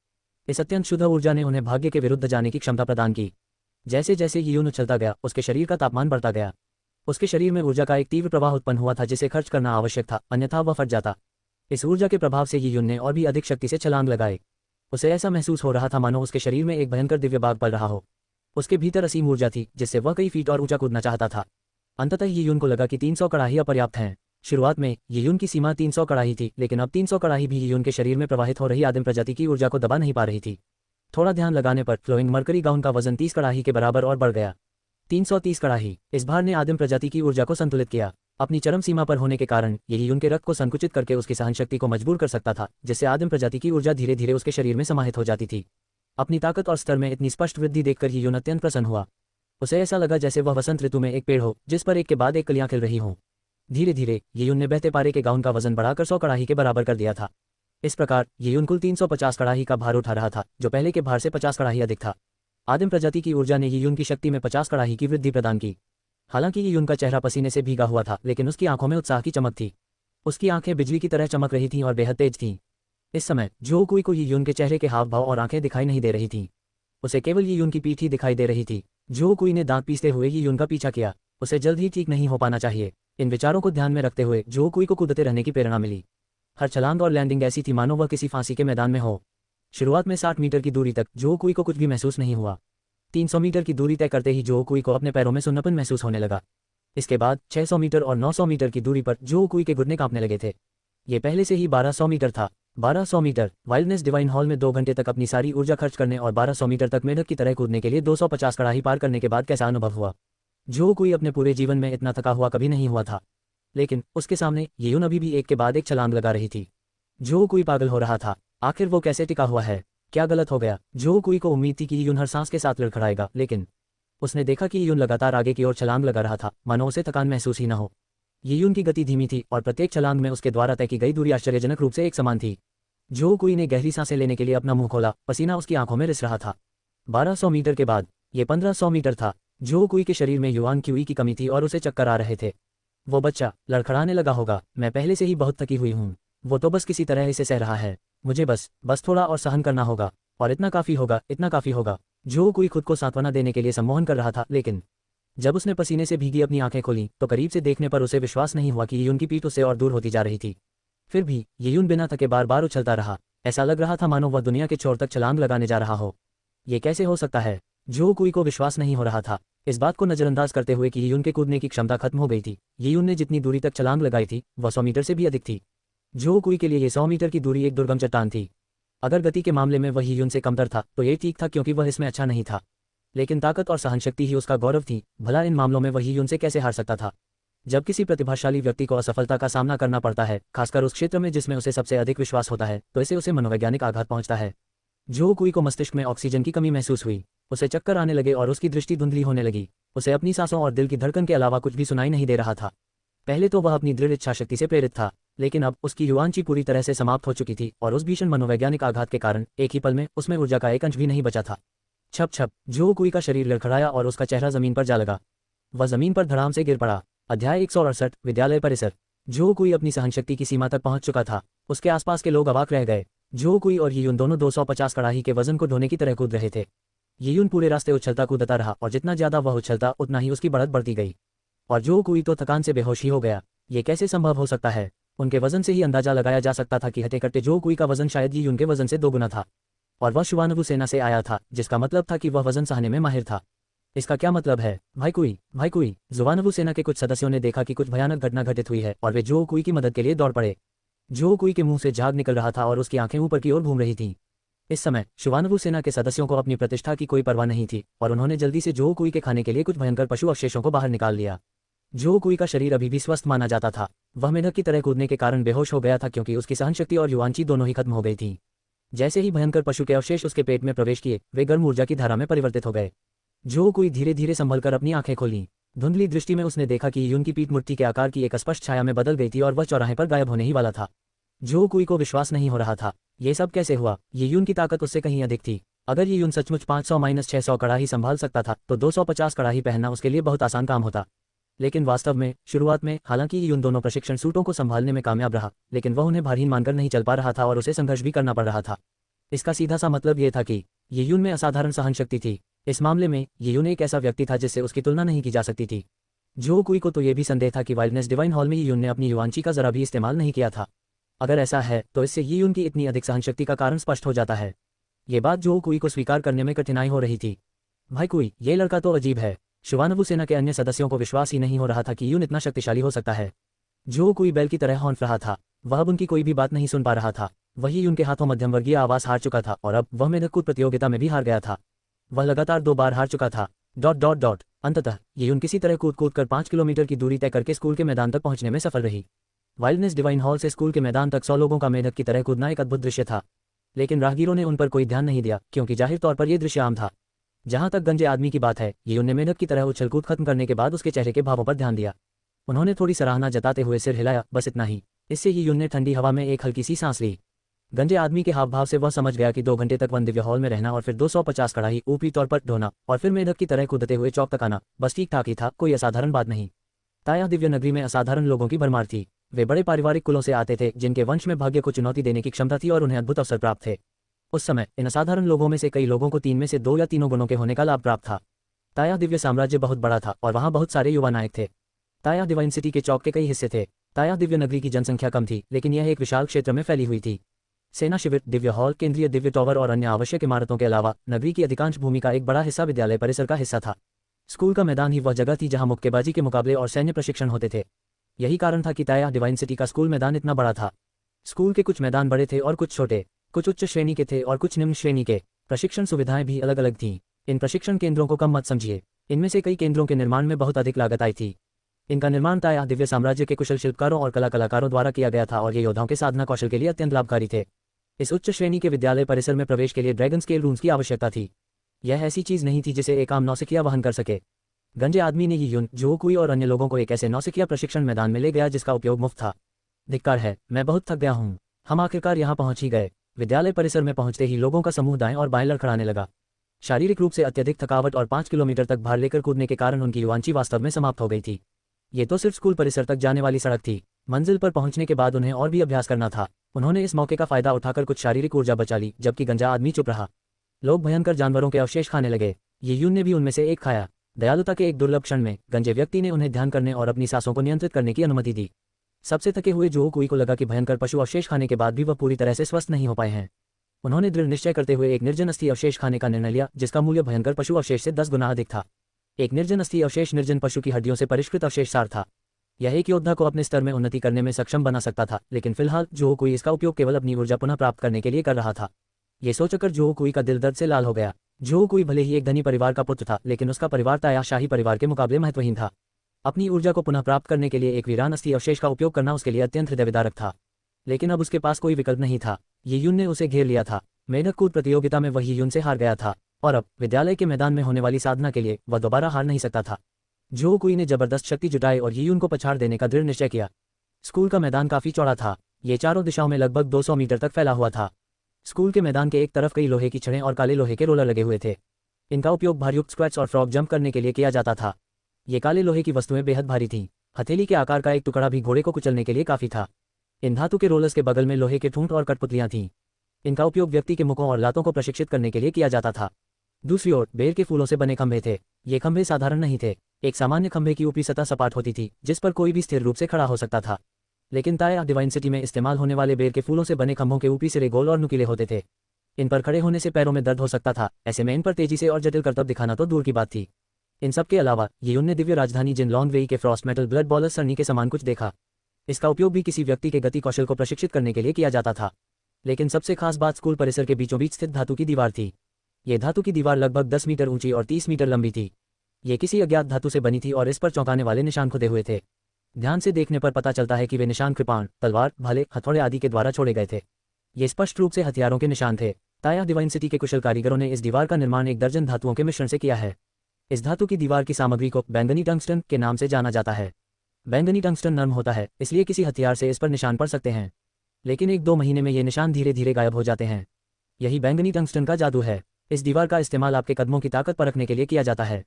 इस अत्यंत शुद्ध ऊर्जा ने उन्हें भाग्य के विरुद्ध जाने की क्षमता प्रदान की। जैसे जैसे यियुन उछलता गया, उसके शरीर का तापमान बढ़ता गया। उसके शरीर में ऊर्जा का एक तीव्र प्रवाह उत्पन्न हुआ था जिसे खर्च करना आवश्यक था, अन्यथा वह फट जाता। इस ऊर्जा के प्रभाव से यियुन ने और भी अधिक शक्ति से छलांग लगाई। उसे ऐसा महसूस हो रहा था मानो उसके शरीर में एक भयंकर दिव्य बाग पल रहा हो। उसके भीतर असीम ऊर्जा थी जिससे वह कई फीट और ऊंचा कूदना चाहता था। अंततः यियुन को लगा कि 300 कड़ाही अपर्याप्त हैं। शुरुआत में यियुन की सीमा 300 कड़ाही थी, लेकिन अब 300 कड़ाही भी यियुन के शरीर में प्रवाहित हो रही आदिम प्रजाति की ऊर्जा को दबा नहीं पा रही थी। थोड़ा ध्यान लगाने पर फ्लोइंग मरकरी गाउन का वजन 30 कड़ाही के बराबर और बढ़ गया। 330 कड़ाही। इस भार ने आदिम प्रजाति की ऊर्जा को संतुलित किया। अपनी चरम सीमा पर होने के कारण यही उनके रक्त को संकुचित करके उसकी सहनशक्ति को मजबूर कर सकता था, जिससे आदिम प्रजाति की ऊर्जा धीरे धीरे उसके शरीर में समाहित हो जाती थी। अपनी ताकत और स्तर में इतनी स्पष्ट वृद्धि देखकर यियुन अत्यंत प्रसन्न हुआ। उसे ऐसा लगा जैसे वह वसंत ऋतु में एक पेड़ हो जिस पर एक के बाद एक कलियां खिल रही हों। धीरे धीरे यियुन ने बहते पारे के गाउन का वजन बढ़ाकर 100 कड़ाही के बराबर कर दिया था। इस प्रकार यियुन कुल 350 कड़ाही का भार उठा रहा था, जो पहले के भार से 50 कड़ाही अधिक था। आदिम प्रजाति की ऊर्जा ने यियुन की शक्ति में 50 कड़ाही की वृद्धि प्रदान की। हालांकि यियुन का चेहरा पसीने से भीगा हुआ था, लेकिन उसकी आंखों में उत्साह की चमक थी। उसकी आंखें बिजली की तरह चमक रही थीं और बेहद तेज थीं। इस समय जो कोई को यियुन के चेहरे के हाव भाव और आंखें दिखाई नहीं दे रही थीं। उसे केवल यियुन की पीठ ही दिखाई दे रही थी। जो कोई ने दांत पीसते हुए यियुन का पीछा किया। उसे जल्द ही ठीक नहीं हो पाना चाहिए। इन विचारों को ध्यान में रखते हुए जो कोई को कूदते रहने की प्रेरणा मिली। हर छलांग और लैंडिंग ऐसी थी मानो वह किसी फांसी के मैदान में हो। शुरुआत में 60 मीटर की दूरी तक जो कोई को कुछ भी महसूस नहीं हुआ। 300 मीटर की दूरी तय करते ही जो कोई को अपने पैरों में सुन्नपन महसूस होने लगा। इसके बाद 600 मीटर और 900 मीटर की दूरी पर जो कोई के घुटने कांपने लगे थे। ये पहले से ही 1200 मीटर था। 1200 मीटर। वाइल्डनेस डिवाइन हॉल में 2 घंटे तक अपनी सारी ऊर्जा खर्च करने और 1200 मीटर तक मेढक की तरह कूदने के लिए 250 कड़ाही पार करने के बाद कैसा अनुभव हुआ। जो कोई अपने पूरे जीवन में इतना थका हुआ कभी नहीं हुआ था। लेकिन उसके सामने यियुन अभी भी एक के बाद एक छलांग लगा रही थी। जो कोई पागल हो रहा था। आखिर वो कैसे टिका हुआ है? क्या गलत हो गया? जो कोई को उम्मीद थी कि यियुन हर सांस के साथ लड़खड़ाएगा, लेकिन उसने देखा कि यियुन लगातार आगे की ओर छलांग लगा रहा था, मानो उसे थकान महसूस ही न हो। यियुन की गति धीमी थी और प्रत्येक छलांग में उसके द्वारा तय की गई दूरी आश्चर्यजनक रूप से एक समान थी। जो कोई ने गहरी सांसें लेने के लिए अपना मुंह खोला, पसीना उसकी आंखों में रिस रहा था। 1200 मीटर के बाद ये 1500 मीटर था। जो कोई के शरीर में युआन क्यूई की कमी थी और उसे चक्कर आ रहे थे। वो बच्चा लड़खड़ाने लगा होगा, मैं पहले से ही बहुत थकी हुई हूँ। वो तो बस किसी तरह इसे सह रहा है। मुझे बस थोड़ा और सहन करना होगा, और इतना काफी होगा, इतना काफी होगा। जो कोई खुद को सांत्वना देने के लिए सम्मोहन कर रहा था, लेकिन जब उसने पसीने से भीगी अपनी आंखें खोली तो करीब से देखने पर उसे विश्वास नहीं हुआ कि यियुन की पीठ उससे और दूर होती जा रही थी। फिर भी यियुन बिना थके बार बार उछलता रहा। ऐसा लग रहा था मानो वह दुनिया के छोर तक छलांग लगाने जा रहा हो। ये कैसे हो सकता है? जो कोई को विश्वास नहीं हो रहा था, इस बात को नजरअंदाज करते हुए कि यियुन के कूदने की क्षमता खत्म हो गई थी। यियुन ने जितनी दूरी तक छलांग लगाई थी वह 100 मीटर से भी अधिक थी। जो कोई के लिए ये 100 मीटर की दूरी एक दुर्गम चट्टान थी। अगर गति के मामले में वह यून से कमतर था तो ये ठीक था क्योंकि वह इसमें अच्छा नहीं था, लेकिन ताकत और सहनशक्ति ही उसका गौरव थी। भला इन मामलों में वह यून से कैसे हार सकता था? जब किसी प्रतिभाशाली व्यक्ति को असफलता का सामना करना पड़ता है, खासकर उस क्षेत्र में जिसमें उसे सबसे अधिक विश्वास होता है, तो इसे उसे मनोवैज्ञानिक आघात पहुंचता है। जो कुई को मस्तिष्क में ऑक्सीजन की कमी महसूस हुई, उसे चक्कर आने लगे और उसकी दृष्टि धुंधली होने लगी। उसे अपनी सांसों और दिल की धड़कन के अलावा कुछ भी सुनाई नहीं दे रहा था। पहले तो वह अपनी दृढ़ इच्छाशक्ति से प्रेरित था, लेकिन अब उसकी युवांची पूरी तरह से समाप्त हो चुकी थी और उस भीषण मनोवैज्ञानिक आघात के कारण एक ही पल में उसमें ऊर्जा का एक अंश भी नहीं बचा था। छप छप, जो कुई का शरीर लड़खड़ाया और उसका चेहरा जमीन पर जा लगा। वह जमीन पर धड़ाम से गिर पड़ा। अध्याय 168, विद्यालय परिसर। जो कुई अपनी सहनशक्ति की सीमा तक पहुंच चुका था। उसके आसपास के लोग अवाक रह गए। जो कुई और यियुन दोनों 250 कड़ाही के वजन को ढोने की तरह कूद रहे थे। यियुन पूरे रास्ते उछलता कूदता रहा और जितना ज्यादा वह उछलता उतना ही उसकी बढ़त बढ़ती गई, और जो कुई तो थकान से बेहोश ही हो गया। ये कैसे संभव हो सकता है? उनके वजन से ही अंदाजा लगाया जा सकता था कि हटे कट्टे जो कुई का वजन शायद यियुन के वजन से 2 गुना था, और वह शुवानवु सेना से आया था, जिसका मतलब था कि वह वजन सहने में माहिर था। इसका क्या मतलब है? भाई कुई, जुवानवु सेना के कुछ सदस्यों ने देखा कि कुछ भयानक घटना घटित हुई है और वे जो कुई की मदद के लिए दौड़ पड़े। जो कुई के मुंह से झाग निकल रहा था और उसकी आंखें ऊपर की ओर घूम रही थीं। इस समय शुवानवु सेना के सदस्यों को अपनी प्रतिष्ठा की कोई परवाह नहीं थी और उन्होंने जल्दी से जो कुई के खाने के लिए कुछ भयंकर पशु अवशेषों को बाहर निकाल लिया। जो कुई का शरीर अभी भी स्वस्थ माना जाता था। वह मेढक की तरह कूदने के कारण बेहोश हो गया था क्योंकि उसकी सहनशक्ति और युवांची दोनों ही खत्म हो गई थी। जैसे ही भयंकर पशु के अवशेष उसके पेट में प्रवेश किए, वे गर्म ऊर्जा की धारा में परिवर्तित हो गए। जो कुई धीरे धीरे संभलकर अपनी आंखें खोली। धुंधली दृष्टि में उसने देखा कि यियुन की पीठ मुट्ठी के आकार की एक स्पष्ट छाया में बदल गई थी और वह चौराहे पर गायब होने ही वाला था। जो कुई को विश्वास नहीं हो रहा था। ये सब कैसे हुआ? यियुन की ताकत उससे कहीं अधिक थी। अगर यियुन सचमुच 500-600 कड़ाही संभाल सकता था तो 250 कड़ाही पहनना उसके लिए बहुत आसान काम होता। लेकिन वास्तव में शुरुआत में हालांकि यियुन दोनों प्रशिक्षण सूटों को संभालने में कामयाब रहा, लेकिन वह उन्हें भारीन मानकर नहीं चल पा रहा था और उसे संघर्ष भी करना पड़ रहा था। इसका सीधा सा मतलब यह था कि यियुन में असाधारण सहनशक्ति थी। इस मामले में यियुन एक ऐसा व्यक्ति था जिससे उसकी तुलना नहीं की जा सकती थी। जो कुई को तो यह भी संदेह था कि वाइल्डनेस डिवाइन हॉल में यियुन ने अपनी युवांची का जरा भी इस्तेमाल नहीं किया था। अगर ऐसा है तो इससे यियुन की इतनी अधिक सहनशक्ति का कारण स्पष्ट हो जाता है। ये बात जो कुई को स्वीकार करने में कठिनाई हो रही थी। भाई कुई, ये लड़का तो अजीब है। शुवानवु सेना के अन्य सदस्यों को विश्वास ही नहीं हो रहा था कि यियुन इतना शक्तिशाली हो सकता है। जो कुई बैल की तरह हौंफ रहा था। वह अब उनकी कोई भी बात नहीं सुन पा रहा था। वही उनके हाथों मध्यम वर्गीय आवास हार चुका था और अब वह मेढक कूद प्रतियोगिता में भी हार गया था। वह लगातार 2 बार हार चुका था। ... अंततः यियुन किसी तरह कूद कर 5 किलोमीटर की दूरी तय करके स्कूल के मैदान तक पहुंचने में सफल रही। वाइल्डनेस डिवाइन हॉल से स्कूल के मैदान तक 100 लोगों का मेढक की तरह कूदना एक अद्भुत दृश्य था, लेकिन राहगीरों ने उन पर कोई ध्यान नहीं दिया क्योंकि जाहिर तौर पर यह दृश्य आम था। जहां तक गंजे आदमी की बात है, यियुन ने मेढक की तरह उछल कूद खत्म करने के बाद उसके चेहरे के भावों पर ध्यान दिया। उन्होंने थोड़ी सराहना जताते हुए सिर हिलाया, बस इतना ही। इससे यियुन ने ठंडी हवा में एक हल्की सी सांस ली। गंजे आदमी के हाव भाव से वह समझ गया कि 2 घंटे तक वन दिव्य हॉल में रहना और फिर 250 कड़ाही ऊपरी तौर पर ढोना और फिर मेढक की तरह कूदते हुए चौक तक आना बस ठीक ठाक ही था, कोई असाधारण बात नहीं। ताया दिव्य नगरी में असाधारण लोगों की भरमार थी। वे बड़े पारिवारिक कुलों से आते थे जिनके वंश में भाग्य को चुनौती देने की क्षमता थी और उन्हें अद्भुत अवसर प्राप्त थे। उस समय इन असाधारण लोगों में से कई लोगों को 3 में से 2 या तीनों गुणों के होने का लाभ प्राप्त था। ताया दिव्य साम्राज्य बहुत बड़ा था और वहाँ बहुत सारे युवा नायक थे। ताया डिवाइन सिटी के चौक के कई हिस्से थे। ताया दिव्य नगरी की जनसंख्या कम थी, लेकिन यह एक विशाल क्षेत्र में फैली हुई थी। सेना शिविर, दिव्य हॉल, केंद्रीय दिव्य टावर और अन्य आवश्यक इमारतों के अलावा नगरी की अधिकांश भूमि का एक बड़ा हिस्सा विद्यालय परिसर का हिस्सा था। स्कूल का मैदान ही वह जगह थी जहां मुक्केबाजी के मुकाबले और सैन्य प्रशिक्षण होते थे। यही कारण था कि ताया डिवाइन सिटी का स्कूल मैदान इतना बड़ा था। स्कूल के कुछ मैदान बड़े थे और कुछ छोटे, कुछ उच्च श्रेणी के थे और कुछ निम्न श्रेणी के। प्रशिक्षण सुविधाएं भी अलग अलग थीं। इन प्रशिक्षण केंद्रों को कम मत समझिए। इनमें से कई केंद्रों के निर्माण में बहुत अधिक लागत आई थी। इनका निर्माण ताया दिव्य साम्राज्य के कुशल शिल्पकारों और कलाकारों द्वारा किया गया था और ये योद्धाओं के साधना कौशल के लिए अत्यंत लाभकारी थे। इस उच्च श्रेणी के विद्यालय परिसर में प्रवेश के लिए ड्रैगन स्केल रूम्स की आवश्यकता थी। यह ऐसी चीज नहीं थी जिसे एक आम नौसिखिया वहन कर सके। गंजे आदमी ने यियुन, जो कुई और अन्य लोगों को एक ऐसे नौसिखिया प्रशिक्षण मैदान में ले गया जिसका उपयोग मुफ्त था। धिक्कार है, मैं बहुत थक गया हूँ। हम आखिरकार यहाँ पहुंच ही गए। विद्यालय परिसर में पहुंचते ही लोगों का समूह दाएं और बाएं लड़खड़ाने लगा। शारीरिक रूप से अत्यधिक थकावट और 5 किलोमीटर तक भार लेकर कूदने के कारण उनकी युवांची वास्तव में समाप्त हो गई थी। ये तो सिर्फ स्कूल परिसर तक जाने वाली सड़क थी। मंजिल पर पहुंचने के बाद उन्हें और भी अभ्यास करना था। उन्होंने इस मौके का फायदा उठाकर कुछ शारीरिक ऊर्जा बचा ली, जबकि गंजा आदमी चुप रहा। लोग भयंकर जानवरों के अवशेष खाने लगे। यियुन ने भी उनमें से एक खाया। दयालुता के एक दुर्लभ क्षण में गंजे व्यक्ति ने उन्हें ध्यान करने और अपनी सांसों को नियंत्रित करने की अनुमति दी। सबसे थके हुए जो कुई को लगा कि भयंकर पशु अवशेष खाने के बाद भी वह पूरी तरह से स्वस्थ नहीं हो पाए हैं। उन्होंने दृढ़ निश्चय करते हुए एक निर्जन अस्थि अवशेष खाने का निर्णय लिया, जिसका मूल्य भयंकर पशु अवशेष से 10 गुना अधिक था। एक निर्जन अस्थि अवशेष निर्जन पशु की हड्डियों से परिष्कृत अवशेष सार था। यह एक योद्धा को अपने स्तर में उन्नति करने में सक्षम बना सकता था, लेकिन फिलहाल जो कोई इसका उपयोग केवल अपनी ऊर्जा पुनः प्राप्त करने के लिए कर रहा था। ये सोचकर जो कुई का दिल दर्द से लाल हो गया। जो कुई भले ही एक धनी परिवार का पुत्र था, लेकिन उसका परिवार ताया शाही परिवार के मुकाबले महत्वहीन था। अपनी ऊर्जा को पुनः प्राप्त करने के लिए एक वीरान अस्थि अवशेष का उपयोग करना उसके लिए अत्यंत हृदय विदारक था। लेकिन अब उसके पास कोई विकल्प नहीं था। ये यून ने उसे घेर लिया था। मेढक कूद प्रतियोगिता में वही यून से हार गया था, और अब विद्यालय के मैदान में होने वाली साधना के लिए वह दोबारा हार नहीं सकता था। जो कुई ने जबरदस्त शक्ति जुटाई और यीयून को पछाड़ देने का दृढ़ निश्चय किया। स्कूल का मैदान काफी चौड़ा था। ये चारों दिशाओं में लगभग 200 मीटर तक फैला हुआ था। स्कूल के मैदान के एक तरफ कई लोहे की छड़ें और काले लोहे के रोलर लगे हुए थे। इनका उपयोग भारयुक्त स्क्वैट्स और फ्रॉग जंप करने के लिए किया जाता था। ये काले लोहे की वस्तुएं बेहद भारी थीं। हथेली के आकार का एक टुकड़ा भी घोड़े को कुचलने के लिए काफी था। इन धातु के रोलर्स के बगल में लोहे के ठूंठ और कठपुतलियां थीं। इनका उपयोग व्यक्ति के मुखों और लातों को प्रशिक्षित करने के लिए किया जाता था। दूसरी ओर बेर के फूलों से बने खंभे थे। ये खंभे साधारण नहीं थे। एक सामान्य खंभे की ऊपरी सतह सपाट होती थी, जिस पर कोई भी स्थिर रूप से खड़ा हो सकता था। लेकिन ताया डिवाइन सिटी में इस्तेमाल होने वाले बेर के फूलों से बने खंभों के ऊपरी सिरे गोल और नुकीले होते थे। इन पर खड़े होने से पैरों में दर्द हो सकता था। ऐसे में इन पर तेजी से और जटिल करतब दिखाना तो दूर की बात थी। इन सब के अलावा यीयून ने दिव्य राजधानी जिन लॉन्ग वेई के फ्रॉस्ट मेटल ब्लड बॉलर सरनी के समान कुछ देखा। इसका उपयोग भी किसी व्यक्ति के गति कौशल को प्रशिक्षित करने के लिए किया जाता था। लेकिन सबसे खास बात स्कूल परिसर के बीचों बीच स्थित धातु की दीवार थी। ये धातु की दीवार लगभग 10 मीटर ऊंची और 30 मीटर लंबी थी। ये किसी अज्ञात धातु से बनी थी और इस पर चौंकाने वाले निशान खुदे हुए थे। ध्यान से देखने पर पता चलता है कि वे निशान कृपाण, तलवार, भाले, हथौड़े आदि के द्वारा छोड़े गए थे। ये स्पष्ट रूप से हथियारों के निशान थे। ताया डिवाइन सिटी के कुशल कारीगरों ने इस दीवार का निर्माण 1 दर्जन धातुओं के मिश्रण से किया है। इस धातु की दीवार की सामग्री को बैंगनी टंगस्टन के नाम से जाना जाता है। बैंगनी टंगस्टन नर्म होता है, इसलिए किसी हथियार से इस पर निशान पड़ सकते हैं। लेकिन 1-2 महीने में ये निशान धीरे धीरे गायब हो जाते हैं। यही बैंगनी टंगस्टन का जादू है। इस दीवार का इस्तेमाल आपके कदमों की ताकत परखने के लिए किया जाता है।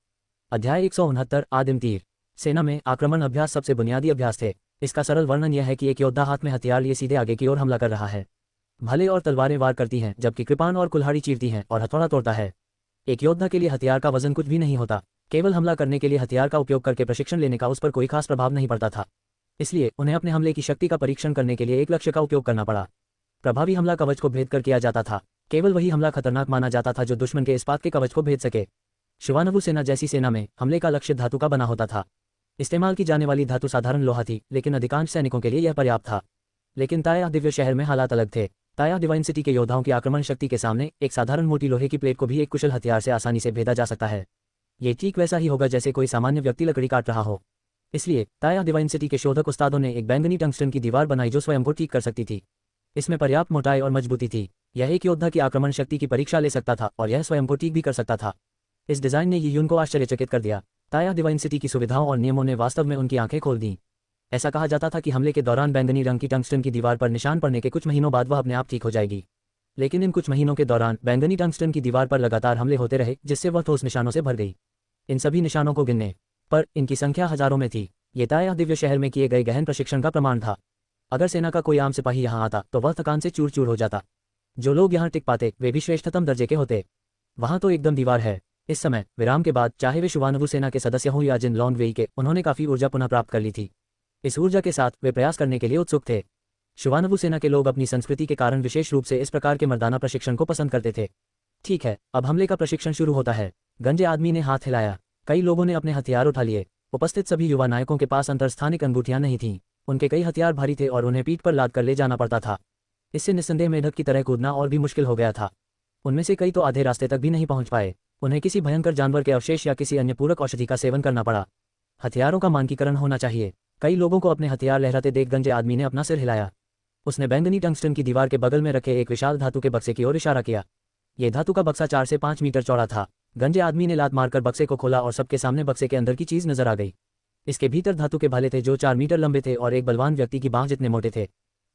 अध्याय 169 आदिम तीर। सेना में आक्रमण अभ्यास सबसे बुनियादी अभ्यास थे। इसका सरल वर्णन यह है कि एक योद्धा हाथ में हथियार लिए सीधे आगे की ओर हमला कर रहा है। भले और तलवारें वार करती हैं, जबकि कृपाण और कुल्हाड़ी चीरती हैं और हथौड़ा तोड़ता है। एक योद्धा के लिए हथियार का वजन कुछ भी नहीं होता। केवल हमला करने के लिए हथियार का उपयोग करके प्रशिक्षण लेने का उस पर कोई खास प्रभाव नहीं पड़ता था। इसलिए उन्हें अपने हमले की शक्ति का परीक्षण करने के लिए एक लक्ष्य का उपयोग करना पड़ा। प्रभावी हमला कवच को भेद कर किया जाता था। केवल वही हमला खतरनाक माना जाता था जो दुश्मन के इस्पात के कवच को भेद सके। शिवानवु सेना जैसी सेना में हमले का लक्ष्य धातु का बना होता था। इस्तेमाल की जाने वाली धातु साधारण लोहा थी, लेकिन अधिकांश सैनिकों के लिए यह पर्याप्त था। लेकिन ताया दिव्य शहर में हालात अलग थे। ताया डिवाइन सिटी के योद्धाओं की आक्रमण शक्ति के सामने एक साधारण मोटी लोहे की प्लेट को भी एक कुशल हथियार से आसानी से भेदा जा सकता है। ये ठीक वैसा ही होगा जैसे कोई सामान्य व्यक्ति लकड़ी काट रहा हो। इसलिए ताया डिवाइन सिटी के शोधक उस्तादों ने एक बैंगनी टंगस्टन की दीवार बनाई जो स्वयं को ठीक कर सकती थी। इसमें पर्याप्त मोटाई और मजबूती थी। यह एक योद्धा की आक्रमण शक्ति की परीक्षा ले सकता था और यह स्वयं को ठीक भी कर सकता था। इस डिजाइन ने यीयून को आश्चर्यचकित कर दिया। ताया डिवाइन सिटी की सुविधाओं और नियमों ने वास्तव में उनकी आंखें खोल दी। ऐसा कहा जाता था कि हमले के दौरान बैंगनी रंग की टंगस्टन की दीवार पर निशान पड़ने के कुछ महीनों बाद वह अपने आप ठीक हो जाएगी। लेकिन इन कुछ महीनों के दौरान बैंगनी टंगस्टन की दीवार पर लगातार हमले होते रहे, जिससे वह ठोस निशानों से भर गई। इन सभी निशानों को गिनने पर इनकी संख्या हजारों में थी। ये ताया दिव्य शहर में किए गए गहन प्रशिक्षण का प्रमाण था। अगर सेना का कोई आम सिपाही यहाँ आता तो वह थकान से चूर चूर हो जाता। जो लोग यहाँ टिक पाते वे भी श्रेष्ठतम दर्जे के होते। वहाँ तो एकदम दीवार है। इस समय विराम के बाद चाहे वे शिवानवु सेना के सदस्य हों या जिन लॉन्ग वेई के, उन्होंने काफी ऊर्जा पुनः प्राप्त कर ली थी। इस ऊर्जा के साथ वे प्रयास करने के लिए उत्सुक थे। शिवानवु सेना के लोग अपनी संस्कृति के कारण विशेष रूप से इस प्रकार के मर्दाना प्रशिक्षण को पसंद करते थे। ठीक है, अब हमले का प्रशिक्षण शुरू होता है। गंजे आदमी ने हाथ हिलाया। कई लोगों ने अपने हथियार उठा लिए। उपस्थित सभी युवा नायकों के पास अंतरस्थानिक अंगूठियां नहीं थीं। उनके कई हथियार भारी थे और उन्हें पीठ पर लाद कर ले जाना पड़ता था। इससे निस्संदेह मेढक की तरह कूदना और भी मुश्किल हो गया था। उनमें से कई तो आधे रास्ते तक भी नहीं पहुंच पाए। उन्हें किसी भयंकर जानवर के अवशेष या किसी अन्य पूरक औषधि का सेवन करना पड़ा। हथियारों का मानकीकरण होना चाहिए। कई लोगों को अपने हथियार लहराते देख गंजे आदमी ने अपना सिर हिलाया। उसने बैंगनी टंगस्टन की दीवार के बगल में रखे एक विशाल धातु के बक्से की ओर इशारा किया। यह धातु का बक्सा 4 से 5 मीटर चौड़ा था। गंजे आदमी ने लात मारकर बक्से को खोला और सबके सामने बक्से के अंदर की चीज नजर आ गई। इसके भीतर धातु के भाले थे जो 4 मीटर लंबे थे और एक बलवान व्यक्ति की बांह जितने मोटे थे।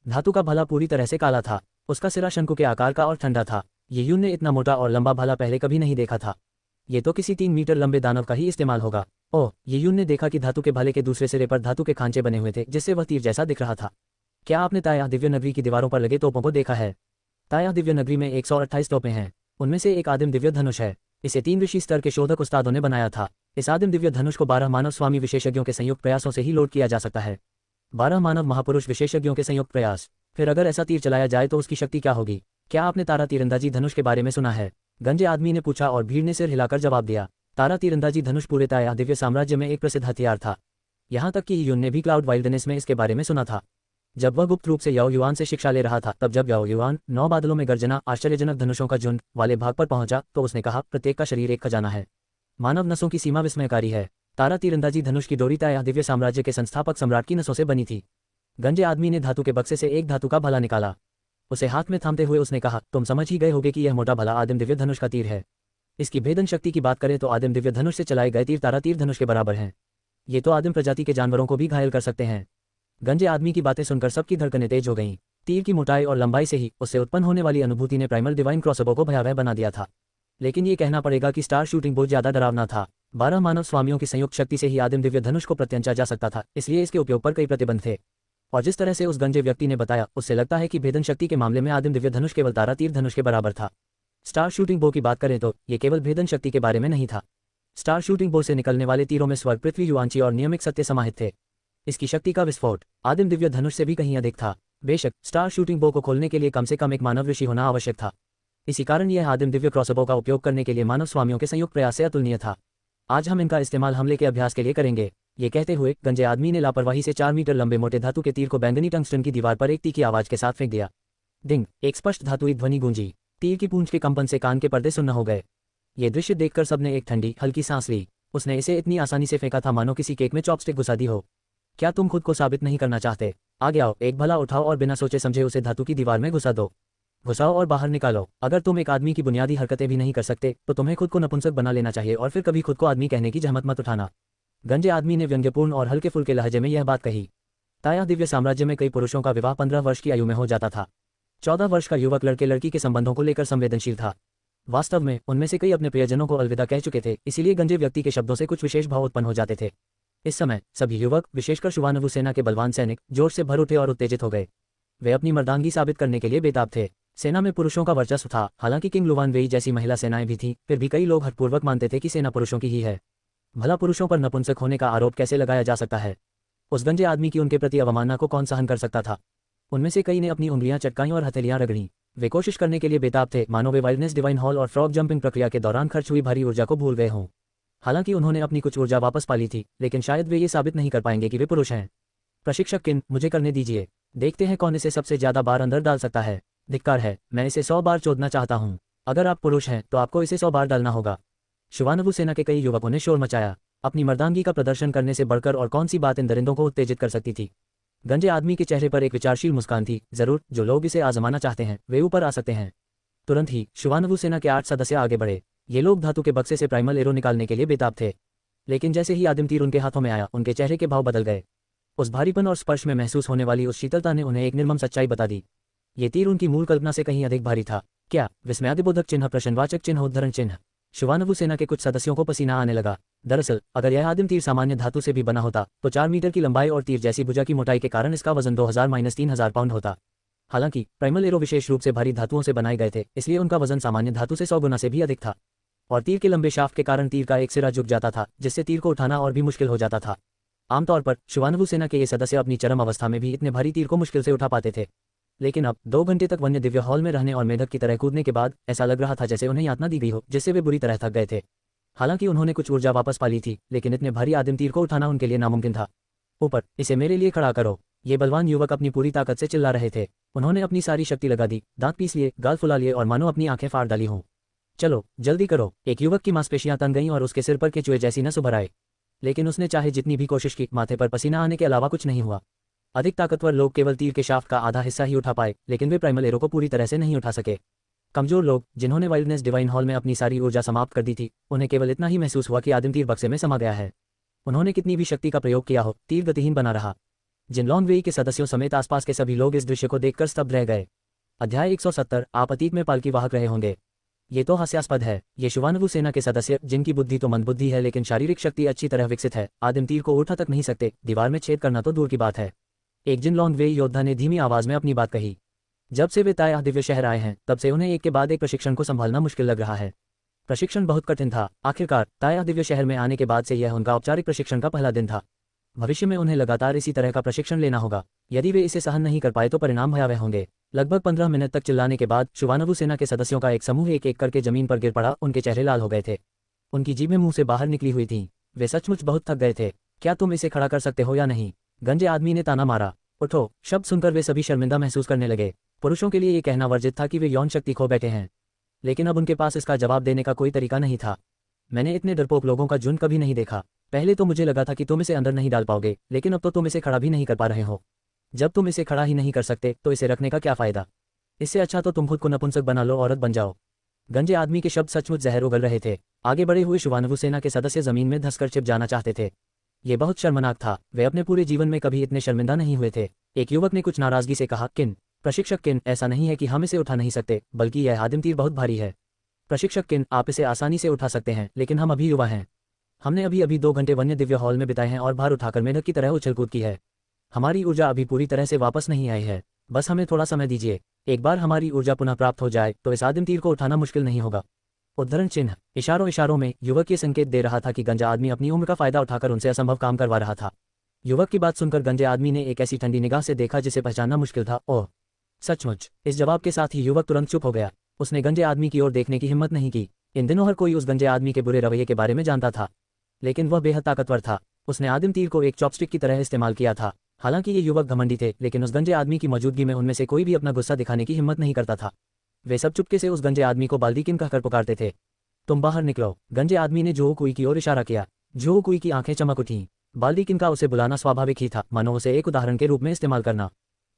धातु का भाला पूरी तरह से काला था। उसका सिरा शंकु के आकार का और ठंडा था। यीयून ने इतना मोटा और लंबा भाला पहले कभी नहीं देखा था। ये तो किसी 3 मीटर लंबे दानव का ही इस्तेमाल होगा। ओह, यीयून ने देखा कि धातु के भाले के दूसरे सिरे पर धातु के खांचे बने हुए थे, जिससे वह तीर जैसा दिख रहा था। क्या आपने ताया दिव्य नगरी की दीवारों पर लगे तोपों को देखा है? ताया दिव्य नगरी में 128 तोपें हैं। उनमें से एक आदिम दिव्य धनुष है। इसे 3 ऋषि स्तर के शोधक उस्तादों ने बनाया था। इस आदिम दिव्य धनुष को 12 मानव स्वामी विशेषज्ञों के संयुक्त प्रयासों से ही लोड किया जा सकता है। 12 मानव महापुरुष विशेषज्ञों के संयुक्त प्रयास। फिर अगर ऐसा तीर चलाया जाए तो उसकी शक्ति क्या होगी? क्या आपने तारा तीरंदाजी धनुष के बारे में सुना है? गंजे आदमी ने पूछा और भीड़ ने सिर हिलाकर जवाब दिया। तारा तीरंदाजी धनुष पूरे ताया दिव्य साम्राज्य में एक प्रसिद्ध हथियार था। यहाँ तक कि यीयून ने भी क्लाउड वाइल्डनेस में इसके बारे में सुना था। जब वह गुप्त रूप से याओ युआन से शिक्षा ले रहा था, तब जब याओ युआन 9 बादलों में गर्जना आश्चर्यजनक धनुषों का झुंड वाले भाग पर पहुंचा तो उसने कहा, प्रत्येक का शरीर एक खजाना है। मानव नसों की सीमा विस्मयकारी है। तारा तीरंदाजी धनुष की डोरी ताया दिव्य साम्राज्य के संस्थापक सम्राट की नसों से बनी थी। गंजे आदमी ने धातु के बक्से से एक धातु का भला निकाला। उसे हाथ में थामते हुए उसने कहा, तुम समझ ही गए होगे कि यह मोटा भला आदिम दिव्य धनुष का तीर है। इसकी भेदन शक्ति की बात करें तो आदिम दिव्य धनुष से चलाए गए तीर तारा तीर धनुष के बराबर हैं। ये तो आदिम प्रजाति के जानवरों को भी घायल कर सकते हैं। गंजे आदमी की बातें सुनकर सबकी धड़कनें तेज हो गईं। तीर की मोटाई और लंबाई से ही उससे उत्पन्न होने वाली अनुभूति ने प्राइमल डिवाइन क्रॉसबो को भयावह बना दिया था। लेकिन ये कहना पड़ेगा कि स्टार शूटिंग बहुत ज्यादा डरावना था। 12 मानव स्वामियों की संयुक्त शक्ति से ही आदिम दिव्य धनुष को प्रत्यंचा जा सकता था, इसलिए इसके उपयोग पर कई प्रतिबंध थे। और जिस तरह से उस गंजे व्यक्ति ने बताया, उससे लगता है कि भेदन शक्ति के मामले में आदिम दिव्य धनुष केवल तारा तीर धनुष के बराबर था। स्टार शूटिंग बो की बात करें तो ये केवल भेदन शक्ति के बारे में नहीं था। स्टार शूटिंग बो से निकलने वाले तीरों में स्वर्ग, पृथ्वी, युवांची और नियमित सत्य समाहित थे। इसकी शक्ति का विस्फोट आदिम दिव्य धनुष से भी कहीं अधिक था। बेशक स्टार शूटिंग बो को खोलने के लिए कम से कम एक मानव ऋषि होना आवश्यक था। इसी कारण यह आदिम दिव्य क्रॉसबो का उपयोग करने के लिए मानव स्वामियों के संयुक्त प्रयास से अतुलनीय था। आज हम इनका इस्तेमाल हमले के अभ्यास के लिए करेंगे। ये कहते हुए गंजे आदमी ने लापरवाही से 4 मीटर लंबे मोटे धातु के तीर को बैंगनी टंगस्टन की दीवार पर एक तीखी आवाज के साथ फेंक दिया। डिंग, एक स्पष्ट धातुई ध्वनि गूंजी। तीर की पूंछ के कंपन से कान के पर्दे सुन्न हो गए। ये दृश्य देखकर सबने एक ठंडी हल्की सांस ली। उसने इसे इतनी आसानी से फेंका था मानो किसी केक में चॉपस्टिक घुसा दी हो। क्या तुम खुद को साबित नहीं करना चाहते? आगे आओ, एक भला उठाओ और बिना सोचे समझे उसे धातु की दीवार में घुसा दो। घुसाओ और बाहर निकालो। अगर तुम एक आदमी की बुनियादी हरकतें भी नहीं कर सकते तो तुम्हें खुद को नपुंसक बना लेना चाहिए और फिर कभी खुद को आदमी कहने की जहमत मत उठाना। गंजे आदमी ने व्यंग्यपूर्ण और हल्के फुल्के लहजे में यह बात कही। ताया दिव्य साम्राज्य में कई पुरुषों का विवाह 15 वर्ष की आयु में हो जाता था। 14 वर्ष का युवक लड़के लड़की के संबंधों को लेकर संवेदनशील था। वास्तव में उनमें से कई अपने प्रियजनों को अलविदा कह चुके थे, इसीलिए गंजे व्यक्ति के शब्दों से कुछ विशेष भाव उत्पन्न हो जाते थे। इस समय सभी युवक, विशेषकर शुवानवु सेना के बलवान सैनिक, जोश से भर उठे और उत्तेजित हो गए। वे अपनी मर्दांगी साबित करने के लिए बेताब थे। सेना में पुरुषों का वर्चस्व था। हालांकि किंग लुवान वेई जैसी महिला सेनाएं भी थीं, फिर भी कई लोग हठपूर्वक मानते थे कि सेना पुरुषों की ही है। भला पुरुषों पर नपुंसक होने का आरोप कैसे लगाया जा सकता है? उस गंजे आदमी की उनके प्रति अवमानना को कौन सहन कर सकता था? उनमें से कई ने अपनी उंगलियां चटकाईं और हथेलियां रगड़ीं। वे कोशिश करने के लिए बेताब थे मानो वे वाइल्डनेस डिवाइन हॉल और फ्रॉग जंपिंग प्रक्रिया के दौरान खर्च हुई भारी ऊर्जा को भूल गए हों। हालांकि उन्होंने अपनी कुछ ऊर्जा वापस पा ली थी, लेकिन शायद वे ये साबित नहीं कर पाएंगे कि वे पुरुष हैं। प्रशिक्षक किन, मुझे करने दीजिए। देखते हैं कौन इसे सबसे ज्यादा बार अंदर डाल सकता है। धिक्कार है, मैं इसे 100 बार चोदना चाहता हूँ। अगर आप पुरुष हैं तो आपको इसे 100 बार डालना होगा। शुवानवु सेना के कई युवकों ने शोर मचाया। अपनी मर्दांगी का प्रदर्शन करने से बढ़कर और कौन सी बात इन दरिंदों को उत्तेजित कर सकती थी? गंजे आदमी के चेहरे पर एक विचारशील मुस्कान थी। जरूर, जो लोग इसे आजमाना चाहते हैं वे ऊपर आ सकते हैं। तुरंत ही शुवानवु सेना के 8 सदस्य आगे बढ़े। ये लोग धातु के बक्से से प्राइमल एरो निकालने के लिए बेताब थे। लेकिन जैसे ही आदिम तीर उनके हाथों में आया, उनके चेहरे के भाव बदल गए। उस भारीपन और स्पर्श में महसूस होने वाली उस शीतलता ने उन्हें एक निर्मम सच्चाई बता दी। ये तीर उनकी मूल कल्पना से कहीं अधिक भारी था। क्या? विस्मयादिबोधक चिन्ह, प्रश्नवाचक चिन्ह, उद्धरण चिन्ह। शुवानवु सेना के कुछ सदस्यों को पसीना आने लगा। दरअसल अगर यह आदिम तीर सामान्य धातु से भी बना होता तो 4 मीटर की लंबाई और तीर जैसी भुजा की मोटाई के कारण इसका वजन 2000-3000 पाउंड होता। हालांकि प्राइमल एरो विशेष रूप से भारी धातुओं से बनाए गए थे, इसलिए उनका वजन सामान्य धातु से 100 गुना से भी अधिक था। और तीर के लंबे शाफ्ट के कारण तीर का एक सिरा झुक जाता था, जिससे तीर को उठाना और भी मुश्किल हो जाता था। आमतौर पर शुवानवु सेना के ये सदस्य अपनी चरम अवस्था में भी इतने भारी तीर को मुश्किल से उठा पाते थे। लेकिन अब 2 घंटे तक वन्य दिव्य हॉल में रहने और मेढक की तरह कूदने के बाद ऐसा लग रहा था जैसे उन्हें यातना दी गई हो, जिससे वे बुरी तरह थक गए थे। हालांकि उन्होंने कुछ ऊर्जा वापस पा ली थी, लेकिन इतने भारी आदिम तीर को उठाना उनके लिए नामुमकिन था। ऊपर, इसे मेरे लिए खड़ा करो। ये बलवान युवक अपनी पूरी ताकत से चिल्ला रहे थे। उन्होंने अपनी सारी शक्ति लगा दी, दांत पीस लिए, गाल फुला लिए और मानो अपनी आंखें फाड़ डाली हों। चलो जल्दी करो। एक युवक की मांसपेशियां तन गईं और उसके सिर पर केचुए जैसी नस उभर आए। लेकिन उसने चाहे जितनी भी कोशिश की, माथे पर पसीना आने के अलावा कुछ नहीं हुआ। अधिक ताकतवर लोग केवल तीर के शाफ्ट का आधा हिस्सा ही उठा पाए, लेकिन वे प्राइमल एरो को पूरी तरह से नहीं उठा सके। कमजोर लोग, जिन्होंने वाइल्डनेस डिवाइन हॉल में अपनी सारी ऊर्जा समाप्त कर दी थी, उन्हें केवल इतना ही महसूस हुआ कि आदिम तीर बक्से में समा गया है। उन्होंने कितनी भी शक्ति का प्रयोग किया हो, तीर गतिहीन बना रहा। जिनलॉन्ग वेई के सदस्यों समेत आसपास के सभी लोग इस दृश्य को देखकर स्तब्ध रह गए। अध्याय 170। आप अतीत में पालकी वाहक रहे होंगे। ये तो हास्यास्पद है। ये शुवानवु सेना के सदस्य, जिनकी बुद्धि तो मंदबुद्धि है लेकिन शारीरिक शक्ति अच्छी तरह विकसित है, आदिम तीर को उठा तक नहीं सकते, दीवार में छेद करना तो दूर की बात है। एक जिनलॉन्ग वेई योद्धा ने धीमी आवाज में अपनी बात कही। जब से वे ताया दिव्य शहर आए हैं, तब से उन्हें एक के बाद एक प्रशिक्षण को संभालना मुश्किल लग रहा है। प्रशिक्षण बहुत कठिन था। आखिरकार ताया दिव्य शहर में आने के बाद से यह उनका औपचारिक प्रशिक्षण का पहला दिन था। भविष्य में उन्हें लगातार इसी तरह का प्रशिक्षण लेना होगा। यदि वे इसे सहन नहीं कर पाए तो परिणाम भयावह होंगे। लगभग 15 मिनट तक चिल्लाने के बाद शुवानवु सेना के सदस्यों का एक समूह एक एक करके जमीन पर गिर पड़ा। उनके चेहरे लाल हो गए थे। उनकी जीभें मुंह से बाहर निकली हुई थीं। वे सचमुच बहुत थक गए थे। क्या तुम इसे खड़ा कर सकते हो या नहीं? गंजे आदमी ने ताना मारा। उठो। शब्द सुनकर वे सभी शर्मिंदा महसूस करने लगे। पुरुषों के लिए ये कहना वर्जित था कि वे यौन शक्ति खो बैठे हैं, लेकिन अब उनके पास इसका जवाब देने का कोई तरीका नहीं था। मैंने इतने डरपोक लोगों का झुंड कभी नहीं देखा। पहले तो मुझे लगा था कि तुम इसे अंदर नहीं डाल पाओगे, लेकिन अब तो तुम इसे खड़ा भी नहीं कर पा रहे हो। जब तुम इसे खड़ा ही नहीं कर सकते तो इसे रखने का क्या फायदा? इससे अच्छा तो तुम खुद को नपुंसक बना लो, औरत बन जाओ। गंजे आदमी के शब्द सचमुच जहर उगल रहे थे। आगे बढ़े हुए शुभानुभु सेना के सदस्य जमीन में धंसकर छिप जाना चाहते थे। ये बहुत शर्मनाक था। वे अपने पूरे जीवन में कभी इतने शर्मिंदा नहीं हुए थे। एक युवक ने कुछ नाराजगी से कहा, किन प्रशिक्षक किन, ऐसा नहीं है कि हम इसे उठा नहीं सकते, बल्कि यह आदिम तीर बहुत भारी है। प्रशिक्षक किन, आप इसे आसानी से उठा सकते हैं, लेकिन हम अभी युवा हैं। हमने अभी अभी 2 घंटे वन्य दिव्य हॉल में बिताए हैं और भार उठाकर मेढक की तरह उछलकूद की है। हमारी ऊर्जा अभी पूरी तरह से वापस नहीं आई है। बस हमें थोड़ा समय दीजिए। एक बार हमारी ऊर्जा पुनः प्राप्त हो जाए तो इस आदिम तीर को उठाना मुश्किल नहीं होगा। उद्धरण चिन्ह। इशारों इशारों में युवक ये संकेत दे रहा था कि गंजा आदमी अपनी उम्र का फायदा उठाकर उनसे असंभव काम करवा रहा था। युवक की बात सुनकर गंजे आदमी ने एक ऐसी ठंडी निगाह से देखा जिसे पहचानना मुश्किल था। ओह सचमुच। इस जवाब के साथ ही युवक तुरंत चुप हो गया। उसने गंजे आदमी की ओर देखने की हिम्मत नहीं की। इन दिनों हर कोई उस गंजे आदमी के बुरे रवैये के बारे में जानता था, लेकिन वह बेहद ताकतवर था। उसने आदिम तीर को एक चॉपस्टिक की तरह इस्तेमाल किया था। हालांकि ये युवक घमंडी थे, लेकिन उस गंजे आदमी की मौजूदगी में उनमें से कोई भी अपना गुस्सा दिखाने की हिम्मत नहीं करता था। वे सब चुपके से उस गंजे आदमी को बाल्दीकिन कहकर पुकारते थे। तुम बाहर निकलो। गंजे आदमी ने जो कुई की ओर इशारा किया। जो कुई की आंखें चमक उठीं। बाल्दीकिन का उसे बुलाना स्वाभाविक ही था, मानो उसे एक उदाहरण के रूप में इस्तेमाल करना।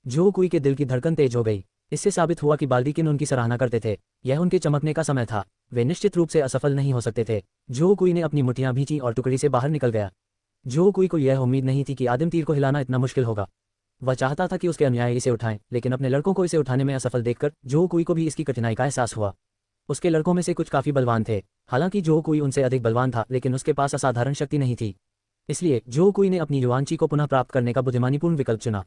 जो कुई के दिल की धड़कन तेज हो गई। इससे साबित हुआ कि बाल्दीकिन उनकी सराहना करते थे। यह उनके चमकने का समय था। वे निश्चित रूप से असफल नहीं हो सकते थे। जो कुई ने अपनी मुठ्ठियां भींची और टुकड़ी से बाहर निकल गया। जो कुई को यह उम्मीद नहीं थी कि आदिम तीर को हिलाना इतना मुश्किल होगा। वह चाहता था कि उसके अनुयायी इसे उठाएं, लेकिन अपने लड़कों को इसे उठाने में असफल देखकर जो कुई को भी इसकी कठिनाई का एहसास हुआ। उसके लड़कों में से कुछ काफी बलवान थे। हालांकि जो कुई उनसे अधिक बलवान था, लेकिन उसके पास असाधारण शक्ति नहीं थी। इसलिए जो कुई ने अपनी युवांची को पुनः प्राप्त करने का बुद्धिमानीपूर्ण विकल्प चुना।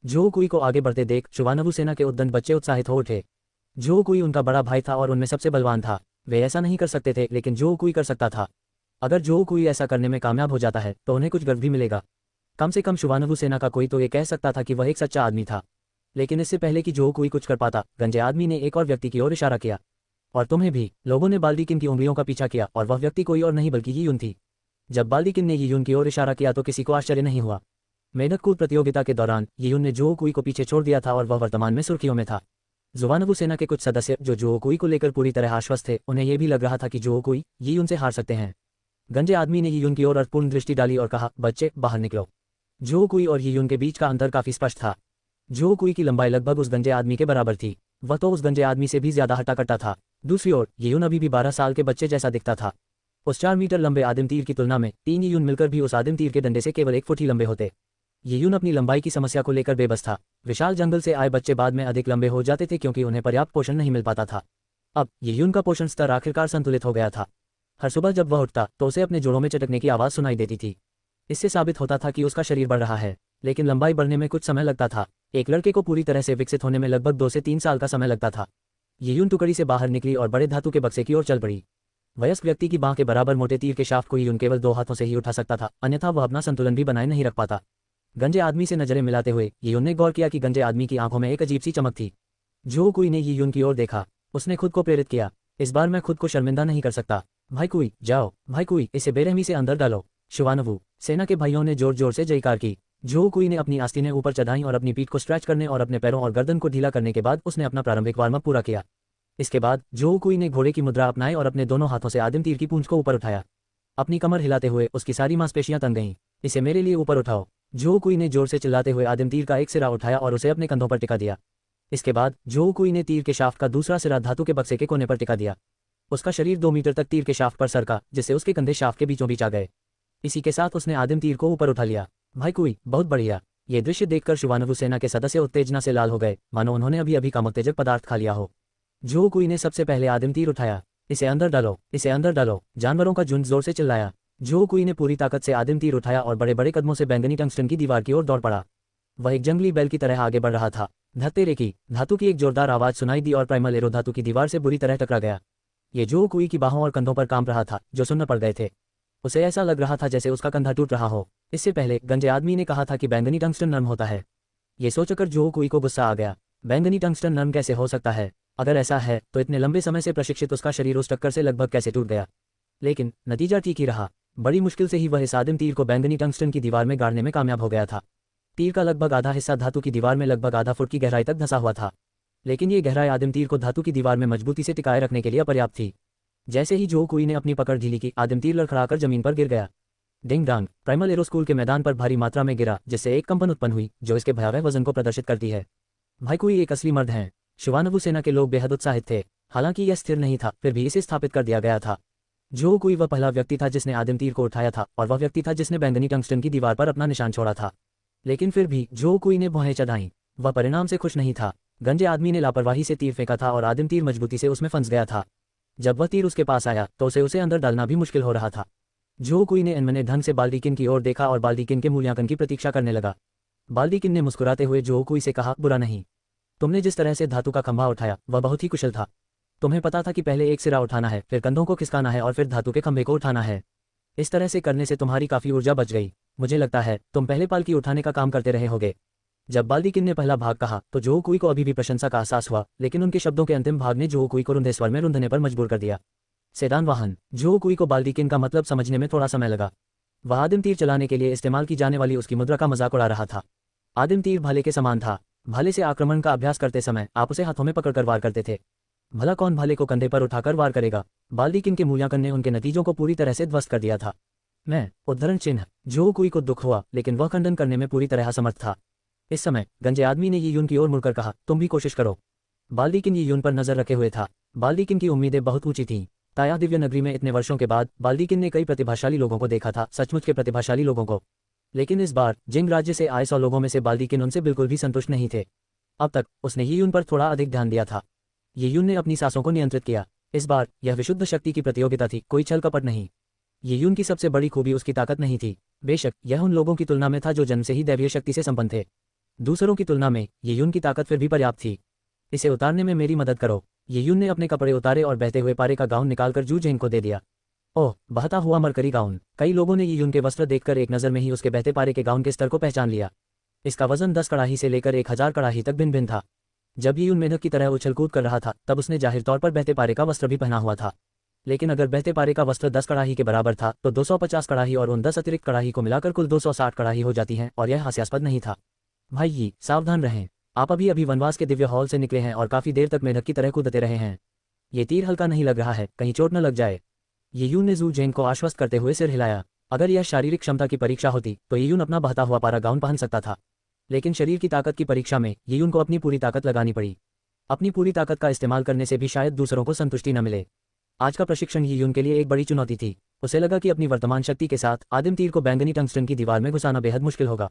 जो कुई को आगे बढ़ते देख शुभानुभु सेना के उद्दंड बच्चे उत्साहित हो उठे। जो कुई उनका बड़ा भाई था और उनमें सबसे बलवान था। वे ऐसा नहीं कर सकते थे, लेकिन जो कुई कर सकता था। अगर जो कुई ऐसा करने में कामयाब हो जाता है तो उन्हें कुछ गर्व भी मिलेगा। कम से कम शुभानुभु सेना का कोई तो ये कह सकता था कि वह एक सच्चा आदमी था। लेकिन इससे पहले कि जो कोई कुछ कर पाता, गंजे आदमी ने एक और व्यक्ति की ओर इशारा किया। और तुम्हें भी। लोगों ने बाल्दीकिन की उंगलियों का पीछा किया, और वह व्यक्ति कोई और नहीं बल्कि यीयुन थी। जब बाल्दीकिन ने यीयुन की ओर इशारा किया तो किसी को आश्चर्य नहीं हुआ। मेढक कूद प्रतियोगिता के दौरान यीयुन ने जो कुई को पीछे छोड़ दिया था और वह वर्तमान में सुर्खियों में था। शुभानुभु सेना के कुछ सदस्य जो कुई को लेकर पूरी तरह आश्वस्त थे, उन्हें यह भी लग रहा था कि जो कुई यीयुन से हार सकते हैं। गंजे आदमी ने यीयुन की ओर अर्थपूर्ण दृष्टि डाली और कहा, बच्चे बाहर निकलो। जो कुई और यीयुन के बीच का अंतर काफी स्पष्ट था। जो कुई की लंबाई लगभग उस गंजे आदमी के बराबर थी। वह तो उस गंजे आदमी से भी ज्यादा हट्टा कट्टा था। दूसरी ओर यीयुन अभी भी 12 साल के बच्चे जैसा दिखता था। उस 4 मीटर लंबे आदिम तीर की तुलना में 3 यीयुन मिलकर भी उस आदिम तीर के डंडे से केवल 1 फुट ही लंबे होते। यीयुन अपनी लंबाई की समस्या को लेकर बेबस था। विशाल जंगल से आए बच्चे बाद में अधिक लंबे हो जाते थे क्योंकि उन्हें पर्याप्त पोषण नहीं मिल पाता था। अब यीयुन का पोषण स्तर आखिरकार संतुलित हो गया था। हर सुबह जब वह उठता तो उसे अपने जोड़ों में चटकने की आवाज सुनाई देती थी। इससे साबित होता था कि उसका शरीर बढ़ रहा है, लेकिन लंबाई बढ़ने में कुछ समय लगता था। एक लड़के को पूरी तरह से विकसित होने में लगभग 2 से 3 साल का समय लगता था। यीयुन टुकड़ी से बाहर निकली और बड़े धातु के बक्से की ओर चल पड़ी। वयस्क व्यक्ति की बांह के बराबर मोटे तीर के शाफ्ट को यीयुन केवल 2 हाथों से ही उठा सकता था, अन्यथा वह अपना संतुलन भी बनाए नहीं रख पाता। गंजे आदमी से नजरें मिलाते हुए यीयुन ने गौर किया कि गंजे आदमी की आंखों में एक अजीब सी चमक थी। जो कुई ने यीयुन की ओर देखा। उसने खुद को प्रेरित किया, इस बार मैं खुद को शर्मिंदा नहीं कर सकता। भाई कुई जाओ, भाई कुई इसे बेरहमी से अंदर डालो। शुभानुभु सेना के भाइयों ने जोर जोर से जयकार की। जो कुई ने अपनी आस्तीनें ऊपर चढ़ाई और अपनी पीठ को स्ट्रेच करने और अपने पैरों और गर्दन को ढीला करने के बाद उसने अपना प्रारंभिक वार्म अप पूरा किया। इसके बाद जो कुई ने घोड़े की मुद्रा अपनाई और अपने दोनों हाथों से आदिम तीर की पूंछ को ऊपर उठाया। अपनी कमर हिलाते हुए उसकी सारी मांसपेशियां तन गईं। इसे मेरे लिए ऊपर उठाओ। जो कुई ने जोर से चिल्लाते हुए आदिम तीर का एक सिरा उठाया और उसे अपने कंधों पर टिका दिया। इसके बाद जो कुई ने तीर के शाफ्ट का दूसरा सिरा धातु के बक्से के कोने पर टिका दिया। उसका शरीर 2 मीटर तक तीर के शाफ्ट पर सरका, जिससे उसके कंधे शाफ्ट के बीचों बीच आ गए। इसी के साथ उसने आदिम तीर को ऊपर उठा लिया। भाई कुई बहुत बढ़िया। ये दृश्य देखकर शुभानुभु सेना के सदस्य उत्तेजना से लाल हो गए, मानो उन्होंने अभी अभी का उत्तेजक पदार्थ खा लिया हो। जो कुई ने सबसे पहले आदिम तीर उठाया। इसे अंदर डालो, इसे अंदर डालो। जानवरों का झुंड जोर से चिल्लाया। जो कुई ने पूरी ताकत से आदिम तीर उठाया और बड़े बड़े कदमों से बैंगनी टंगस्टन की दीवार की ओर दौड़ पड़ा। वह एक जंगली बैल की तरह आगे बढ़ रहा था। धत्तेरे की धातु की एक जोरदार आवाज सुनाई दी और प्राइमल एरो धातु की दीवार से बुरी तरह टकरा गया। ये जो कुई की बाहों और कंधों पर कांप रहा था, जो सुन्न पड़ गए थे। उसे ऐसा लग रहा था जैसे उसका कंधा टूट रहा हो। इससे पहले गंजे आदमी ने कहा था कि बैंगनी टंगस्टन नर्म होता है। ये सोचकर जो कुई को गुस्सा आ गया। बैंगनी टंगस्टन नर्म कैसे हो सकता है? अगर ऐसा है तो इतने लंबे समय से प्रशिक्षित उसका शरीर उस टक्कर से लगभग कैसे टूट गया? लेकिन नतीजा ठीक ही रहा। बड़ी मुश्किल से ही वह इस आदिम तीर को बैंगनी टंगस्टन की दीवार में गाड़ने में कामयाब हो गया था। तीर का लगभग आधा हिस्सा धातु की दीवार में लगभग आधा फुट की गहराई तक धंसा हुआ था, लेकिन ये गहराई आदिम तीर को धातु की दीवार में मजबूती से टिकाए रखने के लिए अपर्याप्त थी। जैसे ही जो कुई ने अपनी पकड़ ढीली की, आदिम तीर लड़खड़ाकर जमीन पर गिर गया। डिंग डांग। प्राइमल एरो स्कूल के मैदान पर भारी मात्रा में गिरा, जिससे एक कंपन उत्पन्न हुई जो इसके भयावह वजन को प्रदर्शित करती है। भाई कुई एक असली मर्द हैं। शिवानवु सेना के लोग बेहद उत्साहित थे। हालांकि यह स्थिर नहीं था, फिर भी इसे स्थापित कर दिया गया था। जो कुई वह पहला व्यक्ति था जिसने आदिम तीर को उठाया था, और वह व्यक्ति था जिसने बैंगनी टंगस्टन की दीवार पर अपना निशान छोड़ा था। लेकिन फिर भी जो कुई ने भौहें चढ़ाईं। वह परिणाम से खुश नहीं था। गंजे आदमी ने लापरवाही से तीर फेंका था और आदिम तीर मजबूती से उसमें फंस गया था। जब वह तीर उसके पास आया तो उसे अंदर डालना भी मुश्किल हो रहा था। जो कुई ने अनमने ढंग से बाल्डीकिन की ओर देखा और बाल्डीकिन के मूल्यांकन की प्रतीक्षा करने लगा। बाल्डीकिन ने मुस्कुराते हुए जो कुई से कहा, बुरा नहीं। तुमने जिस तरह से धातु का खंभा उठाया वह बहुत ही कुशल था। तुम्हें पता था कि पहले एक सिरा उठाना है, फिर कंधों को खिसकाना है और फिर धातु के खंभे को उठाना है। इस तरह से करने से तुम्हारी काफी ऊर्जा बच गई। मुझे लगता है तुम पहले पालकी उठाने का काम करते रहे होगे। जब बाल्डीकिन ने पहला भाग कहा तो जो कुई को अभी भी प्रशंसा का एहसास हुआ, लेकिन उनके शब्दों के अंतिम भाग ने जो कुई को रुंधे स्वर में रुंधने पर मजबूर कर दिया। सेदान वाहन। जो कुई को बाल्डीकिन का मतलब समझने में थोड़ा समय लगा। वह आदिम तीर चलाने के लिए इस्तेमाल की जाने वाली उसकी मुद्रा का मजाक उड़ा रहा था। आदिम तीर भाले के समान था। भाले से आक्रमण का अभ्यास करते समय आप उसे हाथों में पकड़कर वार करते थे। भला कौन भाले को कंधे पर उठाकर वार करेगा? बाल्डीकिन के मूल्यांकन ने उनके नतीजों को पूरी तरह से ध्वस्त कर दिया था। मैं उद्धरण चिन्ह। जो कुई को दुख हुआ, लेकिन वह खंडन करने में पूरी तरह असमर्थ था। इस समय गंजे आदमी ने यीयुन की ओर मुड़कर कहा, तुम भी कोशिश करो। बाल्डीकिन यीयुन पर नजर रखे हुए था। बाल्डीकिन की उम्मीदें बहुत ऊंची थीं। ताया दिव्य नगरी में इतने वर्षों के बाद बाल्डीकिन ने कई प्रतिभाशाली लोगों को देखा था, सचमुच के प्रतिभाशाली लोगों को। लेकिन इस बार जिंग राज्य से आए 100 लोगों में से बाल्डीकिन उनसे बिल्कुल भी संतुष्ट नहीं थे। अब तक उसने यीयुन पर थोड़ा अधिक ध्यान दिया था। यीयुन ने अपनी सांसों को नियंत्रित किया। इस बार यह विशुद्ध शक्ति की प्रतियोगिता थी, कोई छल कपट नहीं। यीयुन की सबसे बड़ी खूबी उसकी ताकत नहीं थी। बेशक यह उन लोगों की तुलना में था जो जन्म से ही दैवीय शक्ति से संपन्न थे। दूसरों की तुलना में यीयुन की ताकत फिर भी पर्याप्त थी। इसे उतारने में मेरी मदद करो। यीयुन ने अपने कपड़े उतारे और बहते हुए पारे का गाउन निकालकर जू जेंग को दे दिया। ओह, बहता हुआ मरकरी गाउन। कई लोगों ने यीयुन के वस्त्र देखकर एक नज़र में ही उसके बहते पारे के गाउन के स्तर को पहचान लिया। इसका वजन 10 कड़ाही से लेकर 1000 कड़ाही तक भिन्न भिन्न था। जब यीयुन मेढक की तरह उछल कूद कर रहा था तब उसने जाहिर तौर पर बहते पारे का वस्त्र भी पहना हुआ था। लेकिन अगर बहते पारे का वस्त्र 10 कड़ाही के बराबर था तो 250 कड़ाही और उन 10 अतिरिक्त कड़ाही को मिलाकर कुल 260 कड़ाही हो जाती हैं, और यह हास्यास्पद नहीं था। भाई ये सावधान रहें। आप अभी वनवास के दिव्य हॉल से निकले हैं और काफी देर तक मेढक की तरह कूदते रहे हैं। ये तीर हल्का नहीं लग रहा है, कहीं चोट न लग जाए। यीयुन ने जू जेंग को आश्वस्त करते हुए सिर हिलाया। अगर यह शारीरिक क्षमता की परीक्षा होती तो यीयुन अपना बहता हुआ पारा गाउन पहन सकता था, लेकिन शरीर की ताकत की परीक्षा में यीयुन को अपनी पूरी ताकत लगानी पड़ी। अपनी पूरी ताकत का इस्तेमाल करने से भी शायद दूसरों को संतुष्टि न मिले। आज का प्रशिक्षण यीयुन के लिए एक बड़ी चुनौती थी। उसे लगा कि अपनी वर्तमान शक्ति के साथ आदिम तीर को बैंगनी टंगस्टन की दीवार में घुसाना बेहद मुश्किल होगा।